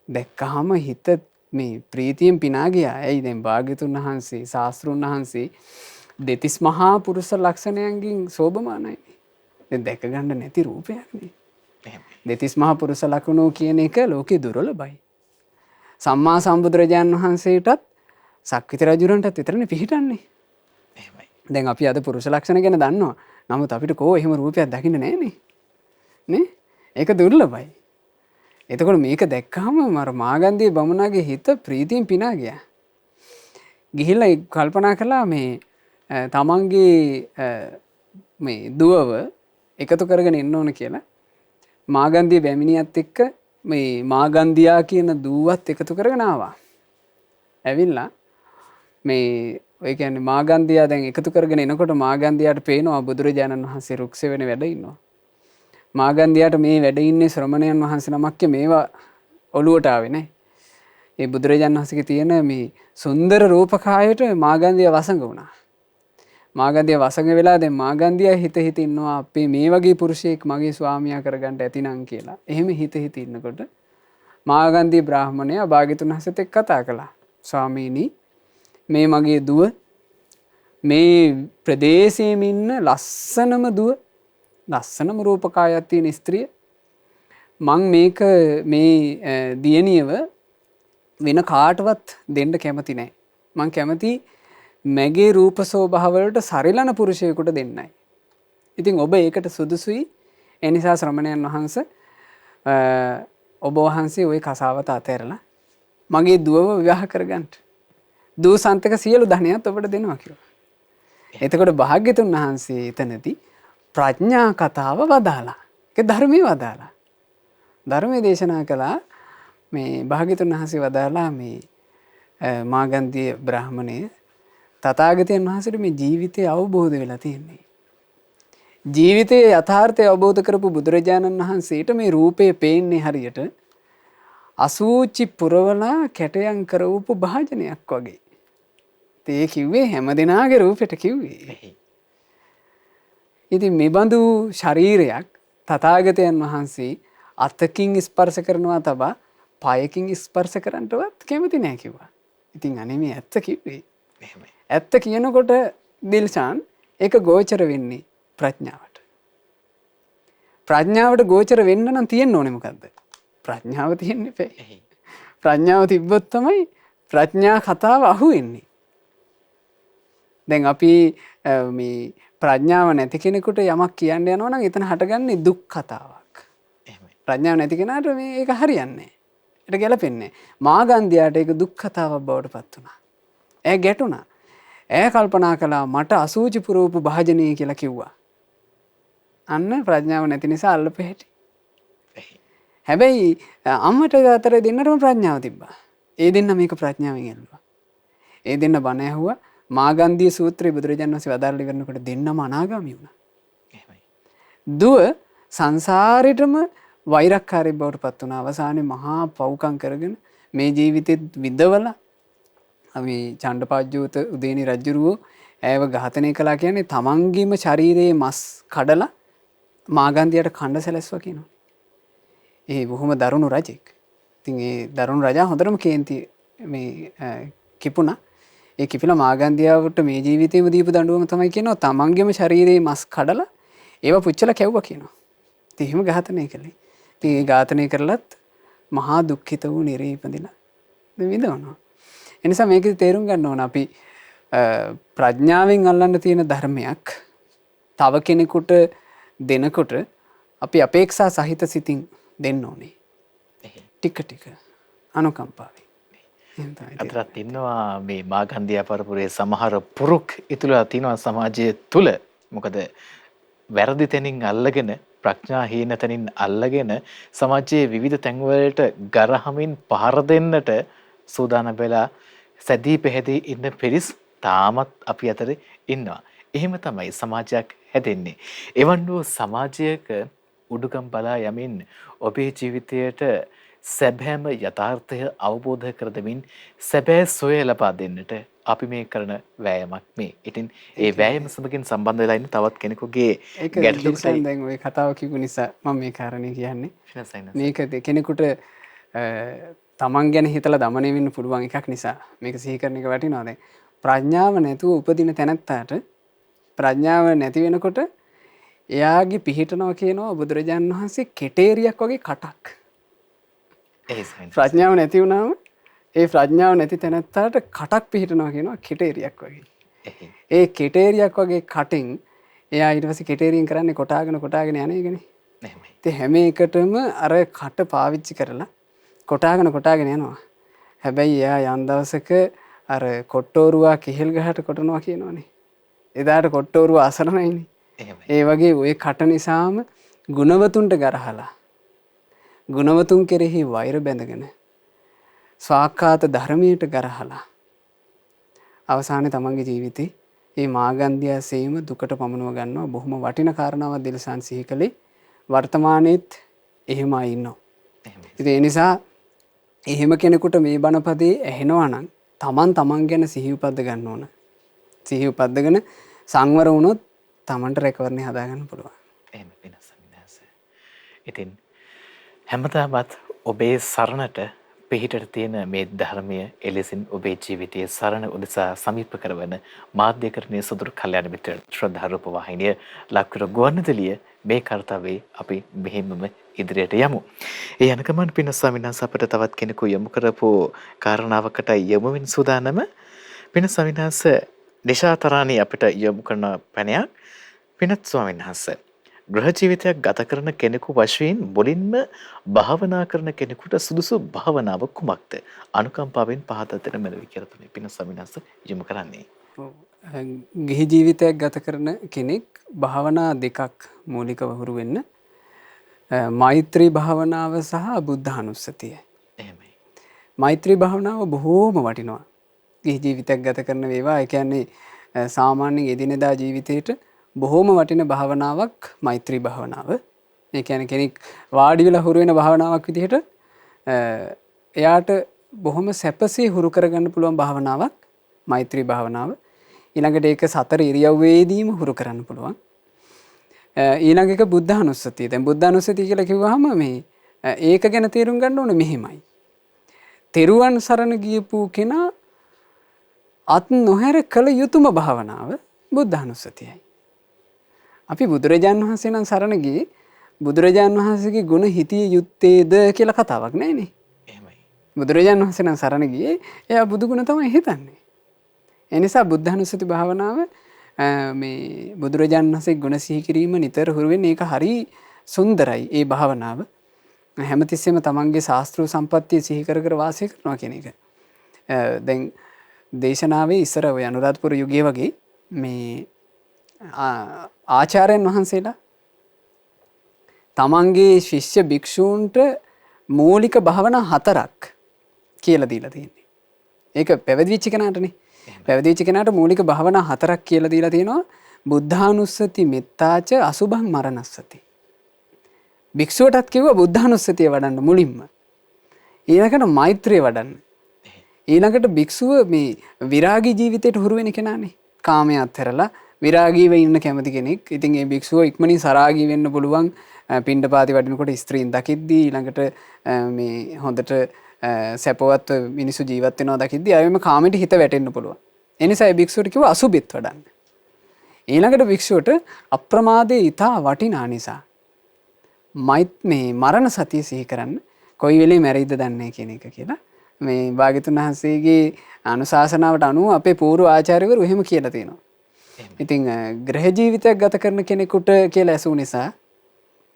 S2: දැක්කහම හිත මේ ප්‍රීතියෙන් පිනා ගියා. ඇයි දැන් භාග්‍යතුන් වහන්සේ ශාස්ත්‍රුන් වහන්සේ දෙතිස් මහා පුරුෂ ලක්ෂණයන්ගෙන් සෝභමානයි. දැන් දැක ගන්න නැති රූපයක් නේ. දෙතිස් මහා පුරුෂ ලක්ෂණෝ කියන එක ලෝකේ දුර්ලභයි. සම්මා සම්බුදුරජාණන් වහන්සේටත් සක්විති රජුරන්ටත් විතරනේ පිහිටන්නේ. දැන් අපි අද පුරුෂ ලක්ෂණ ගැන දන්නවා. නමුත් අපිට කෝ එහෙම රූපයක් දකින්න නැහනේ. නේ? ඒක දුර්ලභයි. එතකොට මේක දැක්කහම මර මාගන්ධී බමුණාගේ හිත ප්‍රීතියෙන් පිනා ගියා. ගිහිල්ලා කල්පනා කළා මේ තමන්ගේ මේ දුවව එකතු කරගෙන ඉන්න ඕන කියලා. මාගන්ධී බැමිණියත් එක්ක මේ මාගන්ධියා කියන දුවත් එකතු කරගෙන ආවා. ඇවිල්ලා මේ ඔය කියන්නේ මාගන්ධියා දැන් එකතු කරගෙන එනකොට මාගන්ධියාට පේනවා බුදුරජාණන් වහන්සේ රුක්සේ වෙන වැඩ ඉන්නවා. මාගන්ධියාට මේ වැඩ ඉන්නේ ශ්‍රමණයන් වහන්සේ නමක් මේවා ඔළුවට ආවේ නැහැ. ඒ බුදුරජාණන් වහන්සේගේ තියෙන මේ සුන්දර රූපකායයට මාගන්ධියා වසඟ වුණා. මාගන්ධියා වසඟ වෙලා දැන් මාගන්ධියා හිත ඉන්නවා අපේ මේ වගේ පුරුෂයෙක් මගේ ස්වාමියා කරගන්න ඇතිනම් කියලා. එහෙම හිත ඉන්නකොට මාගන්ධී බ්‍රාහමණයා භාග්‍යතුන් වහන්සේත් එක්ක කතා කළා. ස්වාමීනි මේ මගේ දුව මේ ප්‍රදේශයේම ඉන්න ලස්සනම දුව ලස්සනම රූපකායක් තියෙන ස්ත්‍රිය මං මේක මේ දියණියව වෙන කාටවත් දෙන්න කැමති නැහැ. මං කැමති මගේ රූප ස්වභාව වලට සරිලන පුරුෂයෙකුට දෙන්නයි. ඉතින් ඔබ ඒකට සුදුසුයි. ඒ නිසා ශ්‍රමණයන් වහන්සේ ඔබ වහන්සේ ওই කසාවත අතහැරලා මගේ දුවව විවාහ කරගන්න. දූ සන්තක සියලු ධනයත් ඔබට දෙනවා කිව්වා. එතකොට භාග්‍යතුන් වහන්සේ එතනදී ප්‍රඥා කතාව වදාලා. ඒක ධර්මයේ වදාලා. ධර්මයේ දේශනා කළා මේ භාග්‍යතුන් වහන්සේ වදාලා මේ මාගන්ධී බ්‍රාහමණය තථාගතයන් වහන්සේට මේ ජීවිතය අවබෝධ වෙලා තියෙන්නේ. ජීවිතයේ යථාර්ථය අවබෝධ කරපු බුදුරජාණන් වහන්සේට මේ රූපය පේන්නේ හරියට අසූචි පුරවලා කැටයන් කරවපු භාජනයක් වගේ. ඒ කිව්වේ හැමදෙනාගේ රූපෙට කිව්වේ. ඉතින් මේ බඳු ශරීරයක් තථාගතයන් වහන්සේ අතකින් ස්පර්ශ කරනවා තබා පයකින් ස්පර්ශ කරන්නවත් කැමති නැහැ කිව්වා. ඉතින් අනේ මේ ඇත්ත කිව්වේ. ඇත්ත කියනකොට දිල්ෂාන් ඒක ගෝචර වෙන්නේ ප්‍රඥාවට. ප්‍රඥාවට ගෝචර වෙන්න නම් තියෙන්න ඕනේ මොකද්ද? ප්‍රඥාව තියෙන්න එපේ. ප්‍රඥාව තිබ්බොත් තමයි ප්‍රඥා කතාව අහුවෙන්නේ. දැන් අපි මේ ප්‍රඥාව නැති කෙනෙකුට යමක් කියන්න යනවා නම් එතන හටගන්නේ දුක් කතාවක්. ප්‍රඥාව නැති කෙනාට මේ ඒක හරියන්නේ නැහැ. ඒක ගැලපෙන්නේ නැහැ. මාගන්ධියාට ඒක දුක් කතාවක් බවට පත් වුණා. ඇය ගැටුණා. ඇය කල්පනා කළා මට අසූචි පුරවපු භාජනය කියලා කිව්වා. අන්න ප්‍රඥාව නැති නිසා අල්ලපු හැටි. හැබැයි අම්මට අතර දෙන්නටම ප්‍රඥාව තිබ්බා. ඒ දෙන්න මේක ප්‍රඥාවෙන් ඇල්ලුවා. ඒ දෙන්න බණ ඇහුවා. මාගන්ධී සූත්‍රය බුදුරජාණන් වහන්සේ වදාළා ඉවරනකොට දෙන්නම අනාගාමී වුණා. දුව සංසාරෙටම වෛරක්කාරී බවට පත් වුණා. අවසානයේ මහා පව්කම් කරගෙන මේ ජීවිතෙත් විඳවලා අපි චණ්ඩපාජ්‍යෝත උදේනි රජුරුවෝ ඇයව ඝාතනය කළා කියන්නේ තමන්ගේම ශරීරයේ මස් කඩලා මාගන්දියට කණ්ඩ සැලැස්වා කියනවා. ඒ බොහොම දරුණු රජෙක්. ඉතින් ඒ දරුණු රජා හොඳටම කේන්ති මේ කිපුණා. ඒ කිපිලා මාගන්දියාවට මේ ජීවිතේම දීපු දඬුවම තමයි කියනවා තමන්ගේම ශරීරයේ මස් කඩලා ඒව පුච්චලා කැව්වා කියනවා. ඉතින් එහෙම ඝාතනය කළේ. ඉතින් ඒ ඝාතනය කරලත් මහා දුක්ඛිත වූ නිරේ ඉපදිලා විඳවනවා. ඒ නිසා මේකේ තේරුම් ගන්න ඕන අපි ප්‍රඥාවෙන් අල්ලන්න තියෙන ධර්මයක් තව කෙනෙකුට දෙනකොට අපි අපේක්ෂා සහිත සිතින් දෙන්න ඕනේ. ටික ටික අනුකම්පාවෙන්.
S1: අතරත් ඉන්නවා මේ මාගන්දියා පරපුරේ සමහර පුරුක් ඉතුරුලා තියෙනවා සමාජය තුල. මොකද වැරදි තැනින් අල්ලගෙන ප්‍රඥාහීන තැනින් අල්ලගෙන සමාජයේ විවිධ තැන්වලට ගරහමින් පහර දෙන්නට සූදානම් වෙලා සැදී පැහැදී ඉන්න පිරිස් තාමත් අපි අතරේ ඉන්නවා. එහෙම තමයි සමාජයක් හැදෙන්නේ. එවන් වූ සමාජයක උඩුකම් බලා යමින් ඔබේ ජීවිතයට සැබෑම යථාර්ථය අවබෝධ කර දෙමින් සැබෑ සොය ලබා දෙන්නට අපි මේ කරන වෑයමක් මේ. ඉතින් ඒ වෑයම සමගින් සම්බන්ධ වෙලා ඉන්න තවත් කෙනෙකුගේ
S2: ගැටලුවයි දැන් ওই කතාව කියපු නිසා මම මේ කාරණේ කියන්නේ. මේක කෙනෙකුට තමන් ගැන හිතලා දමනය වෙන්න පුළුවන් එකක් නිසා මේක සිහි කරන එක වටිනවා. දැන් ප්‍රඥාව නැතුව උපදින තැනැත්තාට ප්‍රඥාව නැති වෙනකොට එයාගේ පිහිටනවා කියනවා බුදුරජාණන් වහන්සේ කෙටේරියක් වගේ කටක්. ප්‍රඥාව නැති වුණාම ඒ ප්‍රඥාව නැති තැනැත්තාට කටක් පිහිටනවා කියනවා කෙටේරියක් වගේ. ඒ කෙටේරියක් වගේ කටින් එයා ඊට පස්සේ කෙටේරියෙන් කරන්නේ කොටාගෙන යන එකනේ. ඉතින් හැම එකටම අර කට පාවිච්චි කරලා කොටාගෙන යනවා. හැබැයි එයා යම් දවසක අර කොට්ටෝරුවා කෙහෙල් ගහට කොටනවා කියනවනේ. එදාට කොට්ටෝරුවා අසරණයිනේ. ඒ වගේ ওই කට නිසාම ගුණවතුන්ට ගරහලා ගුණවතුන් කෙරෙහි වෛර බැඳගෙන ස්වාක්ඛාත ධර්මයට ගරහලා අවසානයේ තමන්ගේ ජීවිතේ මේ මාගන්දියාසේම දුකට පමුණව ගන්නවා. බොහොම වටින කාරණාවක් දිලසන් සිහි කළේ. වර්තමානයේත් එහෙමයි ඉන්නවා. ඉතින් ඒ නිසා එහෙම කෙනෙකුට මේ බණපදේ ඇහෙනවා නම් තමන් ගැන සිහි උපද්ද ගන්න ඕන. සිහි උපද්දගෙන සංවර වුණොත් තමන්ට රැකවරණේ හදා ගන්න පුළුවන්.
S1: එහෙම වෙනස් වෙනස. ඉතින් හැමදාමත් ඔබේ සරණට පිහිටට තියෙන මේ ධර්මය එලෙසින් ඔබේ ජීවිතයේ සරණ උදෙසා සමීප කරවන මාධ්‍යකරණයේ සුදුරු කල්යාණ මිත්‍ර ශ්‍රද්ධා රූප වාහිනිය ලක්කර ගුවන්විදුලිය මේ කාර්යය අපි මෙහෙමම ඉදිරියට යමු. ඒ යන ගමන් පින ස්වාමීන් වහන්සේ අපට තවත් කෙනෙකු යොමු කරපු කාරණාවකට යොමු වෙන සූදානම. පින ස්වාමීන් වහන්සේ නිශාතරාණි අපිට යොමු කරන පැනයක්. පිනත් ස්වාමීන් වහන්සේ ගෘහ ජීවිතයක් ගත කරන කෙනෙකු වශයෙන් මුලින්ම භාවනා කරන කෙනෙකුට සුදුසු භාවනාව කුමක්ද? අනුකම්පාවෙන් පහදා දෙන්න මැනවි කියලා තමයි පින ස්වාමීන් වහන්සේ යොමු කරන්නේ.
S2: ගිහි ජීවිතයක් ගත කරන කෙනෙක් භාවනා දෙකක් මූලිකව හුරු වෙන්න. මෛත්‍රී භාවනාව සහ බුද්ධානුස්සතිය.
S1: එහෙමයි.
S2: මෛත්‍රී භාවනාව බොහෝම වටිනවා. ගිහි ජීවිතයක් ගත කරන වේවා. ඒ කියන්නේ සාමාන්‍යයෙන් එදිනෙදා ජීවිතේට බොහෝම වටින භාවනාවක් මෛත්‍රී භාවනාව. ඒ කියන්නේ කෙනෙක් වාඩි වෙලා හුරු වෙන භාවනාවක් විදිහට එයාට බොහොම සැපසේ හුරු කරගන්න පුළුවන් භාවනාවක් මෛත්‍රී භාවනාව. ඊළඟට ඒක සතර ඉරියව්වේදීම හුරු කරන්න පුළුවන්. ඊළඟ එක බුද්ධානුස්සතිය. දැන් බුද්ධානුස්සතිය කියලා කිව්වහම මේ ඒක ගැන තේරුම් ගන්න ඕනේ මෙහෙමයි. තෙරුවන් සරණ ගියපු කෙනා අත් නොහැර කළ යුතුම භාවනාව බුද්ධානුස්සතියයි. අපි බුදුරජාණන් වහන්සේ නම් සරණ ගියේ බුදුරජාණන් වහන්සේගේ ගුණ හිතිය යුත්තේද කියලා කතාවක් නෑනේ.
S1: එහෙමයි.
S2: බුදුරජාණන් වහන්සේ නම් සරණ ගියේ එයා බුදු ගුණ තමයි හිතන්නේ. ඒ නිසා බුද්ධානුස්සති භාවනාව මේ බුදුරජාණන් වහන්සේගේ ගුණ සිහි කිරීම නිතර හුරු වෙන්නේ ඒක හරි සුන්දරයි. ඒ භාවනාව හැමතිස්සෙම තමන්ගේ ශාස්ත්‍රීය සම්පත්තිය සිහි කර කර වාසය කරනවා කියන එක. දැන් දේශනාවේ ඉස්සර ඔය අනුරාධපුර යුගයේ වගේ මේ ආචාර්යයන් වහන්සේලා තමන්ගේ ශිෂ්‍ය භික්ෂූන්ට මූලික භාවනා 4ක් කියලා දීලා තියෙන්නේ. ඒක පැවිදි වෙච්ච කෙනාටනේ. පැවිදි වෙච්ච කෙනාට මූලික භාවනා 4ක් කියලා දීලා තියෙනවා. බුද්ධානුස්සති මෙත්තාච අසුභං මරණස්සති. භික්ෂුවටත් කිව්වා බුද්ධානුස්සතිය වඩන්න මුලින්ම. ඊළඟට මෛත්‍රිය වඩන්න. ඊළඟට භික්ෂුව මේ විරාගී ජීවිතයට හුරු වෙන කෙනානේ. කාමයේ අත්හැරලා විරාගීව ඉන්න කැමති කෙනෙක්. ඉතින් ඒ භික්ෂුව ඉක්මනින් සරාගී වෙන්න පුළුවන්. පිණ්ඩපාතේ වඩිනකොට ස්ත්‍රීන් දකිද්දී ඊළඟට මේ හොඳට සැපවත් මිනිස්සු ජීවත් වෙනවා දකිද්දී ආයෙම කාමයට හිත වැටෙන්න පුළුවන්. ඒ නිසා ඒ භික්ෂුවට කිව්වා අසුබෙත් වඩන්න. ඊළඟට භික්ෂුවට අප්‍රමාදයේ ඊතා වටිනා නිසා මේ මරණ සතිය සිහි කරන්න කොයි වෙලේ මැරෙයිද දන්නේ කියන එක කියලා මේ භාග්‍යතුන් වහන්සේගේ අනුශාසනාවට අනුව අපේ පූර්ව ආචාර්යවරු එහෙම කියලා තියෙනවා. ඉතින් ග්‍රහ ජීවිතයක් ගත කරන කෙනෙකුට කියලා ඇසු නිසා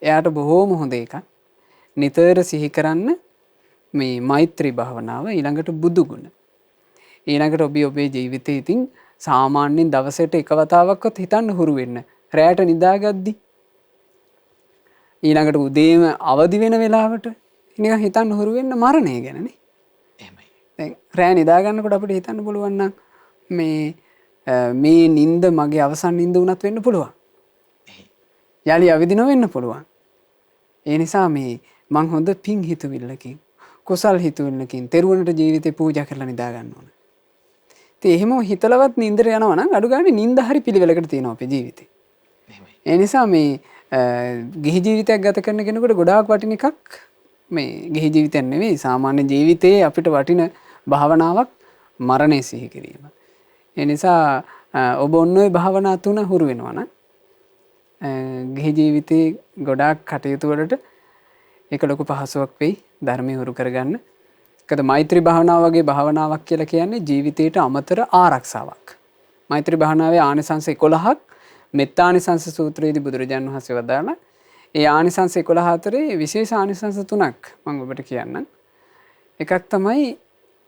S2: එයාට බොහෝම හොඳ එකක්. නිතර සිහි කරන්න මේ මෛත්‍රී භාවනාව ඊළඟට බුදු ගුණ. ඊළඟට ඔබේ ජීවිතේ ඉතින් සාමාන්‍යයෙන් දවසට එක වතාවක්වත් හිතන්න හුරු වෙන්න. රැයට නිදාගද්දි ඊළඟට උදේම අවදි වෙන වෙලාවට නිකන් හිතන්න හුරු වෙන්න මරණය ගැනනේ.
S1: එහෙමයි.
S2: දැන් රැය නිදා ගන්නකොට අපිට හිතන්න පුළුවන් නම් මේ නිින්ද මගේ අවසන් නිින්ද වුණත් වෙන්න පුළුවන්. යලි අවදි නොවෙන්න පුළුවන්. ඒ නිසා මේ මං හොඳ පිං හිතුවිල්ලකින් කුසල් හිතුවිල්ලකින් තෙරුවනට ජීවිතේ පූජා කරලා නිදා ගන්න ඕන. ඉතින් එහෙම හිතලවත් නින්දට යනවා නම් අඩු ගානේ නින්ද හරි පිළිවෙලකට තියෙනවා අපේ ජීවිතේ. ඒ නිසා මේ ගිහි ජීවිතයක් ගත කරන කෙනෙකුට ගොඩාක් වටින එකක් මේ ගිහි ජීවිතයක් නෙවෙයි සාමාන්‍ය ජීවිතයේ අපිට වටින භාවනාවක් මරණය සිහි කිරීම. ඒ නිසා ඔබ ඔන්න ඔය භාවනා තුන හුරු වෙනවා නම් ගිහි ජීවිතේ ගොඩාක් කටයුතු වලට ඒක ලොකු පහසුවක් වෙයි ධර්මය හුරු කරගන්න. ඒකද මෛත්‍රී භාවනාව වගේ භාවනාවක් කියලා කියන්නේ ජීවිතයට අමතර ආරක්ෂාවක්. මෛත්‍රී භාවනාවේ ආනිසංස 11ක් මෙත්තානිසංස සූත්‍රයේදී බුදුරජාණන් වහන්සේ වදාළා. ඒ ආනිසංස 11 අතරේ විශේෂ ආනිසංස 3ක් මම ඔබට කියන්නම්. එකක් තමයි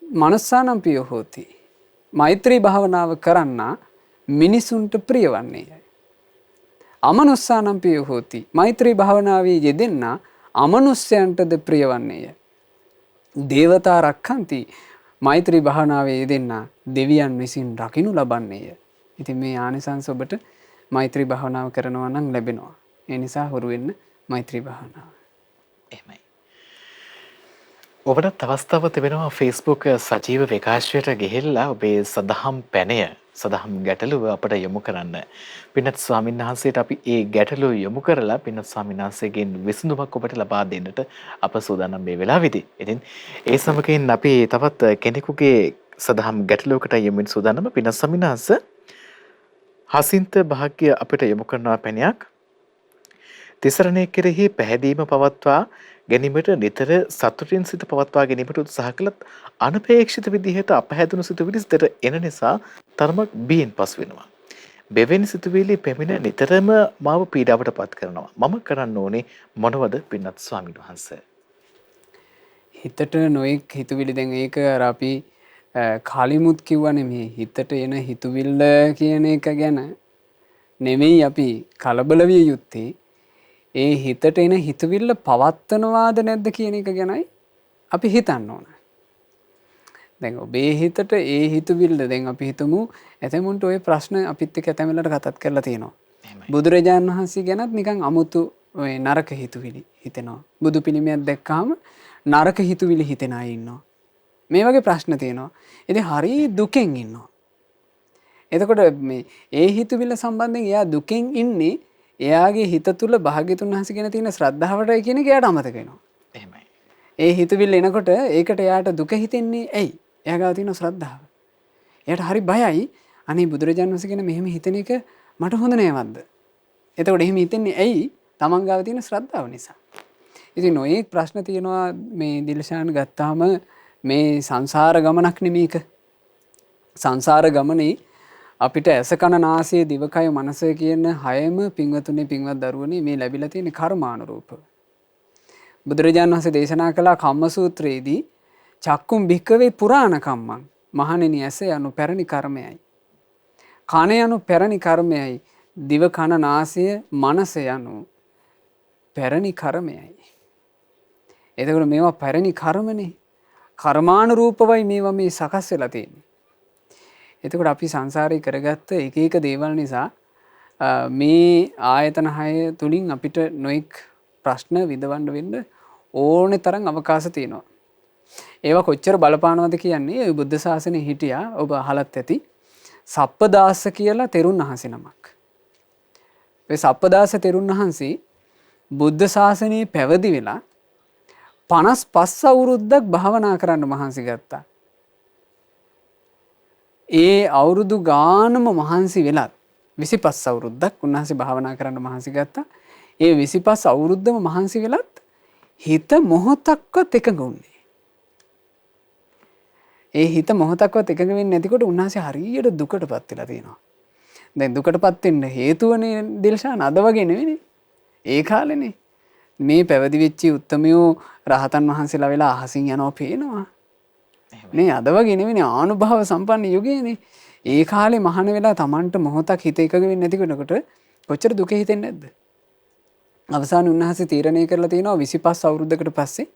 S2: මනස්සානම් පිය හෝති. මෛත්‍රී භාවනාව කරන්න මිනිසුන්ට ප්‍රිය වන්නේය. අමනුස්සානම් පිය හෝති. මෛත්‍රී භාවනාවේ යෙදෙන්න අමනුෂ්‍යයන්ටද ප්‍රිය වන්නේය. දේවතා රක්ඛන්ති. මෛත්‍රී භාවනාවේ යෙදෙන්න දෙවියන් විසින් රකින්නු ලබන්නේය. ඉතින් මේ ආනිසංස ඔබට මෛත්‍රී භාවනාව කරනවා නම් ලැබෙනවා. ඒ නිසා හුරු වෙන්න මෛත්‍රී භාවනාව.
S1: එහෙමයි. ඔබට අවස්ථාවක් තිබෙනවා Facebook සජීව විකාශයට ගිහිල්ලා ඔබේ සදහම් පැනය සදහම් ගැටලුව අපට යොමු කරන්න. පින්වත් ස්වාමීන් වහන්සේට අපි ඒ ගැටලුව යොමු කරලා පින්වත් ස්වාමීන් වහන්සේගෙන් විසඳුමක් ඔබට ලබා දෙන්නට අප සූදානම් මේ වෙලාවේදී. ඉතින් ඒ සමගින් අපි තවත් කෙනෙකුගේ සදහම් ගැටලුවකට යොමුෙන් සූදානම්. පින්වත් ස්වාමීන් වහන්සේ හසින්ත භාග්‍ය අපිට යොමු කරනවා පැනයක්. තිසරණය කෙරෙහි පැහැදීම පවත්වා ගැනීමට නිතර සතුටින් සිත පවත්වා ගැනීමට උත්සාහ කළත් අනපේක්ෂිත විදිහට අපහැදුණු සිතුවිලි සිතට එන නිසා තරමක් බියෙන් පසු වෙනවා. බෙවෙනි සිතුවිලි පැමිණ නිතරම මාව පීඩාවට පත් කරනවා. මම කරන්න ඕනේ මොනවද පින්වත් ස්වාමීන් වහන්සේ?
S2: හිතට නොයෙක් හිතුවිලි දැන් ඒක අර අපි කාලිමුත් කිව්වනේ මේ හිතට එන හිතුවිල්ල කියන එක ගැන නෙමෙයි අපි කලබල විය යුත්තේ. ඒ හිතට එන හිතුවිල්ල පවත්වනවාද නැද්ද කියන එක ගැනයි අපි හිතන්න ඕන. දැන් ඔබේ හිතට ඒ හිතුවිල්ල දැන් අපි හිතමු ඇතැමුන්ට ওই ප්‍රශ්න අපිත් එක්ක ඇතැම් වෙලාවට කතාත් කරලා තියෙනවා. බුදුරජාණන් වහන්සේ ගැනත් නිකන් අමුතු ඔය නරක හිතුවිලි හිතෙනවා. බුදු පිළිමයක් දැක්කහම නරක හිතුවිලි හිතෙන අය ඉන්නවා. මේ වගේ ප්‍රශ්න තියෙනවා. ඉතින් හරි දුකෙන් ඉන්නවා. එතකොට මේ ඒ හිතුවිල්ල සම්බන්ධයෙන් එයා දුකෙන් ඉන්නේ එයාගේ හිත තුළ භාග්‍යතුන් වහන්සේ ගැන තියෙන ශ්‍රද්ධාවටයි කියන එක එයාට අමතක වෙනවා.
S1: එහෙමයි.
S2: ඒ හිතවිල්ල එනකොට ඒකට එයාට දුක හිතෙන්නේ ඇයි? එයා ගාව තියෙන ශ්‍රද්ධාව. එයාට හරි බයයි. අනේ බුදුරජාණන් වහන්සේ ගැන මෙහෙම හිතන එක මට හොඳ නෑවද්ද? එතකොට එහෙම හිතෙන්නේ ඇයි? තමන් ගාව තියෙන ශ්‍රද්ධාව නිසා. ඉතින් ඔය ප්‍රශ්න තියෙනවා මේ දිල්ෂාන් ගත්තාම මේ සංසාර ගමනක් නෙමේක. සංසාර ගමනේ අපිට ඇස කන නාසය දිවකය මනස කියන හයම පින්වතුනේ පින්වත් දරුවනේ මේ ලැබිලා තියෙන කර්මානුරූප. බුදුරජාණන් වහන්සේ දේශනා කළා කම්ම සූත්‍රයේදී චක්කුම් භික්කවේ පුරාණ කම්මං. මහණෙනි ඇස යනු පැරණි කර්මයයි. කන යනු පැරණි කර්මයයි. දිව කන නාසය මනස යනු පැරණි කර්මයයි. එතකොට මේවා පැරණි කර්මනේ. කර්මානුරූපවයි මේවා මේ සකස් වෙලා තියෙන්නේ. එතකොට අපි සංසාරේ කරගත්ත එක එක දේවල් නිසා මේ ආයතන 6 තුලින් අපිට නොඑක් ප්‍රශ්න විඳවන්න වෙන්න ඕනේ තරම් අවකාශ තියෙනවා. ඒවා කොච්චර බලපානවද කියන්නේ බුද්ධ ශාසනයේ හිටියා ඔබ අහලත් ඇති සප්පදාස කියලා තෙරුන් වහන්සේ නමක්. ඒ සප්පදාස තෙරුන් වහන්සේ බුද්ධ ශාසනයේ පැවිදි වෙලා 55 අවුරුද්දක් භාවනා කරන්න මහන්සි ගත්තා. ඒ අවුරුදු ගානම මහන්සි වෙලත් 25 අවුරුද්දක් උන්වහන්සේ භාවනා කරන්න මහන්සි ගත්තා. ඒ 25 අවුරුද්දම මහන්සි වෙලත් හිත මොහොතක්වත් එකඟ වුණේ. ඒ හිත මොහොතක්වත් එකඟ වෙන්නේ නැතිකොට උන්වහන්සේ හරියට දුකටපත් වෙලා තියෙනවා. දැන් දුකටපත් වෙන්න හේතුවනේ දිල්ෂාන් අද වගේ නෙවෙයිනේ. ඒ කාලේනේ. මේ පැවිදි වෙච්ච උත්තමයෝ රහතන් වහන්සේලා වෙලා අහසින් යනවා පේනවා. නේ අද වගේ නෙවෙයිනේ ආනුභාව සම්පන්න යුගයේනේ. ඒ කාලේ මහාන වෙලා Tamanට මොහොතක් හිත එකඟ වෙන්නේ නැතිකොට කොච්චර දුක හිතෙන්නේ නැද්ද? අවසානයේ උන්වහන්සේ තීරණය කරලා තියෙනවා 25 අවුරුද්දකට පස්සේ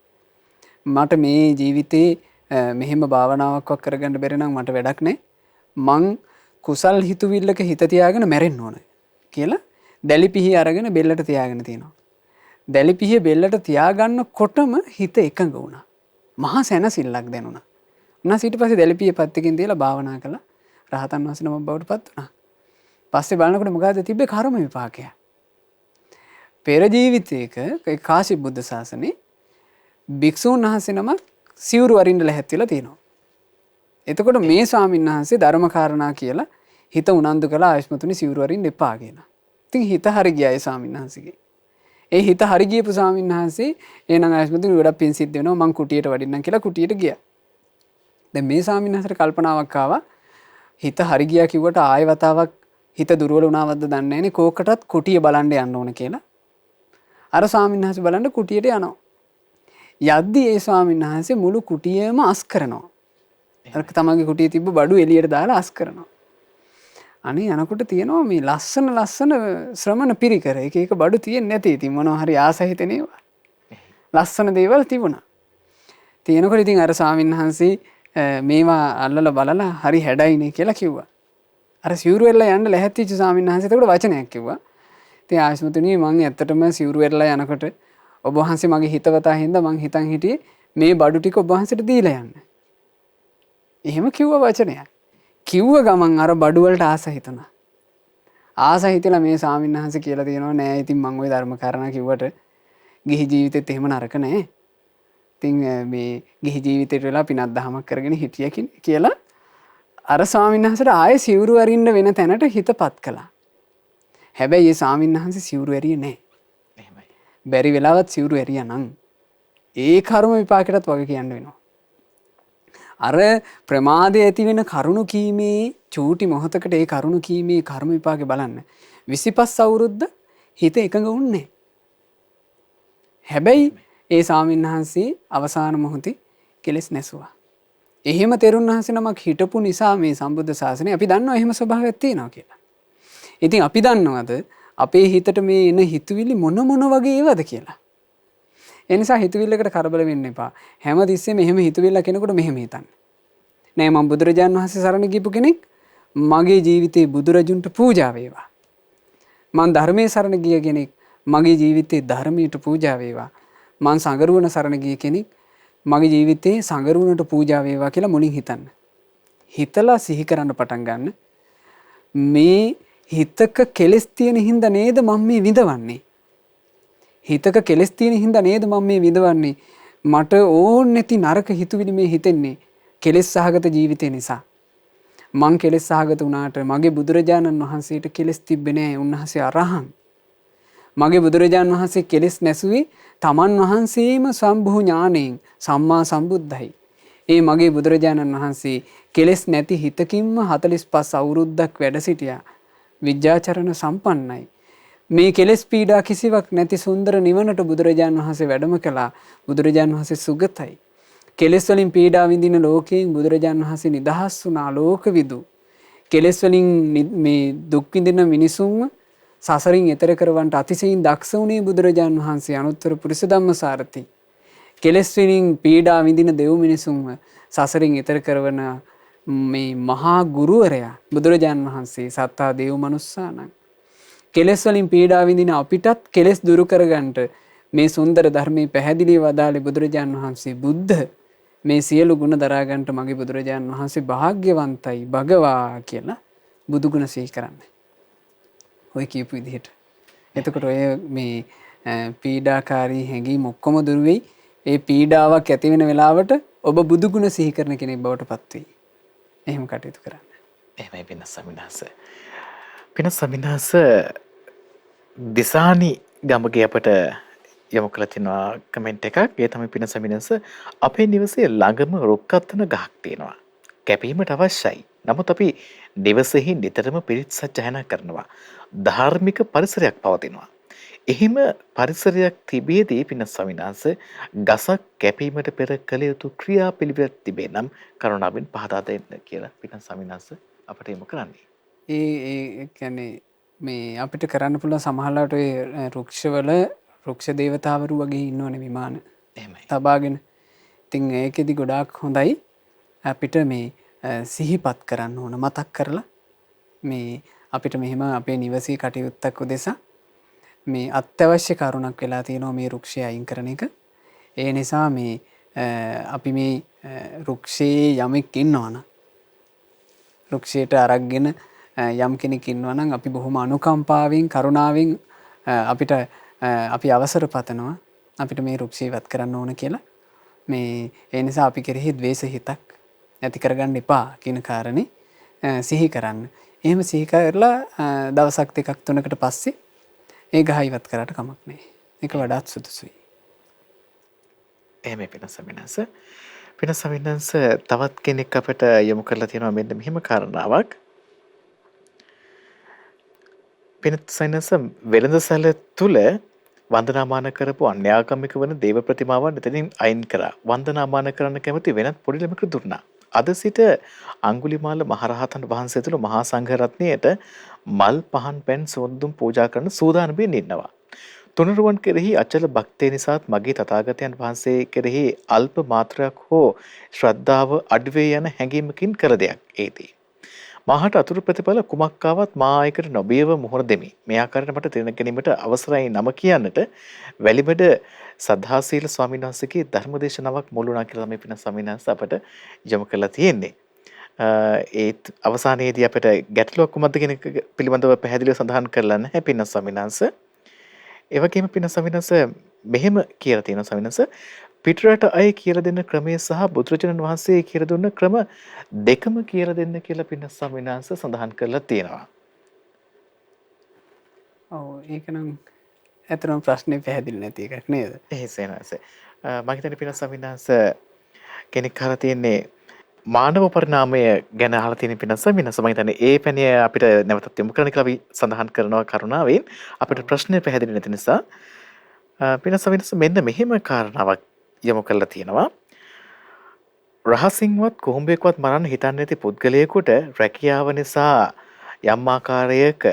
S2: මට මේ ජීවිතේ මෙහෙම භාවනාවක් කරගන්න බැරි නම් මට වැඩක් නැහැ. මං කුසල් හිතුවිල්ලක හිත තියාගෙන මැරෙන්න ඕන කියලා දැලිපිහි අරගෙන බෙල්ලට තියාගෙන තියෙනවා. දැලිපිහි බෙල්ලට තියාගන්නකොටම හිත එකඟ වුණා. මහා සැනසෙල්ලක් දැනුණා. උන්වහන්සේ ඊට පස්සේ දැලිපිහි පැත්තකින් තියලා භාවනා කළා. රහතන් වහන්සේ නමක් බවට පත් වුණා. පස්සේ බලනකොට මොකද තිබ්බේ කර්ම විපාකය. පෙර ජීවිතයක කාශ්‍ය බුද්ධ ශාසනේ භික්ෂුන් වහන්සේ නමක් සිවුරු අරින්න ලැහැත් වෙලා තියෙනවා. එතකොට මේ ස්වාමීන් වහන්සේ ධර්ම කාරණා කියලා හිත උනන්දු කළා ආයස්මතුනි සිවුරු අරින්න එපා කියලා. ඉතින් හිත හරි ගියා ඒ ස්වාමීන් වහන්සේගේ. ඒ හිත හරි ගියපු ස්වාමීන් වහන්සේ එහෙනම් ආයස්මතුනි ගොඩක් පින් සිද්ධ වෙනවා මං කුටියට වඩින්නම් කියලා කුටියට ගියා. දැන් මේ ස්වාමීන් වහන්සේට කල්පනාවක් ආවා හිත හරි ගියා කිව්වට ආයෙ වතාවක් හිත දුර්වල වුණාවද්ද දන්නේ නැහනේ කෝකටත් කුටිය බලන්න යන්න ඕන කියලා. අර ස්වාමීන් වහන්සේ බලන්න කුටියට යනවා. යද්දි ඒ ස්වාමීන් වහන්සේ මුළු කුටියම අස් කරනවා. අර තමන්ගේ කුටියේ තිබ්බ බඩු එළියට දාලා අස් කරනවා. අනේ යනකොට තියෙනවා මේ ලස්සන ශ්‍රමණ පිරිකර එක එක බඩු තියෙන්නේ නැති. ඉතින් මොනවා හරි ආසහිතේ නේවා. ලස්සන දේවල් තිබුණා. තියෙනකොට ඉතින් අර ස්වාමීන් වහන්සේ මේවා අල්ලලා බලලා හරි හැඩයිනේ කියලා කිව්වා. අර සිවුරු වෙරලා යන්න ලැහැත්තිච්ච ස්වාමීන් වහන්සේට උඩ වචනයක් කිව්වා. ඉතින් ආයස්මතුනි මම ඇත්තටම සිවුරු වෙරලා යනකොට ඔබ වහන්සේ මගේ හිතවතා හින්දා මං හිතන් හිටියේ මේ බඩු ටික ඔබ වහන්සේට දීලා යන්න. එහෙම කිව්ව වචනයක්. කිව්ව ගමන් අර බඩු වලට ආස හිතුණා. ආස හිතලා මේ ස්වාමීන් වහන්සේ කියලා තියෙනවා නෑ ඉතින් මං ওই ධර්ම කාරණා කිව්වට ගිහි ජීවිතෙත් එහෙම නරක නෑ. ඉතින් මේ ගිහි ජීවිතේට වෙලා පිනක් දහමක් කරගෙන හිටියකින් කියලා අර ස්වාමීන් වහන්සේට ආයේ සිවුරු අරින්න වෙන තැනට හිතපත් කළා. හැබැයි ඒ ස්වාමීන් වහන්සේ සිවුරු ඇරියේ නෑ. බැරි වෙලාවත් සිවුරු ඇරියා නම් ඒ කර්ම විපාකයටත් වගේ කියන්න වෙනවා. අර ප්‍රමාදය ඇති වෙන කරුණු කීමේ චූටි මොහොතකට ඒ කරුණු කීමේ කර්ම විපාකේ බලන්න 25 අවුරුද්ද හිත එකඟ වුණේ. හැබැයි ඒ ස්වාමීන් වහන්සේ අවසාන මොහොතේ කෙලෙස් නැසුවා. එහෙම තෙරුන් වහන්සේ නමක් හිටපු නිසා මේ සම්බුද්ධ ශාසනය අපි දන්නවා එහෙම ස්වභාවයක් තියෙනවා කියලා. ඉතින් අපි දන්නවද අපේ හිතට මේ එන හිතුවිලි මොන වගේ ඒවද කියලා. ඒ නිසා හිතුවිල්ලකට කරබල වෙන්න එපා. හැම තිස්සෙම එහෙම හිතුවිල්ල කෙනෙකුට මෙහෙම හිතන්න. නෑ මම බුදුරජාන් වහන්සේ සරණ ගියපු කෙනෙක් මගේ ජීවිතේ බුදුරජුන්ට පූජා වේවා. මම ධර්මයේ සරණ ගිය කෙනෙක් මගේ ජීවිතේ ධර්මයට පූජා වේවා. මම සංගරුවන සරණ ගිය කෙනෙක් මගේ ජීවිතේ සංගරුවනට පූජා වේවා කියලා මුලින් හිතන්න. හිතලා සිහි කරන්න පටන් ගන්න. මේ හිතක කෙලස් තියෙන හින්දා නේද මම මේ විඳවන්නේ. හිතක කෙලස් තියෙන හින්දා නේද මම මේ විඳවන්නේ. මට ඕන නැති නරක හිතුවිලි මේ හිතෙන්නේ කෙලස් සහගත ජීවිතේ නිසා. මං කෙලස් සහගත වුණාට මගේ බුදුරජාණන් වහන්සේට කෙලස් තිබ්බේ නෑ. උන්වහන්සේ අරහං. මගේ බුදුරජාණන් වහන්සේ කෙලස් නැසුවේ තමන් වහන්සේම සම්භූ ඥාණයෙන් සම්මා සම්බුද්ධයි. ඒ මගේ බුදුරජාණන් වහන්සේ කෙලස් නැති හිතකින්ම 45 අවුරුද්දක් වැඩ සිටියා. විද්‍යාචරණ සම්පන්නයි. මේ කෙලෙස් පීඩා කිසිවක් නැති සුන්දර නිවනට බුදුරජාණන් වහන්සේ වැඩම කළා. බුදුරජාණන් වහන්සේ සුගතයි. කෙලෙස් වලින් පීඩා විඳින ලෝකයෙන් බුදුරජාණන් වහන්සේ නිදහස් වුණා ලෝකවිදු. කෙලෙස් වලින් මේ දුක් විඳින මිනිසුන්ව සසරින් එතර කරවන්නට අතිශයින් දක්ෂ වුණේ බුදුරජාණන් වහන්සේ අනුත්තර පුරිස ධම්මසාරති. කෙලෙස් වලින් පීඩා විඳින දෙව් මිනිසුන්ව සසරින් එතර කරවන මේ මහා ගුරුවරයා බුදුරජාණන් වහන්සේ සත්තා දේව මනුස්සානං. කෙලෙස් වලින් පීඩා විඳින අපිටත් කෙලෙස් දුරු කරගන්නට මේ සුන්දර ධර්මයේ පැහැදිලිව වදාළේ බුදුරජාණන් වහන්සේ බුද්ධ. මේ සියලු ගුණ දරා ගන්නට මගේ බුදුරජාණන් වහන්සේ භාග්‍යවන්තයි භගවා කියලා බුදු ගුණ සිහි කරන්නේ. ඔය කියපු විදිහට. එතකොට ඔය මේ පීඩාකාරී හැඟීම් ඔක්කොම දුරු වෙයි. ඒ පීඩාවක් ඇති වෙන වෙලාවට ඔබ බුදු ගුණ සිහි කරන කෙනෙක් බවට පත් වෙයි. එහෙම කටයුතු කරන්න.
S1: එහෙමයි පින ස්වාමිනාස. පින ස්වාමිනාස දිසානි ගමගේ අපට යොමු කළ තිනවා කමෙන්ට් එකක්. ඒ තමයි පින ස්වාමිනාස අපේ නිවසේ ළඟම රුක්කත්තන ගහක් තියෙනවා. කැපීමට අවශ්‍යයි. නමුත් අපි නිවසෙහි නිතරම පිරිත් සජ්ජායනා කරනවා. ධාර්මික පරිසරයක් පවතිනවා. එහෙම පරිසරයක් තිබියදී පින ස්වාමිනාස ගසක් කැපීමට පෙර කළ යුතු ක්‍රියාපිළිවෙලක් තිබේ නම් කරුණාවෙන් පහදා දෙන්න කියලා පින ස්වාමිනාස අපට යොමු කරන්නේ.
S2: ඒ කියන්නේ මේ අපිට කරන්න පුළුවන් සමහරවිට ඔය රුක්ෂවල රුක්ෂ දේවතාවරු වගේ ඉන්නවනේ විමාන.
S1: එහෙමයි.
S2: තබාගෙන. ඉතින් ඒකෙදි ගොඩාක් හොඳයි අපිට මේ සිහිපත් කරන්න ඕන මතක් කරලා මේ අපිට මෙහෙම අපේ නිවසේ කටයුත්තක් උදෙසා මේ අත්‍යවශ්‍ය කරුණක් වෙලා තියෙනවා මේ රුක්ෂය අයින් කරන එක. ඒ නිසා මේ අපි මේ රුක්ෂයේ යමෙක් ඉන්නවනම් රුක්ෂයට අරගෙන යම් කෙනෙක් ඉන්නවනම් අපි බොහොම අනුකම්පාවෙන් කරුණාවෙන් අපිට අපි අවසර පතනවා අපිට මේ රුක්ෂය ඉවත් කරන්න ඕන කියලා. මේ ඒ නිසා අපි කෙරෙහි ද්වේෂ හිතක් ඇති කරගන්න එපා කියන කාරණේ සිහි කරන්න. එහෙම සිහි කරලා දවසක් දෙකක් තුනකට පස්සේ ඒ ගහ ඉවත් කරාට කමක් නැහැ. ඒක වඩාත් සුදුසුයි.
S1: එහෙම පින ස්වාමිනාස. පින ස්වාමිනාස තවත් කෙනෙක් අපට යොමු කරලා තියෙනවා මෙන්න මෙහෙම කාරණාවක්. පින ස්වාමිනාස වෙළඳසැල තුල වන්දනාමාන කරපු අන්‍යාගමික වන දේව ප්‍රතිමාවන් එතනින් අයින් කරා. වන්දනාමාන කරන්න කැමති වෙනත් පොඩි ළමයෙකුට දුන්නා. අද සිට අඟුලිමාල මහරහතන් වහන්සේ තුළ මහා සංඝ රත්නයට මල් පහන් පැන් සොඳුම් පූජා කරන සූදානම්ෙන් ඉන්නවා. තුනුරුවන් කෙරෙහි අචල භක්තිය නිසාත් මගේ තථාගතයන් වහන්සේ කෙරෙහි අල්ප මාත්‍රයක් හෝ ශ්‍රද්ධාව අඩුවේ යන හැඟීමකින් කර දෙයක් ඒදී. මාහට අතුරු ප්‍රතිඵල කුමක් ආවත් මා ආයකට නොබියව මුහුණ දෙමි. මේ ආකාරයට මට තේරුම් ගැනීමට අවසරයි නම කියන්නට වැලිමඩ සද්ධාසීල ස්වාමීන් වහන්සේගේ ධර්මදේශනාවක් මුල් වුණා කියලා මේ පින ස්වාමීන් වහන්සේ අපට යොමු කරලා තියෙන්නේ. ඒත් අවසානයේදී අපිට ගැටලුවක් කුමක්ද කියන එක පිළිබඳව පැහැදිලිව සඳහන් කරලා නැහැ පින ස්වාමීන් වහන්සේ. ඒ වගේම පින ස්වාමීන් වහන්සේ මෙහෙම කියලා තියෙනවා ස්වාමීන් වහන්සේ පිටරට අය කියලා දෙන්න ක්‍රමය සහ බුදුරජාණන් වහන්සේ කියලා දුන්න ක්‍රම දෙකම කියලා දෙන්න කියලා පින ස්වාමීන් වහන්සේ සඳහන් කරලා තියෙනවා.
S2: ඔව් ඒක නම් ඇත්තටම ප්‍රශ්නේ පැහැදිලි නැති එකක් නේද?
S1: එහෙසෙනස. මම හිතන්නේ පින ස්වාමීන් වහන්සේ කෙනෙක් අහලා තියෙන්නේ මානව පරිණාමය ගැන අහලා තියෙන පින ස්වාමීන් වහන්සේ මම හිතන්නේ ඒ පැනිය අපිට නැවතත් යොමු කරන්න කියලා අපි සඳහන් කරනවා කරුණාවෙන් අපිට ප්‍රශ්නේ පැහැදිලි නැති නිසා පින ස්වාමීන් වහන්සේ මෙන්න මෙහෙම කාරණාවක් යොමු කරලා තියෙනවා. රහසින්වත් කොහොඹෙක්වත් මරන්න හිතන්නේ නැති පුද්ගලයෙකුට රැකියාව නිසා යම් ආකාරයක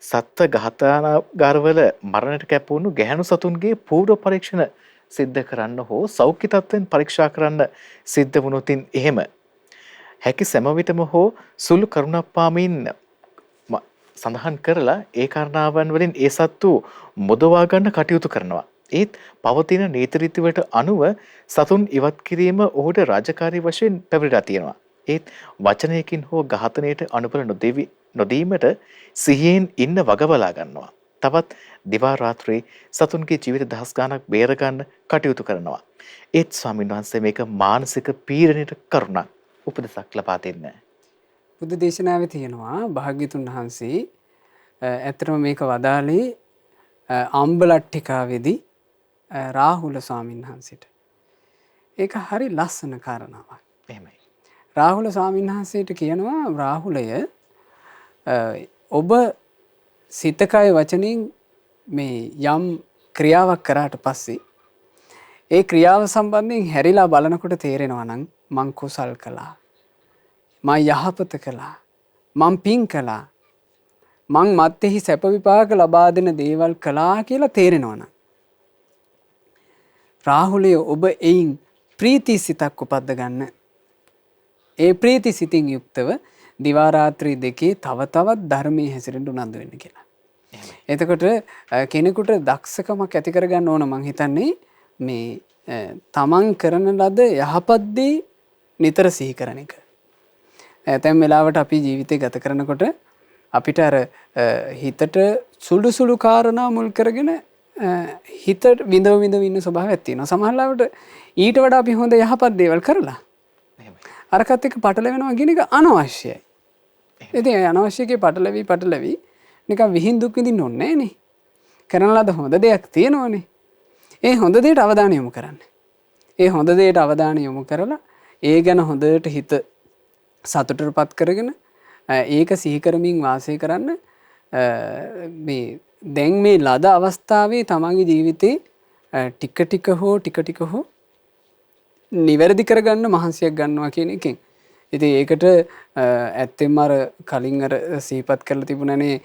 S1: සත්ත්ව ඝාතනාගාරවල මරණයට කැපවුණු ගැහැණු සතුන්ගේ පූර්ව පරීක්ෂණ සිද්ධ කරන්න හෝ සෞඛ්‍ය තත්ත්වෙන් පරීක්ෂා කරන්න සිද්ධ වුණොතින් එහෙම හැකි සෑම විටම හෝ සුළු කරුණක් පාමින් සඳහන් කරලා ඒ කාරණාවන් වලින් ඒ සත්තු මුදවා ගන්න කටයුතු කරනවා. ඒත් පවතින නීති රීති වලට අනුව සතුන් ඉවත් කිරීම ඔහුට රාජකාරී වශයෙන් පැවරලා තියෙනවා. ඒත් වචනයකින් හෝ ඝාතනයට අනුබල නොදීමට සිහියෙන් ඉන්න වග බලා ගන්නවා. තවත් දිවා රාත්‍රී සතුන්ගේ ජීවිත දහස් ගණනක් බේර ගන්න කටයුතු කරනවා. ඒත් ස්වාමීන් වහන්සේ මේක මානසික පීඩනයට කරුණක් උපදෙසක් ලබා දෙන්න.
S2: බුදු දේශනාවේ තියෙනවා භාග්‍යතුන් වහන්සේ ඇත්තටම මේක වදාළේ අම්බලට්ටිකාවේදී රාහුල ස්වාමීන් වහන්සේට. ඒක හරි ලස්සන කාරණාවක්.
S1: එහෙමයි.
S2: රාහුල ස්වාමීන් වහන්සේට කියනවා රාහුලය ඔබ සිතකය වචනෙන් මේ යම් ක්‍රියාවක් කරාට පස්සේ ඒ ක්‍රියාව සම්බන්ධයෙන් හැරිලා බලනකොට තේරෙනවා නම් මං කුසල් කළා. මං යහපත කළා. මං පින් කළා. මං මත්තෙහි සැප විපාක ලබා දෙන දේවල් කළා කියලා තේරෙනවා නම් රාහුලය ඔබ එයින් ප්‍රීති සිතක් උපද්ද ගන්න. ඒ ප්‍රීති සිතින් යුක්තව දිවා රාත්‍රී දෙකේ තව තවත් ධර්මයේ හැසිරෙන්න උනන්දු වෙන්න කියලා. එතකොට කෙනෙකුට දක්ෂකමක් ඇති කරගන්න ඕන මං හිතන්නේ මේ තමන් කරන ලද යහපත් දේ නිතර සිහි කරන එක. ඇතැම් වෙලාවට අපි ජීවිතය ගත කරනකොට අපිට අර හිතට සුළු සුළු කාරණා මුල් කරගෙන හිතට විඳව ඉන්න ස්වභාවයක් තියෙනවා. සමහර ලාවට ඊට වඩා අපි හොඳ යහපත් දේවල් කරලා අරකට එක්ක පටලැවෙනවා කියන එක අනවශ්‍යයි. ඉතින් අනවශ්‍යකේ පටලැවි නිකන් විහිං දුක් විඳින්න ඕනේ නෑනේ. කරන ලද හොඳ දෙයක් තියෙනවනේ. ඒ හොඳ දෙයට අවධානය යොමු කරන්න. ඒ හොඳ දෙයට අවධානය යොමු කරලා ඒ ගැන හොඳට හිත සතුටටපත් කරගෙන ඒක සිහි කරමින් වාසය කරන්න. මේ දැන් මේ ලද අවස්ථාවේ තමන්ගේ ජීවිතේ ටික ටික හෝ නිවැරදි කරගන්න මහන්සියක් ගන්නවා කියන එකෙන්. ඉතින් ඒකට ඇත්තෙන්ම අර කලින් අර සිහිපත් කරලා තිබුණනේ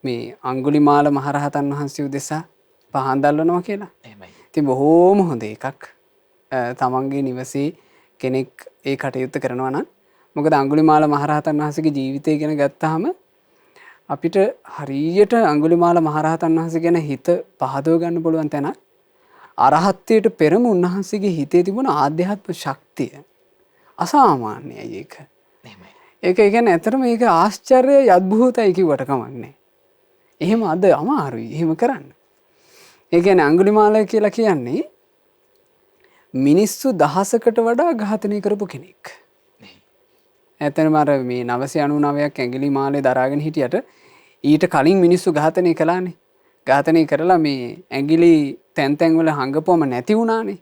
S2: මේ අඟුලිමාල මහරහතන් වහන්සේ උදෙසා පහන් දැල්වනවා කියලා.
S1: එහෙමයි.
S2: ඉතින් බොහෝම හොඳ එකක්. තමන්ගේ නිවසේ කෙනෙක් ඒ කටයුත්ත කරනවා නම් මොකද අඟුලිමාල මහරහතන් වහන්සේගේ ජීවිතය ගැන ගත්තාම අපිට හරියට අඟුලිමාල මහරහතන් වහන්සේ ගැන හිත පහදව ගන්න පුළුවන් තැනක්. අරහත්ත්වයට පෙරම උන්වහන්සේගේ හිතේ තිබුණ ආධ්‍යාත්ම ශක්තිය අසාමාන්‍යයි ඒක.
S1: එහෙමයි.
S2: ඒක කියන්නේ ඇත්තටම මේක ආශ්චර්යයි අద్භූතයි කිව්වට කමක් නැහැ. එහෙම අද අමාරුයි එහෙම කරන්න. ඒ කියන්නේ අඟුලිමාල කියලා කියන්නේ මිනිස්සු දහසකට වඩා ඝාතනය කරපු කෙනෙක්. ඇත්තටම අර මේ 999ක් ඇඟිලිමාලේ දරාගෙන හිටියට ඊට කලින් මිනිස්සු ඝාතනය කළානේ. ඝාතනය කරලා මේ ඇඟිලි තැන් තැන් වල හංගපුවම නැති වුණානේ.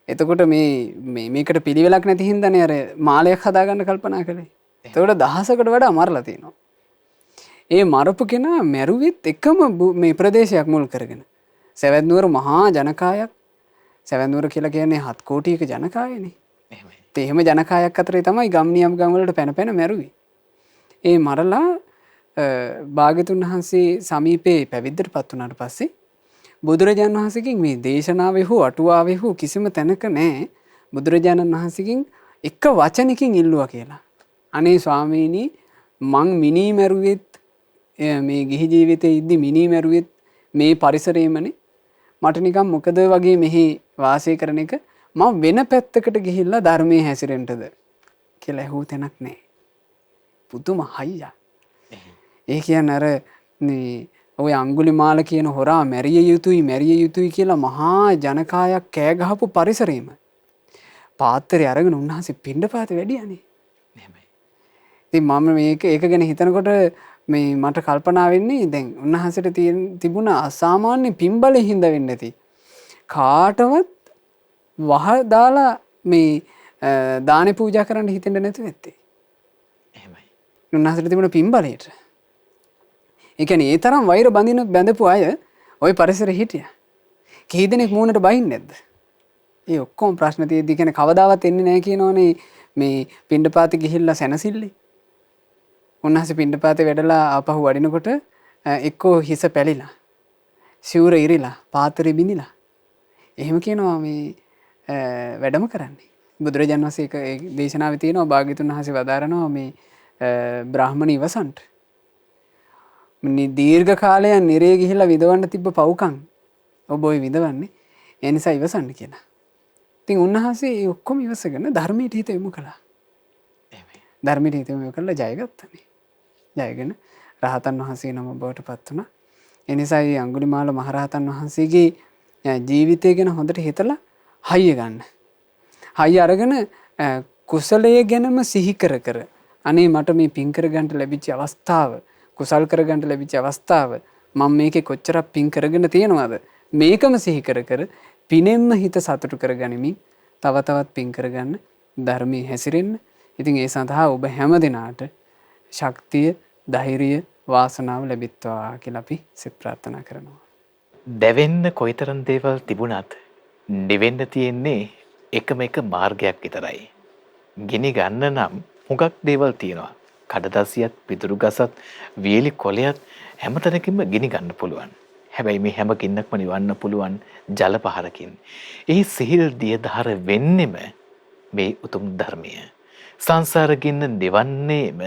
S2: එතකොට මේකට පිළිවෙලක් නැති හින්දානේ අර මාලයක් හදාගන්න කල්පනා කළේ. එතකොට දහසකට වඩා මරලා තියෙනවා. ඒ මරපු කෙනා මැරුවෙත් එකම මේ ප්‍රදේශයක් මුල් කරගෙන. සවැත් නුවර මහා ජනකායක්. සවැත් නුවර කියලා කියන්නේ 7 කෝටියක ජනකායනේ.
S1: එහෙමයි.
S2: ඒ එහෙම ජනකායක් අතරේ තමයි ගම්නියම් ගම් වලට පැන මැරුවේ. ඒ මරලා භාග්‍යතුන් වහන්සේ සමීපේ පැවිද්දටපත් වුණාට පස්සේ බුදුරජාණන් වහන්සේගෙන් මේ දේශනාවේ හෝ අටුවාවේ හෝ කිසිම තැනක නැහැ බුදුරජාණන් වහන්සේගෙන් එක වචනකින් ඉල්ලුවා කියලා. අනේ ස්වාමීනි මං මිනී මැරුවෙත් මේ ගිහි ජීවිතේ ඉද්දි මිනී මැරුවෙත් මේ පරිසරයේමනේ මට නිකන් මොකද වගේ මෙහි වාසය කරන එක මම වෙන පැත්තකට ගිහිල්ලා ධර්මයේ හැසිරෙන්නද කියලා ඇහුව තැනක් නැහැ. පුදුම හයියක්. ඒ කියන්නේ අර මේ ඔය අඟුලිමාල කියන හොරා මැරිය යුතුයි කියලා මහා ජනකායක් කෑ ගහපු පරිසරෙම පාත්‍රය අරගෙන උන්වහන්සේ පිණ්ඩපාත වැඩියානේ.
S1: එහෙමයි.
S2: ඉතින් මම ඒක ගැන හිතනකොට මේ මට කල්පනා වෙන්නේ දැන් උන්වහන්සේට තිබුණ අසාමාන්‍ය පින්බලෙන් හින්දා වෙන්නේ නැති. කාටවත් වහ දාලා මේ දානේ පූජා කරන්න හිතෙන්නේ නැති වෙත්තේ.
S1: එහෙමයි.
S2: උන්වහන්සේට තිබුණ පින්බලයට. ඒ කියන්නේ ඒ තරම් වෛර බැඳපු අය ওই පරිසරෙ හිටියා. කී දෙනෙක් මූණට බහින්නේ නැද්ද? ඒ ඔක්කොම ප්‍රශ්න තියෙද්දි කියන්නේ කවදාවත් එන්නේ නැහැ කියනෝනේ මේ පිණ්ඩපාතේ ගිහිල්ලා සැනසille. උන්වහන්සේ පිණ්ඩපාතේ වැඩලා ආපහු වඩිනකොට එක්කෝ හිස පැලිලා, සිවුර ඉරිලා, පාත්‍රෙ බිඳිලා. එහෙම කියනවා මේ වැඩම කරන්නේ. බුදුරජාණන් වහන්සේ ඒක දේශනාවේ තියෙනවා භාග්‍යතුන් වහන්සේ වදාරනවා මේ බ්‍රාහ්මණ ඉවසන්ට. දීර්ඝ කාලයක් නිරේ ගිහිල්ලා විඳවන්න තිබ්බ පව්කම් ඔබ ඔය විඳවන්නේ. ඒ නිසා ඉවසන්න කියලා. ඉතින් උන්වහන්සේ ඒ ඔක්කොම ඉවසගෙන ධර්මයට හිත යොමු කළා.
S1: එහෙමයි.
S2: ධර්මයට හිත යොමු කළා ජයගත්තනේ. ජයගෙන රහතන් වහන්සේ නම බවට පත් වුණා. ඒ නිසා මේ අඟුලිමාල මහරහතන් වහන්සේගේ ජීවිතය ගැන හොඳට හිතලා හයිය ගන්න. හයිය අරගෙන කුසලයේ ගැනම සිහි කර අනේ මට මේ පින් කරගන්න ලැබිච්ච අවස්ථාව කුසල් කරගන්න ලැබිච්ච අවස්ථාව මම මේකේ කොච්චරක් පින් කරගෙන තියෙනවද මේකම සිහි කර පිනෙන්ම හිත සතුටු කරගනිමින් තව තවත් පින් කරගන්න ධර්මයේ හැසිරෙන්න. ඉතින් ඒ සඳහා ඔබ හැම දිනාට ශක්තිය ධෛර්යය වාසනාව ලැබිත්වා කියලා අපි සිත ප්‍රාර්ථනා කරනවා.
S1: දැවෙන්න කොයිතරම් දේවල් තිබුණත් නිවෙන්න තියෙන්නේ එකම එක මාර්ගයක් විතරයි. ගිනි ගන්න නම් හුඟක් දේවල් තියෙනවා. කඩදාසියත් පිටුරු ගසත් වියලි කොළයත් හැමතැනකින්ම ගිනි ගන්න පුළුවන්. හැබැයි මේ හැම ගින්නක්ම නිවන්න පුළුවන් ජල පහරකින්. ඒ සිහිල් දියදහර වෙන්නෙම මේ උතුම් ධර්මය. සංසාර ගින්න නිවන්නේම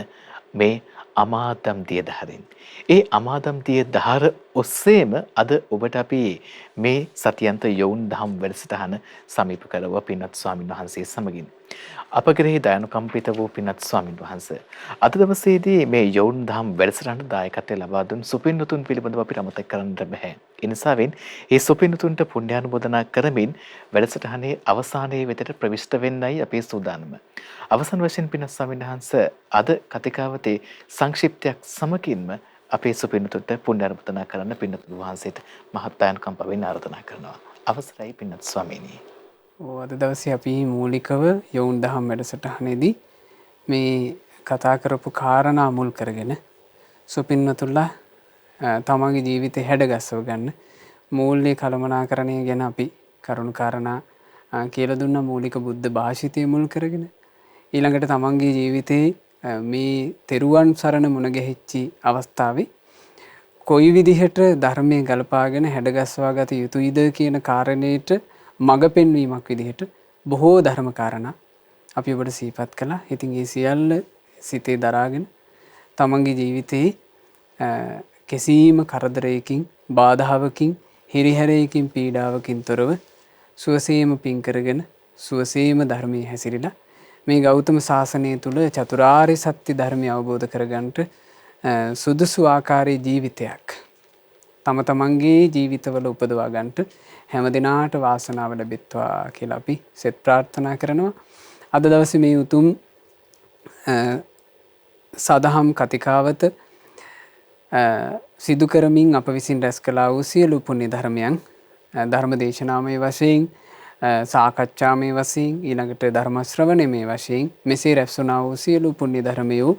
S1: මේ අමාදම් දියදහරින්. ඒ අමාදම් දියදහර ඔස්සේම අද ඔබට අපි මේ සතියන්ත යොවුන් දහම් වැඩසටහන සමීප කරව පින්වත් ස්වාමින් වහන්සේ සමගින්. අප කෙරෙහි දයනුකම්පිත වූ පින්වත් ස්වාමින් වහන්සේ. අද දවසේදී මේ යොවුන් දහම් වැඩසටහනට දායකත්වය ලබා දුන් සුපින්වතුන් පිළිබඳව අපිට අමතක කරන්නට බෑ. ඒ නිසාවෙන් මේ සුපින්වතුන්ට පුණ්‍යානුමෝදනා කරමින් වැඩසටහනේ අවසානයේ වෙතට ප්‍රවිෂ්ඨ වෙන්නයි අපේ සූදානම. අවසන් වශයෙන් පින්වත් ස්වාමින් වහන්සේ අද කතිකාවතේ සංක්ෂිප්තයක් සමගින්ම අපේ සුපින්තුන්ට පුණ්‍යානුමෝදනා කරන්න පින්වතුන් වහන්සේට මහත් ආයුකම්පවෙන් ආරාධනා කරනවා. අවසරයි පින්වත් ස්වාමීනි.
S2: අද දවසේ අපි මූලිකව යොවුන් දහම් වැඩසටහනේදී මේ කතා කරපු කාරණා මුල් කරගෙන සුපින්වතුන්ලා තමන්ගේ ජීවිතේ හැඩගස්සව ගන්න මූල්‍ය කළමනාකරණය ගැන අපි කරුණු කාරණා කියලා දුන්න මූලික බුද්ධ භාෂිතය මුල් කරගෙන ඊළඟට තමන්ගේ ජීවිතේ මේ තෙරුවන් සරණ මුණ ගැහිච්චි අවස්ථාවේ කොයි විදිහට ධර්මයේ ගලපාගෙන හැඩගස්වා ගත යුතුයිද කියන කාරණේට මඟ පෙන්වීමක් විදිහට බොහෝ ධර්ම කාරණා අපි ඔබට සිහිපත් කළා. ඉතින් ඒ සියල්ල සිතේ දරාගෙන තමන්ගේ ජීවිතේ කිසිම කරදරයකින් බාධාවකින් හිරිහැරයකින් පීඩාවකින් තොරව සුවසේම පින් කරගෙන සුවසේම ධර්මයේ හැසිරিলা මේ ගෞතම සාසනය තුල චතුරාර්ය සත්‍ය ධර්මය අවබෝධ කරගන්නට සුදුසු ආකාරයේ ජීවිතයක් තම තමන්ගේ ජීවිතවල උපදවා ගන්නට හැම දිනාට වාසනාව ලැබෙත්වා කියලා අපි සෙත් ප්‍රාර්ථනා කරනවා. අද දවසේ මේ උතුම් සදහම් කතිකාවත සිදු කරමින් අප විසින් රැස් කළා වූ සියලු පුණ්‍ය ධර්මයන් ධර්ම දේශනාමය වශයෙන් සාකච්ඡාමය වශයෙන් ඊළඟට ධර්ම ශ්‍රවණමය වශයෙන් මෙසේ රැස්වුණා වූ සියලු පුණ්‍ය ධර්මයෝ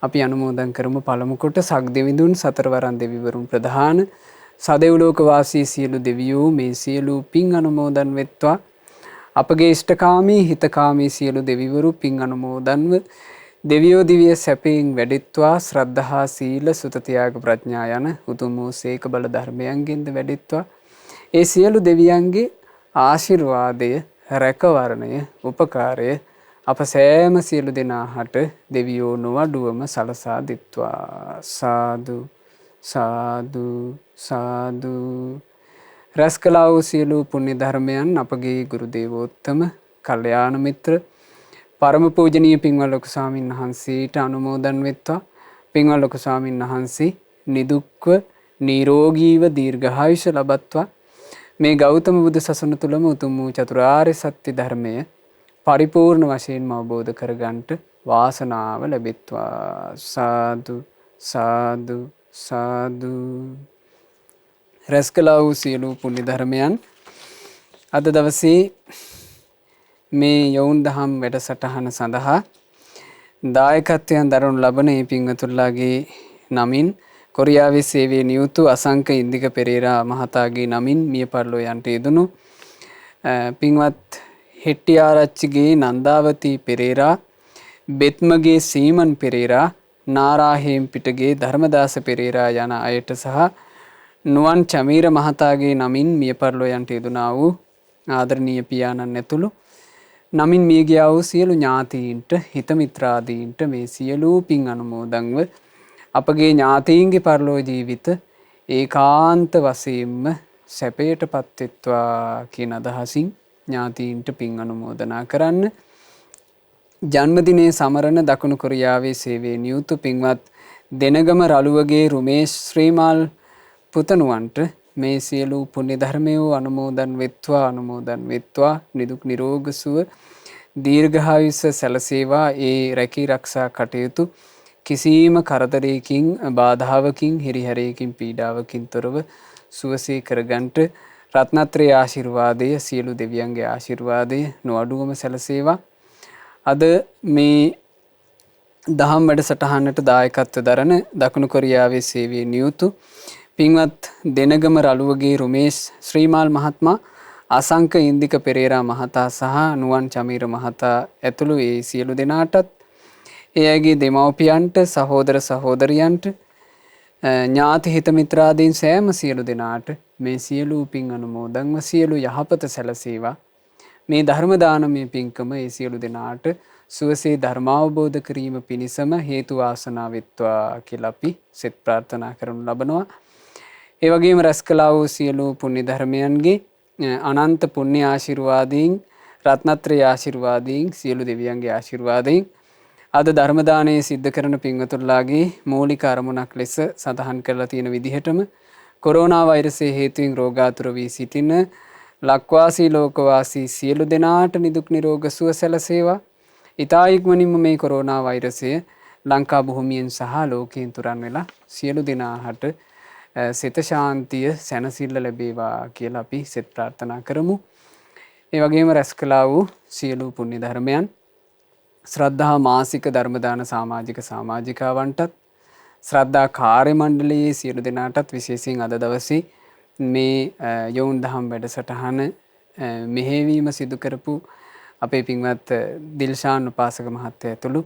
S2: අපි අනුමෝදන් කරමු. පළමු කොට සක්දෙවිඳුන් සතරවරන් දෙවිවරුන් ප්‍රධාන සදෙව්ලෝක වාසී සියලු දෙවියෝ මේ සියලු පින් අනුමෝදන් වෙත්වා. අපගේ ඉෂ්ඨකාමී හිතකාමී සියලු දෙවිවරු පින් අනුමෝදන්ව දෙවියෝ දිව්‍ය සැපයෙන් වැඩිත්වා. ශ්‍රද්ධහා සීල සුත ත්‍යාග ප්‍රඥා යන උතුම් වූ සේක බල ධර්මයන්ගෙන්ද වැඩිත්වා. ඒ සියලු දෙවියන්ගේ ආශිර්වාදය රැකවරණය උපකාරය අප සෑම සියලු දෙනාහට දෙවියෝ නොවඩුවම සලසා දිත්වා. සාදු සාදු සාදු. රැස් කළා වූ සියලු පුණ්‍ය ධර්මයන් අපගේ ගුරු දේවෝත්තම කල්යාණ මිත්‍ර පරම පූජනීය පින්වත් ලොකු ස්වාමීන් වහන්සේට අනුමෝදන් වෙත්වා. පින්වත් ලොකු ස්වාමීන් වහන්සේ නිදුක්ව නිරෝගීව දීර්ඝායුෂ ලබත්වා. මේ ගෞතම බුදු සසුන තුළම උතුම් වූ චතුරාර්ය සත්‍ය ධර්මය පරිපූර්ණ වශයෙන්ම අවබෝධ කරගන්නට වාසනාව ලැබෙත්වා. සාදු සාදු සාදු. රැස් කළා වූ සියලු පුණ්‍ය ධර්මයන් අද දවසේ මේ යොවුන් දහම් වැඩසටහන සඳහා දායකත්වයන් දරනු ලබන මේ පින්වතුන්ලාගේ නමින් කොරියාවේ සේවයේ නියුතු අසංක ඉන්දික පෙරේරා මහතාගේ නමින් මිය පරලෝ යන්ට යෙදුණු පින්වත් හෙට්ටිආරච්චිගේ නන්දාවති පෙරේරා, බෙත්මගේ සීමන් පෙරේරා, නාරාහේම්පිටගේ ධර්මදාස පෙරේරා යන අයට සහ නුවන් චමීර මහතාගේ නමින් මිය පරලෝ යන්ට යෙදුණා වූ ආදරණීය පියාණන් ඇතුළු නමින් මිය ගියා වූ සියලු ඥාතීන්ට හිත මිත්‍රාදීන්ට මේ සියලු පින් අනුමෝදන්ව අපගේ ඥාතීන්ගේ පරලෝ ජීවිත ඒකාන්ත වශයෙන්ම සැපයටපත් වෙත්වා කියන අදහසින් ඥාතීන්ට පින් අනුමෝදනා කරන්න. ජන්මදිනයේ සමරන දකුණු කොරියාවේ සේවයේ නියුතු පින්වත් දෙනගම රළුවගේ රුමේෂ් ශ්‍රීමාල් පුතණුවන්ට මේ සියලු පුණ්‍ය ධර්මයෝ අනුමෝදන් වෙත්වා. නිදුක් නිරෝග සුව දීර්ඝායුෂ සැලසේවා. ඒ රැකී රක්ෂා කටයුතු කිසිම කරදරයකින් බාධාවකින් හිරිහැරයකින් පීඩාවකින් තොරව සුවසේ කරගන්නට රත්නත්‍රයේ ආශිර්වාදය සියලු දෙවියන්ගේ ආශිර්වාදය නොඅඩුවම සැලසේවා. අද මේ දහම් වැඩසටහනට දායකත්ව දරන දකුණු කොරියාවේ සේවයේ නියුතු පින්වත් දෙනගම රළුවගේ රුමේෂ් ශ්‍රීමාල් මහත්මයා, අසංක ඉන්දික පෙරේරා මහතා සහ නුවන් චමීර මහතා ඇතුළු ඒ සියලු දෙනාටත් ඒ අයගේ දෙමව්පියන්ට සහෝදර සහෝදරියන්ට ඥාති හිත මිත්‍රාදීන් සෑම සියලු දෙනාට මේ සියලු පින් අනුමෝදන්ව සියලු යහපත සැලසේවා. මේ ධර්ම දානමය පින්කම ඒ සියලු දෙනාට සුවසේ ධර්මාවබෝධ කිරීම පිණිසම හේතු වාසනා වෙත්වා කියලා අපි සෙත් ප්‍රාර්ථනා කරනු ලබනවා. ඒ වගේම රැස් කළා වූ සියලු පුණ්‍ය ධර්මයන්ගේ අනන්ත පුණ්‍ය ආශිර්වාදයෙන් රත්නත්‍රය ආශිර්වාදයෙන් සියලු දෙවියන්ගේ ආශිර්වාදයෙන් අද ධර්ම දානයේ සිද්ධ කරන පින්වතුන්ලාගේ මූලික අරමුණක් ලෙස සඳහන් කරලා තියෙන විදිහටම කොරෝනා වෛරසයේ හේතුවෙන් රෝගාතුර වී සිටින ලක්වාසී ලෝකවාසී සියලු දෙනාට නිදුක් නිරෝග සුව සැලසේවා. ඉතා ඉක්මනින්ම මේ කොරෝනා වෛරසය ලංකා භූමියෙන් සහ ලෝකයෙන් තුරන් වෙලා සියලු දෙනාට සිත ශාන්තිය සැනසෙල්ල ලැබේවා කියලා අපි සෙත් ප්‍රාර්ථනා කරමු. ඒ වගේම රැස් කළා වූ සියලු පුණ්‍ය ධර්මයන් ශ්‍රද්ධා මාසික ධර්මදාන සමාජික සමාජිකාවන්ටත් ශ්‍රද්ධා කාර්ය මණ්ඩලයේ සියලු දෙනාටත් විශේෂයෙන් අද දවසේ මේ යොවුන් දහම් වැඩසටහන මෙහෙවීම සිදු කරපු අපේ පින්වත් දිල්ෂාන් උපාසක මහත්තයා ඇතුළු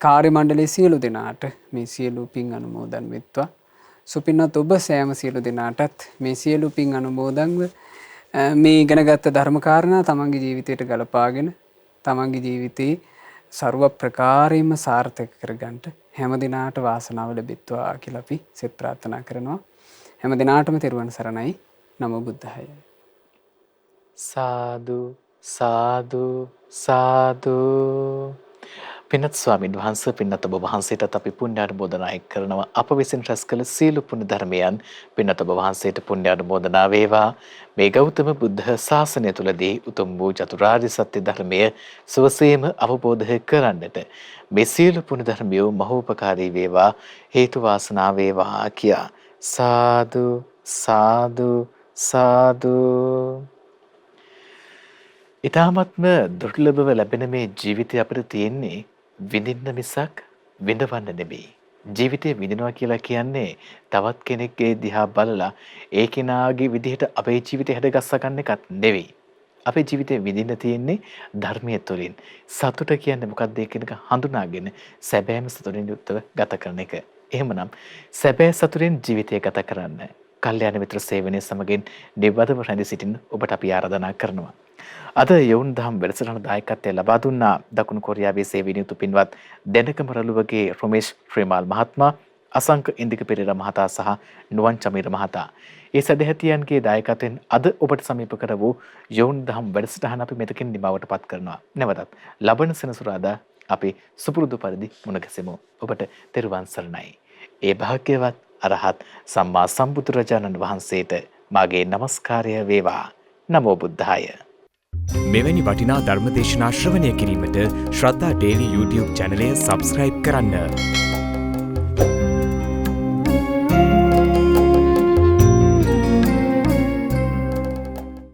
S2: කාර්ය මණ්ඩලයේ සියලු දෙනාට මේ සියලු පින් අනුමෝදන් වෙත්වා. සුපින්වත් ඔබ සෑම සියලු දෙනාටත් මේ සියලු පින් අනුමෝදන්ව මේ ඉගෙනගත්ත ධර්ම කාරණා තමන්ගේ ජීවිතයට ගලපාගෙන තමන්ගේ ජීවිතේ ਸਰව ප්‍රකාරයෙන්ම සාර්ථක කරගන්නට හැම දිනාට වාසනාව ලැබෙත්වා කියලා අපි සෙත් ප්‍රාර්ථනා කරනවා. හැම දිනාටම තෙරුවන් සරණයි. නමෝ බුද්ධාය.
S1: සාදු සාදු සාදු. පින්වත් ස්වාමීන් වහන්සේ, පින්වත් ඔබ වහන්සේටත් අපි පුණ්‍ය අනුමෝදනා කරනවා. අප විසින් රැස් කළ සීල පුණ්‍ය ධර්මයන් පින්වත් ඔබ වහන්සේට පුණ්‍ය අනුමෝදනා වේවා. මේ ගෞතම බුද්ධ ශාසනය තුලදී උතුම් වූ චතුරාර්ය සත්‍ය ධර්මය සුවසේම අවබෝධ කරන්නට මේ සීල පුණ්‍ය ධර්මය මහෝපකාරී වේවා, හේතු වාසනා වේවා කියා සාදු සාදු සාදු. ඊ타මත්ම දුර්ලභව ලැබෙන මේ ජීවිතය අපිට තියෙන්නේ විඳින්න මිසක් විඳවන්න නෙමෙයි. ජීවිතේ විඳිනවා කියලා කියන්නේ තවත් කෙනෙක්ගේ දිහා බලලා ඒ කෙනාගේ විදිහට අපේ ජීවිතය හැදගස්ස ගන්න එකක් නෙවෙයි. අපේ ජීවිතේ විඳින්න තියෙන්නේ ධර්මයේ තුලින්. සතුට කියන්නේ මොකක්ද කියන එක හඳුනාගෙන සැබෑම සතුටින් යුක්තව ගත කරන එක. එහෙමනම් සැබෑ සතුටින් ජීවිතය ගත කරන්න කල්යාණ මිත්‍ර සේවනයේ සමගින් නිබඳව රැඳී සිටින්න ඔබට අපි ආරාධනා කරනවා. අද යොවුන් දහම් වැඩසටහන දායකත්වය ලබා දුන්නා දකුණු කොරියාවේ සේවය නියුතු පින්වත් දෙනකම රළුවගේ රොමේෂ් ශ්‍රීමාල් මහත්මයා, අසංක ඉන්දික පෙරේරා මහතා සහ නුවන් චමීර මහතා. ඒ සදැහැතියන්ගේ දායකත්වයෙන් අද ඔබට සමීප කර වූ යොවුන් දහම් වැඩසටහන අපි මෙතකින් නිමවට පත් කරනවා. නැවතත් ලබන සෙනසුරාදා අපි සුපුරුදු පරිදි මුණ ගැසෙමු. ඔබට තෙරුවන් සරණයි. ඒ භාග්‍යවත් අරහත් සම්මා සම්බුදුරජාණන් වහන්සේට මාගේ නමස්කාරය වේවා. නමෝ බුද්ධාය.
S3: මෙවැනි වටිනා ධර්මදේශනා ශ්‍රවණය කිරීමට ශ්‍රද්ධා ඩේලි YouTube චැනලය සබස්ක්‍රයිබ් කරන්න.